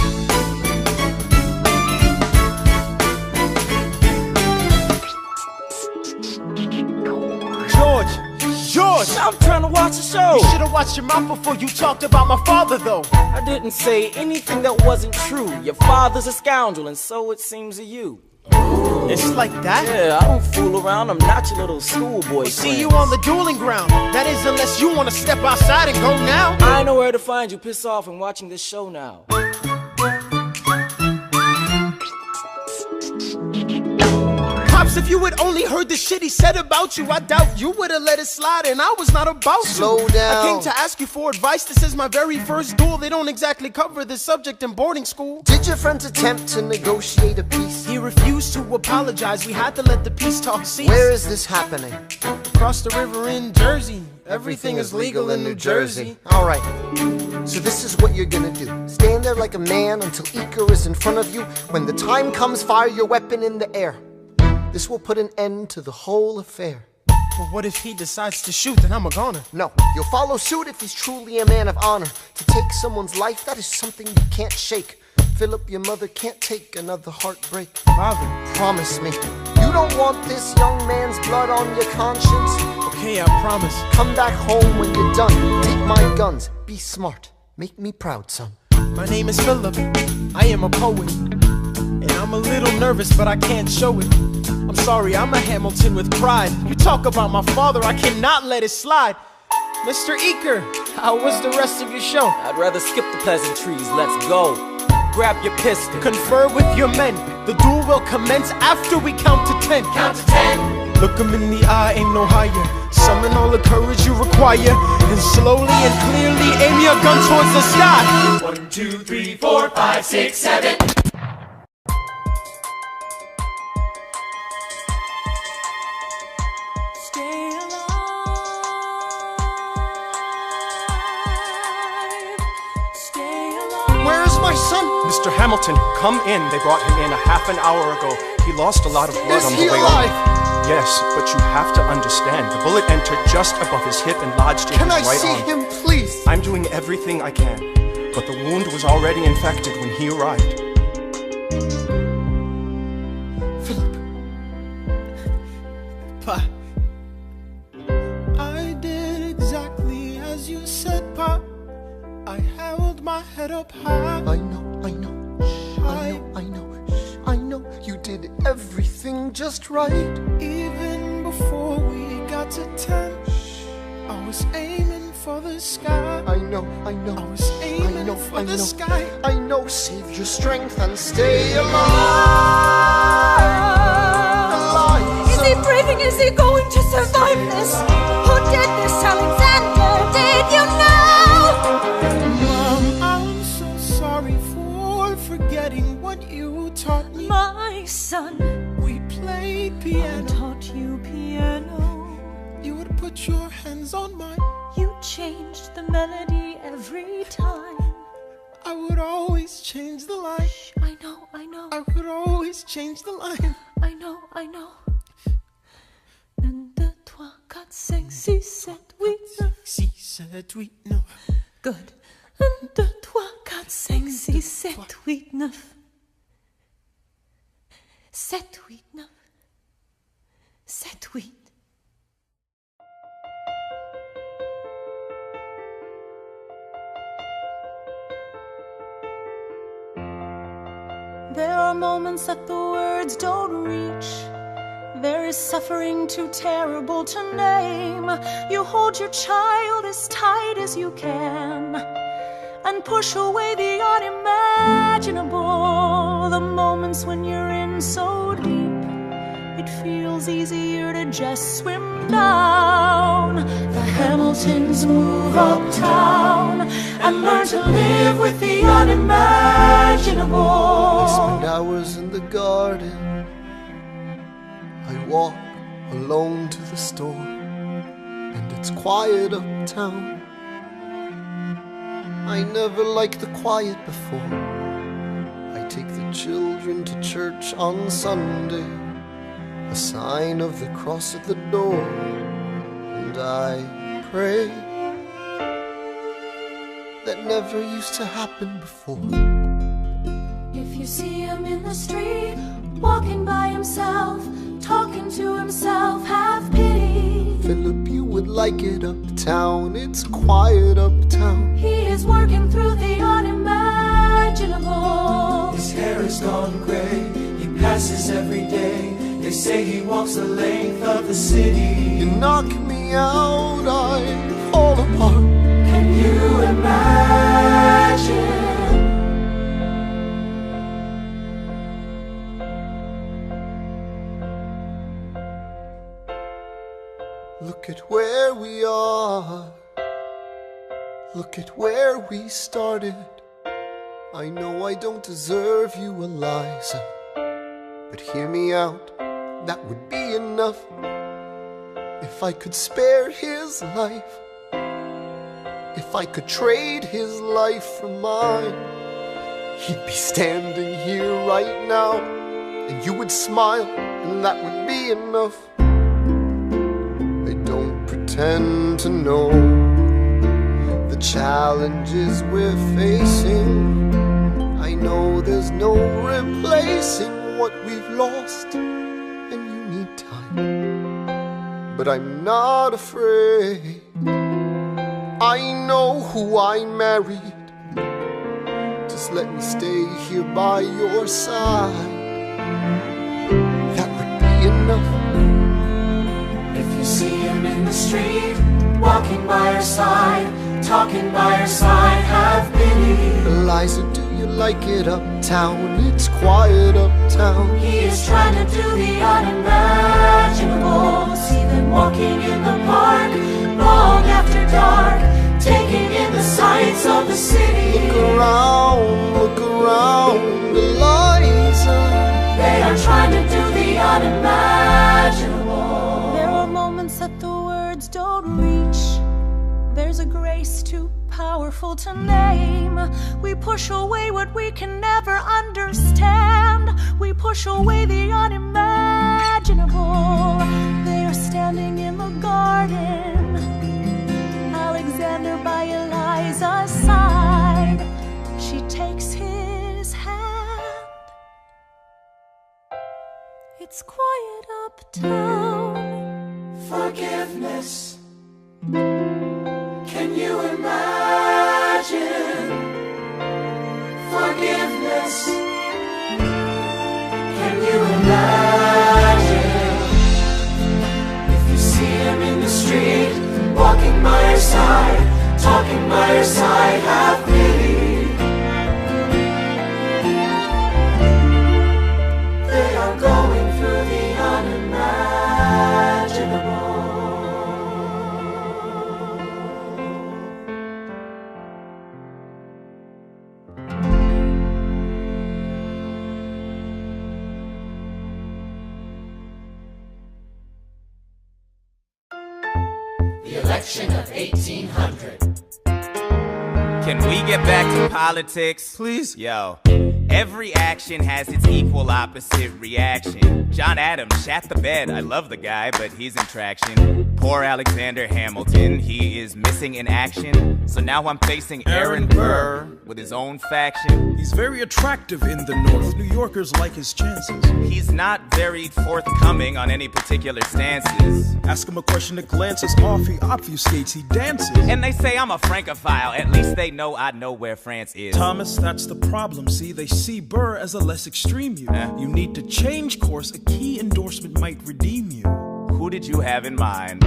George! I'm trying to watch the show. You should've watched your mouth before you talked about my father, though. I didn't say anything that wasn't true. Your father's a scoundrel, and so it seems to you. It's like that? Yeah, I don't fool around. I'm not your little schoolboy. See you on the dueling ground. That is, unless you want to step outside and go now. I know where to find you. Piss off and watching this show now. Pops, if you had only heard the shit he said about you, I doubt you would've let it slide, and I was not about to. Slow down. I came to ask you for advice. This is my very first duel. They don't exactly cover this subject in boarding school. Did your friends attempt to negotiate a peace? He refused to apologize. We had to let the peace talk cease. Where is this happening? Across the river in Jersey. Everything is legal in New Jersey. All right, so this is what you're gonna do. Stand there like a man until Iker is in front of you. When the time comes, fire your weapon in the air. This will put an end to the whole affair. But what if he decides to shoot, then I'm a goner? No, you'll follow suit if he's truly a man of honor. To take someone's life, that is something you can't shake. Philip, your mother can't take another heartbreak. Father, promise me, you don't want this young man's blood on your conscience? Okay, I promise. Come back home when you're done. Take my guns, be smart, make me proud, son. My name is Philip, I am a poet. And I'm a little nervous, but I can't show it. I'm sorry, I'm a Hamilton with pride. You talk about my father, I cannot let it slide. Mr. Eaker, how was the rest of your show? I'd rather skip the pleasantries, let's go. Grab your pistol. Confer with your men. The duel will commence after we count to 10. Count to 10. Look him in the eye, ain't no higher. Summon all the courage you require. And slowly and clearly aim your gun towards the sky. 1, 2, 3, 4, 5, 6, 7. Mr. Hamilton, come in. They brought him in a half an hour ago. He lost a lot of blood on the way alive? on. Yes, but you have to understand, the bullet entered just above his hip and lodged in his right arm. Can I see him, please? I'm doing everything I can, but the wound was already infected when he arrived. Philip. Pa, I did exactly as you said, Pa. I held my head up high. I know. I know you did everything just right. Even before we got to 10, I was aiming for the sky. I know. I was aiming for the sky. I know, save your strength and stay alive. Is he breathing? Is he going to survive this? Who did this, Alexander? Did you know? Mom, I'm so sorry for forgetting what you taught me. My son, we played piano. I taught you piano. You would put your hands on mine. You changed the melody every time. I would always change the line. Shh, I know. I would always change the line. I know. 1, 2, 3, 4, 5, 6, 7, 8, 9. 6, 7, 8, 9. Good. 1, 2, 3, 4, 5, 6, 7, 8, 9. 7, 8, 9. 7, 8. There are moments that the words don't reach. There is suffering too terrible to name. You hold your child as tight as you can. and push away the unimaginable. The moments when you're in so deep, it feels easier to just swim down. The Hamiltons move uptown and learn to live with the unimaginable. I spend hours in the garden. I walk alone to the store, and it's quiet uptown. I never liked the quiet before. I take the children to church on Sunday, a sign of the cross at the door, and I pray. That never used to happen before. If you see him in the street, walking by himself, talking to himself, have pity. Philip, you would like it uptown. It's quiet uptown. He is working through the unimaginable. His hair is gone gray, he passes every day. They say he walks the length of the city. You knock me out, I fall apart. Can you imagine? Look at where we are. Look at where we started. I know I don't deserve you, Eliza, but hear me out, that would be enough. If I could spare his life, if I could trade his life for mine, he'd be standing here right now, and you would smile, and that would be enough. I don't pretend to know the challenges we're facing. I know there's no replacing what we've lost, and you need time, but I'm not afraid. I know who I married. Just let me stay here by your side. That would be enough. If you see him in the street, walking by her side, talking by her side, have pity. Eliza, do you like it uptown? It's quiet uptown. He is trying to do the unimaginable. See them walking in the park, long after dark, taking in the sights of the city. Look around, Eliza. They are trying to do the unimaginable. There are moments that the words don't reach. There's a grace too powerful to name. We push away what we can never understand. We push away the unimaginable. They are standing in the garden, Alexander by Eliza's side. She takes his hand. It's quiet uptown. Forgiveness. Can you imagine? Forgiveness. Can you imagine? If you see him in the street, walking by her side, talking by her side, have pity. They are going through the unimaginable. The election of 1800. Can we get back to politics? Please? Yo. Every action has its equal opposite reaction. John Adams shat the bed. I love the guy, but he's in traction. Poor Alexander Hamilton, he is missing in action. So now I'm facing Aaron Burr with his own faction. He's very attractive in the North. New Yorkers like his chances. He's not very forthcoming on any particular stances. Ask him a question that glances off, he obfuscates, he dances. And they say I'm a Francophile. At least they know I know where France is. Thomas, that's the problem. See, they see Burr as a less extreme you. You need to change course. A key endorsement might redeem you. Who did you have in mind?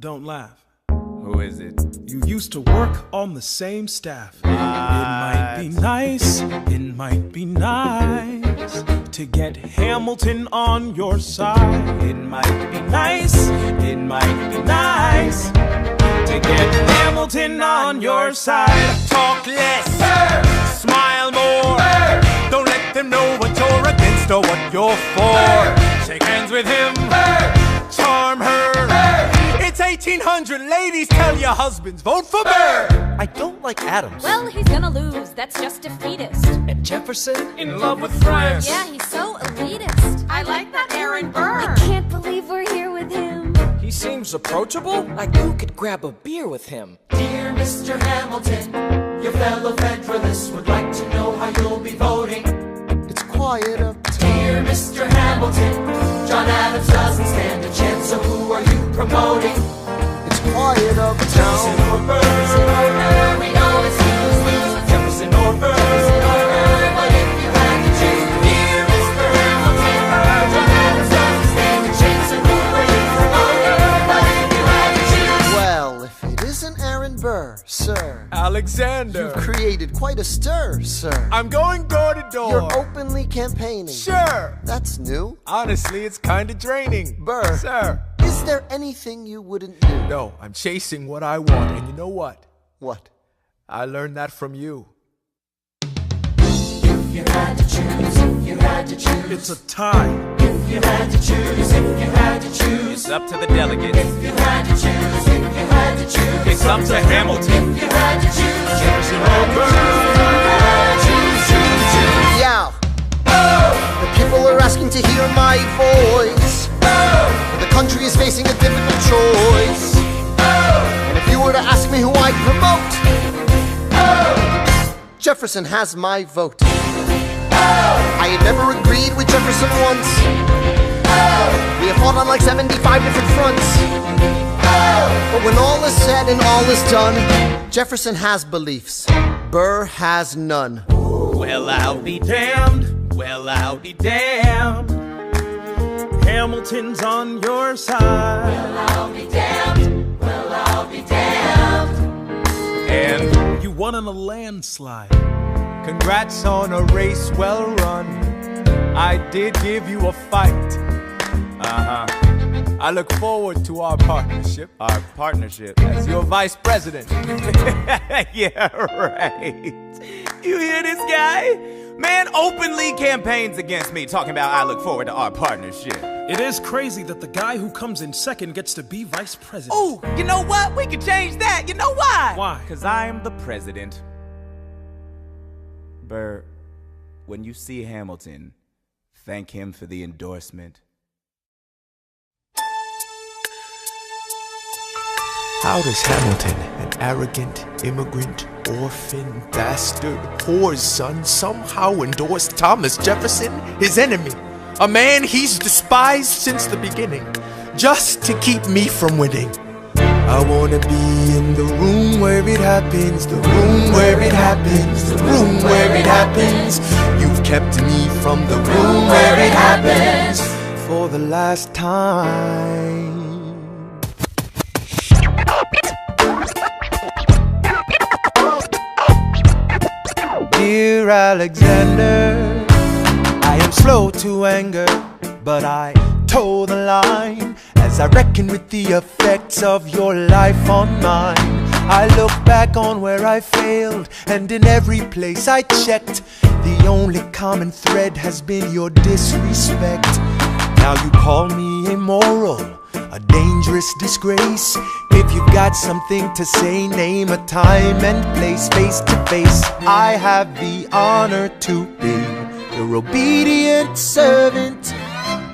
Don't laugh. Who is it? You used to work on the same staff. It might be nice, it might be nice to get Hamilton on your side. It might be nice, it might be nice to get Hamilton on your side. Talk less, smile more. Don't let them know what you're against or what you're for. Shake hands with him, charm her. It's 1800, ladies, tell your husbands, vote for Burr. I don't like Adams. Well, he's gonna lose, that's just defeatist. And Jefferson? In love with France. Yeah, he's so elitist. I like that Aaron Burr. I can't believe we're here with him. He seems approachable, like you could grab a beer with him. Dear Mr. Hamilton, your fellow Federalists would like to know how you'll be voting. It's quiet up top. Dear Mr. Hamilton, John Adams doesn't stand a chance, so who are you promoting? It's quiet up Jefferson town. or Burr, we know it's lose-lose. Jefferson or Burr, but if you had to choose, dear Mr. Hamilton, John Adams doesn't stand a chance, so who are you promoting? But if you had to choose, Well, if it isn't Aaron Burr, sir, Alexander, you've created quite a stir, sir. I'm going door to door. You're openly campaigning. Sure. That's new. Honestly, it's kinda draining. Burr, Sir. is there anything you wouldn't do? No, I'm chasing what I want, and you know what? What? I learned that from you. if you had to choose, if you had to choose, It's a tie. if you had to choose, if you had to choose, It's up to the delegates. if you had to choose, if you had to choose, It's up to Hamilton. if you had to choose, Jefferson or Burr, choose. Yeah. The people are asking to hear my voice. The country is facing a difficult choice. And if you were to ask me who I'd promote, Jefferson has my vote. I had never agreed with Jefferson once. We have fought on like 75 different fronts. But when all is said and all is done, Jefferson has beliefs. Burr has none. Well, I'll be damned. Well, I'll be damned. Hamilton's on your side. Well, I'll be damned. Well, I'll be damned. And you won in a landslide. Congrats on a race well run. I did give you a fight. I look forward to our partnership. Our partnership. As your vice president. Yeah, right. You hear this guy? Man openly campaigns against me, talking about I look forward to our partnership. It is crazy that the guy who comes in second gets to be vice president. Ooh, you know what? We could change that. You know why? Why? Because I am the president. Burr, when you see Hamilton, thank him for the endorsement. How does Hamilton, an arrogant immigrant, orphan, bastard, whore's son, somehow endorse Thomas Jefferson, his enemy? A man he's despised since the beginning, just to keep me from winning. I wanna be in the room where it happens, the room where it happens, the room where it happens. You've kept me from the room where it happens for the last time. Dear Alexander, I am slow to anger, but I toe the line as I reckon with the effects of your life on mine. I look back on where I failed, and in every place I checked, the only common thread has been your disrespect. Now you call me immoral, a dangerous disgrace. If you've got something to say, name a time and place. Face to face, I have the honor to be your obedient servant,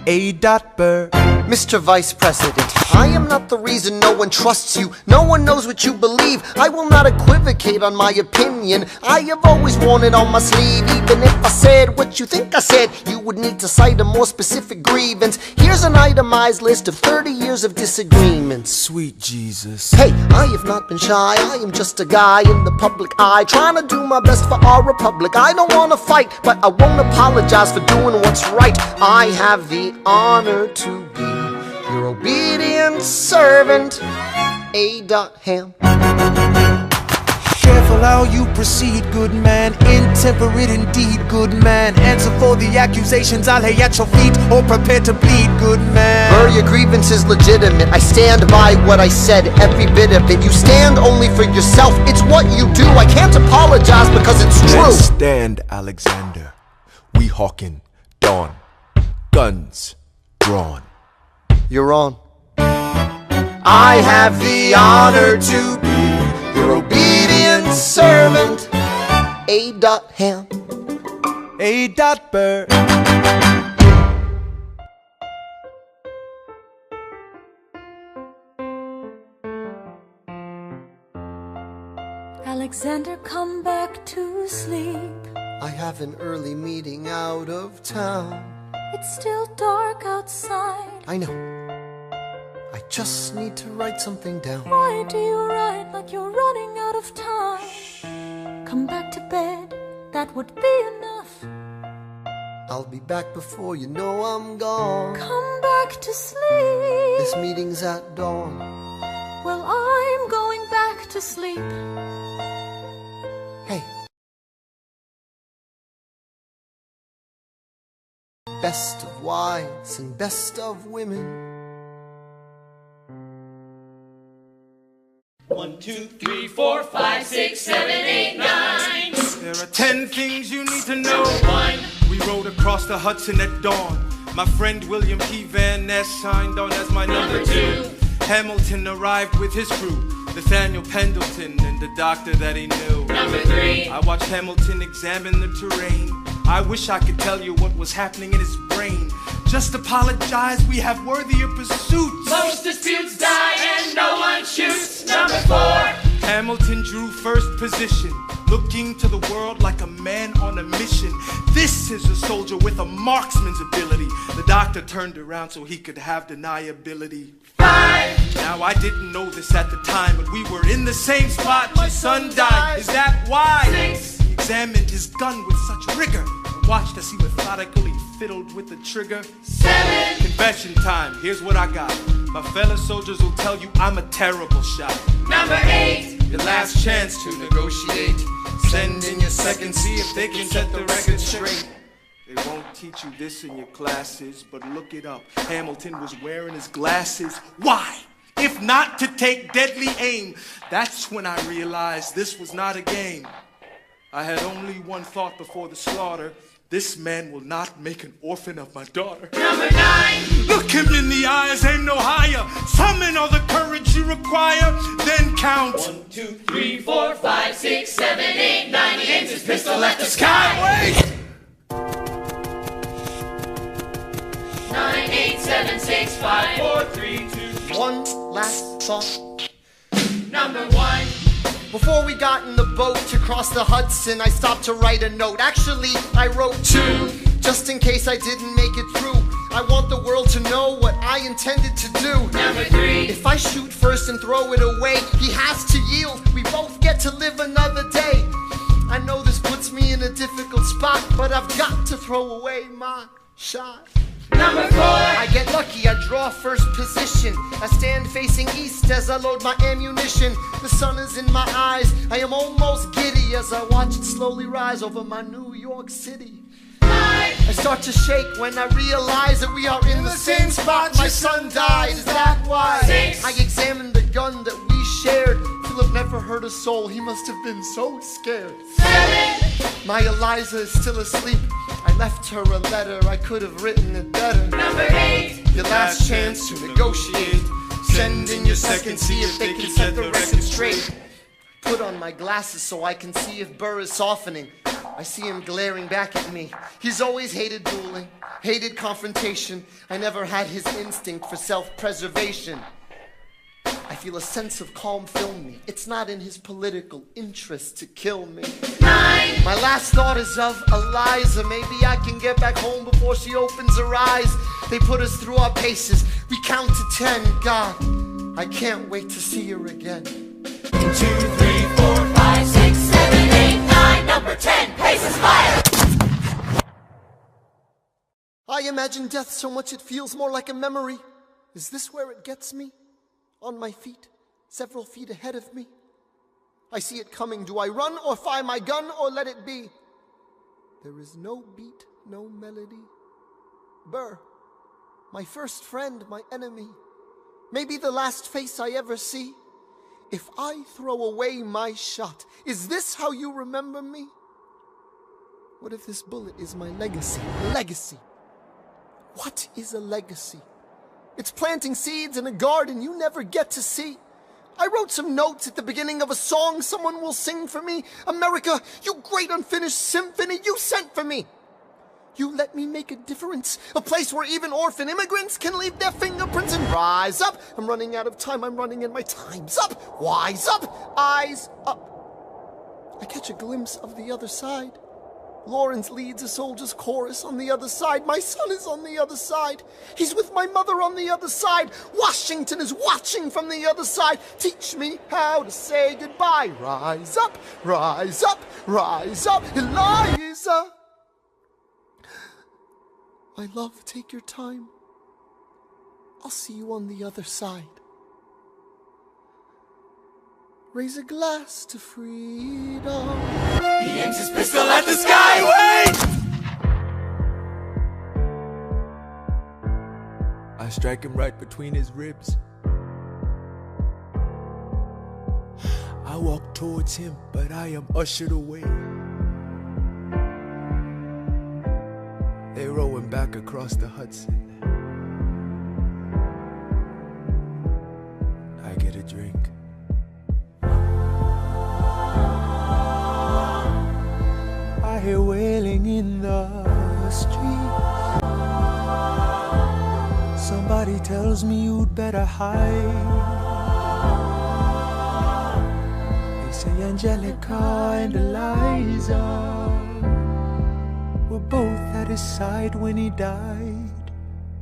A. Burr. Mr. Vice President, I am not the reason no one trusts you. No one knows what you believe. I will not equivocate on my opinion. I have always worn it on my sleeve. Even if I said what you think I said, you would need to cite a more specific grievance. Here's an itemized list of 30 years of disagreements. Sweet Jesus. Hey, I have not been shy. I am just a guy in the public eye, trying to do my best for our republic. I don't want to fight, but I won't apologize for doing what's right. I have the honor to be your obedient servant, A.Ham. Careful how you proceed, good man. Intemperate indeed, good man. Answer for the accusations I lay at your feet, or prepare to bleed, good man. Your grievance is legitimate. I stand by what I said, every bit of it. You stand only for yourself. It's what you do. I can't apologize because it's true. Let's stand, Alexander. We hawking dawn. Guns drawn. You're on. I have the honor to be your obedient servant. A.Ham. A.Bird. Alexander, come back to sleep. I have an early meeting out of town. It's still dark outside. I know. I just need to write something down. Why do you write like you're running out of time? Come back to bed, that would be enough. I'll be back before you know I'm gone. Come back to sleep. This meeting's at dawn. Well, I'm going back to sleep. Hey. Best of wives and best of women. 1, 2, 3, 4, 5, 6, 7, 8, 9. There are 10 things you need to know. Number 1. We rode across the Hudson at dawn. My friend William P. Van Ness signed on as my number 2. Hamilton arrived with his crew, Nathaniel Pendleton and the doctor that he knew. Number 3. I watched Hamilton examine the terrain. I wish I could tell you what was happening in his brain. Just apologize, we have worthier pursuits. Most disputes die and no one shoots. Number 4. Hamilton drew first position, looking to the world like a man on a mission. This is a soldier with a marksman's ability. The doctor turned around so he could have deniability. 5. Now I didn't know this at the time, but we were in the same spot. My son died. Is that why? 6. He examined his gun with such rigor. I watched as he methodically fiddled with the trigger. 7. Confession time. Here's what I got. My fellow soldiers will tell you I'm a terrible shot. Number 8. Your last chance to negotiate. Send in your second, see if they can set the record straight. They won't teach you this in your classes, but look it up. Hamilton was wearing his glasses. Why? If not to take deadly aim. That's when I realized this was not a game. I had only one thought before the slaughter. This man will not make an orphan of my daughter. Number 9. Look him in the eyes, aim no higher. Summon all the courage you require, then count. 1, 2, 3, 4, 5, 6, 7, 8, 9. He aims his pistol at the sky. Wait! 9, 8, 7, 6, 5, 4, 3, 2. One last thought. Number 1. Before we got in the boat to cross the Hudson, I stopped to write a note. Actually, I wrote 2, just in case I didn't make it through. I want the world to know what I intended to do. Number 3. If I shoot first and throw it away, he has to yield. We both get to live another day. I know this puts me in a difficult spot, but I've got to throw away my shot. Number 4. I get lucky, I draw first position. I stand facing east as I load my ammunition. The sun is in my eyes, I am almost giddy as I watch it slowly rise over my New York City. 5. I start to shake when I realize that we are in the same spot. My son died, is that why? 6. I examined the gun that we shared. Philip never hurt a soul, he must have been so scared. 7. My Eliza is still asleep. I left her a letter, I could have written it better. Number 8. Your last chance to negotiate. Send in your second, see if they can set the record straight. Put on my glasses so I can see if Burr is softening. I see him glaring back at me. He's always hated dueling, hated confrontation. I never had his instinct for self-preservation. I feel a sense of calm fill me. It's not in his political interest to kill me. 9. My last thought is of Eliza. Maybe I can get back home before she opens her eyes. They put us through our paces. We count to 10. God, I can't wait to see her again. 2, 3, 4, 5, 6, 7, 8, 9. Number 10. Paces fire. I imagine death so much it feels more like a memory. Is this where it gets me? On my feet, several feet ahead of me. I see it coming. Do I run or fire my gun or let it be? There is no beat, no melody. Burr, my first friend, my enemy, maybe the last face I ever see. If I throw away my shot, is this how you remember me? What if this bullet is my legacy? Legacy. What is a legacy? It's planting seeds in a garden you never get to see. I wrote some notes at the beginning of a song someone will sing for me. America, you great unfinished symphony you sent for me. You let me make a difference, a place where even orphan immigrants can leave their fingerprints and rise up. I'm running out of time, I'm running and my time's up. Wise up, eyes up. I catch a glimpse of the other side. Lawrence leads a soldier's chorus on the other side. My son is on the other side. He's with my mother on the other side. Washington is watching from the other side. Teach me how to say goodbye. Rise up, rise up, rise up, Eliza. My love, take your time. I'll see you on the other side. Raise a glass to freedom. He aims his pistol at the sky. Wait! I strike him right between his ribs. I walk towards him, but I am ushered away. They row him back across the Hudson. I get a drink. I hear wailing in the street. Somebody tells me you'd better hide. They say Angelica and Eliza were both at his side when he died.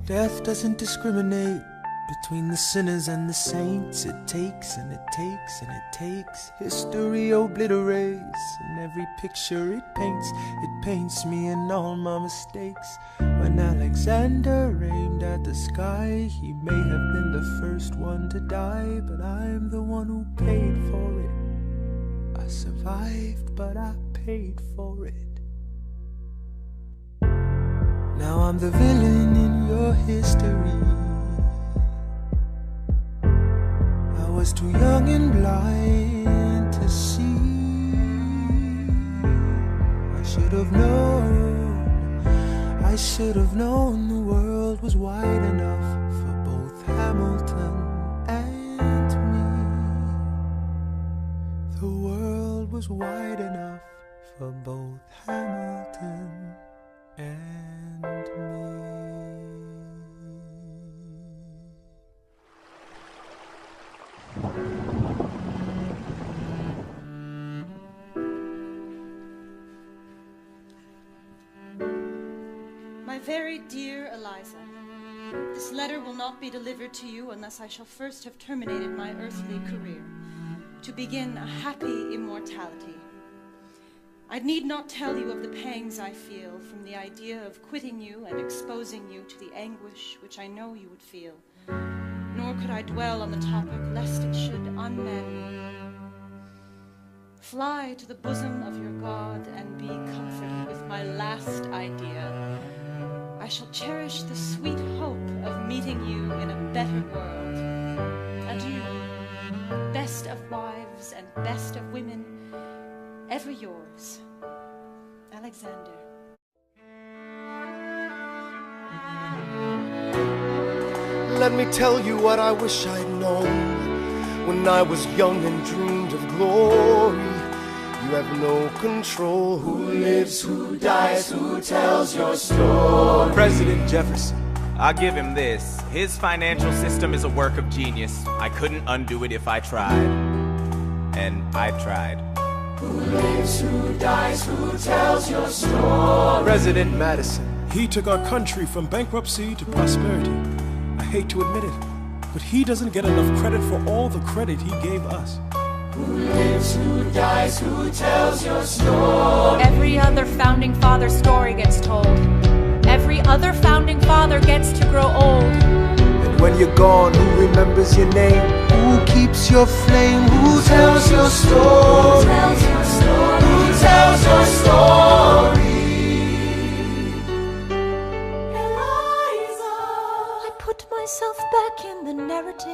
Death doesn't discriminate between the sinners and the saints. It takes and it takes and it takes. History obliterates, and every picture it paints me in all my mistakes. When Alexander aimed at the sky, he may have been the first one to die, but I'm the one who paid for it. I survived, but I paid for it. Now I'm the villain in your history. I was too young and blind to see. I should have known the world was wide enough for both Hamilton and me. The world was wide enough for both Hamilton and me. My very dear Eliza, this letter will not be delivered to you unless I shall first have terminated my earthly career, to begin a happy immortality. I need not tell you of the pangs I feel from the idea of quitting you and exposing you to the anguish which I know you would feel, nor could I dwell on the topic lest it should unman me. Fly to the bosom of your God and be comforted with my last idea. I shall cherish the sweet hope of meeting you in a better world. Adieu, best of wives and best of women, ever yours, Alexander. Let me tell you what I wish I'd known when I was young and dreamed of glory. You have no control. Who lives, who dies, who tells your story? President Jefferson. I'll give him this. His financial system is a work of genius. I couldn't undo it if I tried. And I tried. Who lives, who dies, who tells your story? President Madison. He took our country from bankruptcy to prosperity. I hate to admit it, but he doesn't get enough credit for all the credit he gave us. Who lives, who dies, who tells your story? Every other founding father story gets told. Every other founding father gets to grow old. And When you're gone, who remembers your name? Who keeps your flame? Who tells your story? Who tells your story? Who tells your story? I put myself back in the narrative.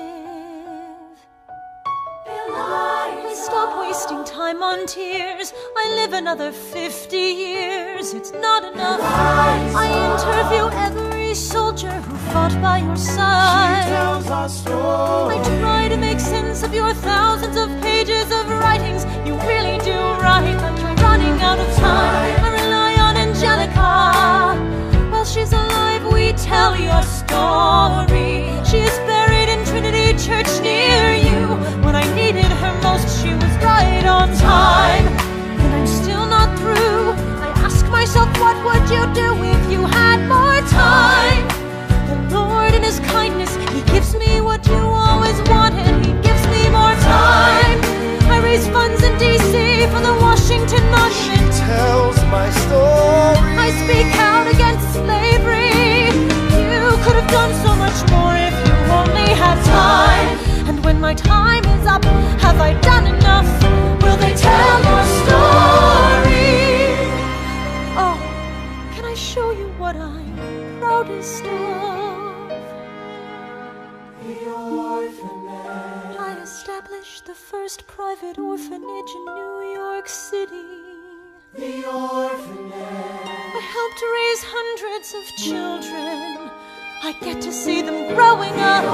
I stop wasting time on tears. I live another 50 years. It's not enough. I interview every soldier who fought by your side. She tells our story. I try to make sense of your thousands of pages of writings. You really do write, but you're running out of time. I rely on Angelica. While she's alive, we tell your story. She is buried in Trinity Church near you. When I needed her most, she was right on time. And I'm still not through. I ask myself, what would you do if you had more time? The Lord in His kindness, He gives me what you always wanted. He gives me more time. I raise funds in D.C. for the Washington Monument. She tells my story. I speak out against slavery. You could have done so much more if you only had time. And when my time is up, have I done enough? Will they tell your story? Oh, can I show you what I'm proudest of? The orphanage. I established the first private orphanage in New York City. The orphanage. I helped raise hundreds of children. I get to see them growing up.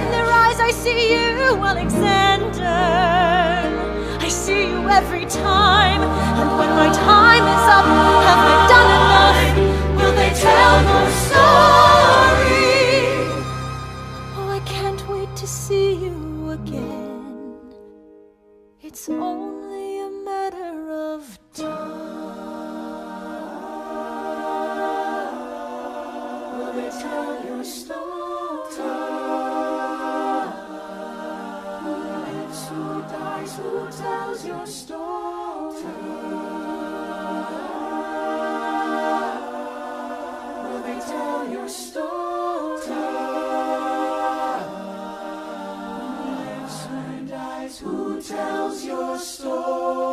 In their eyes I see you, Alexander. I see you every time. And when my time is up, have I done enough? Will they tell your story? Oh, I can't wait to see you again. It's only a matter of time. Will they tell your story? Who lives, who dies, who tells your story? Will they tell your story? Who lives, who dies, who tells your story?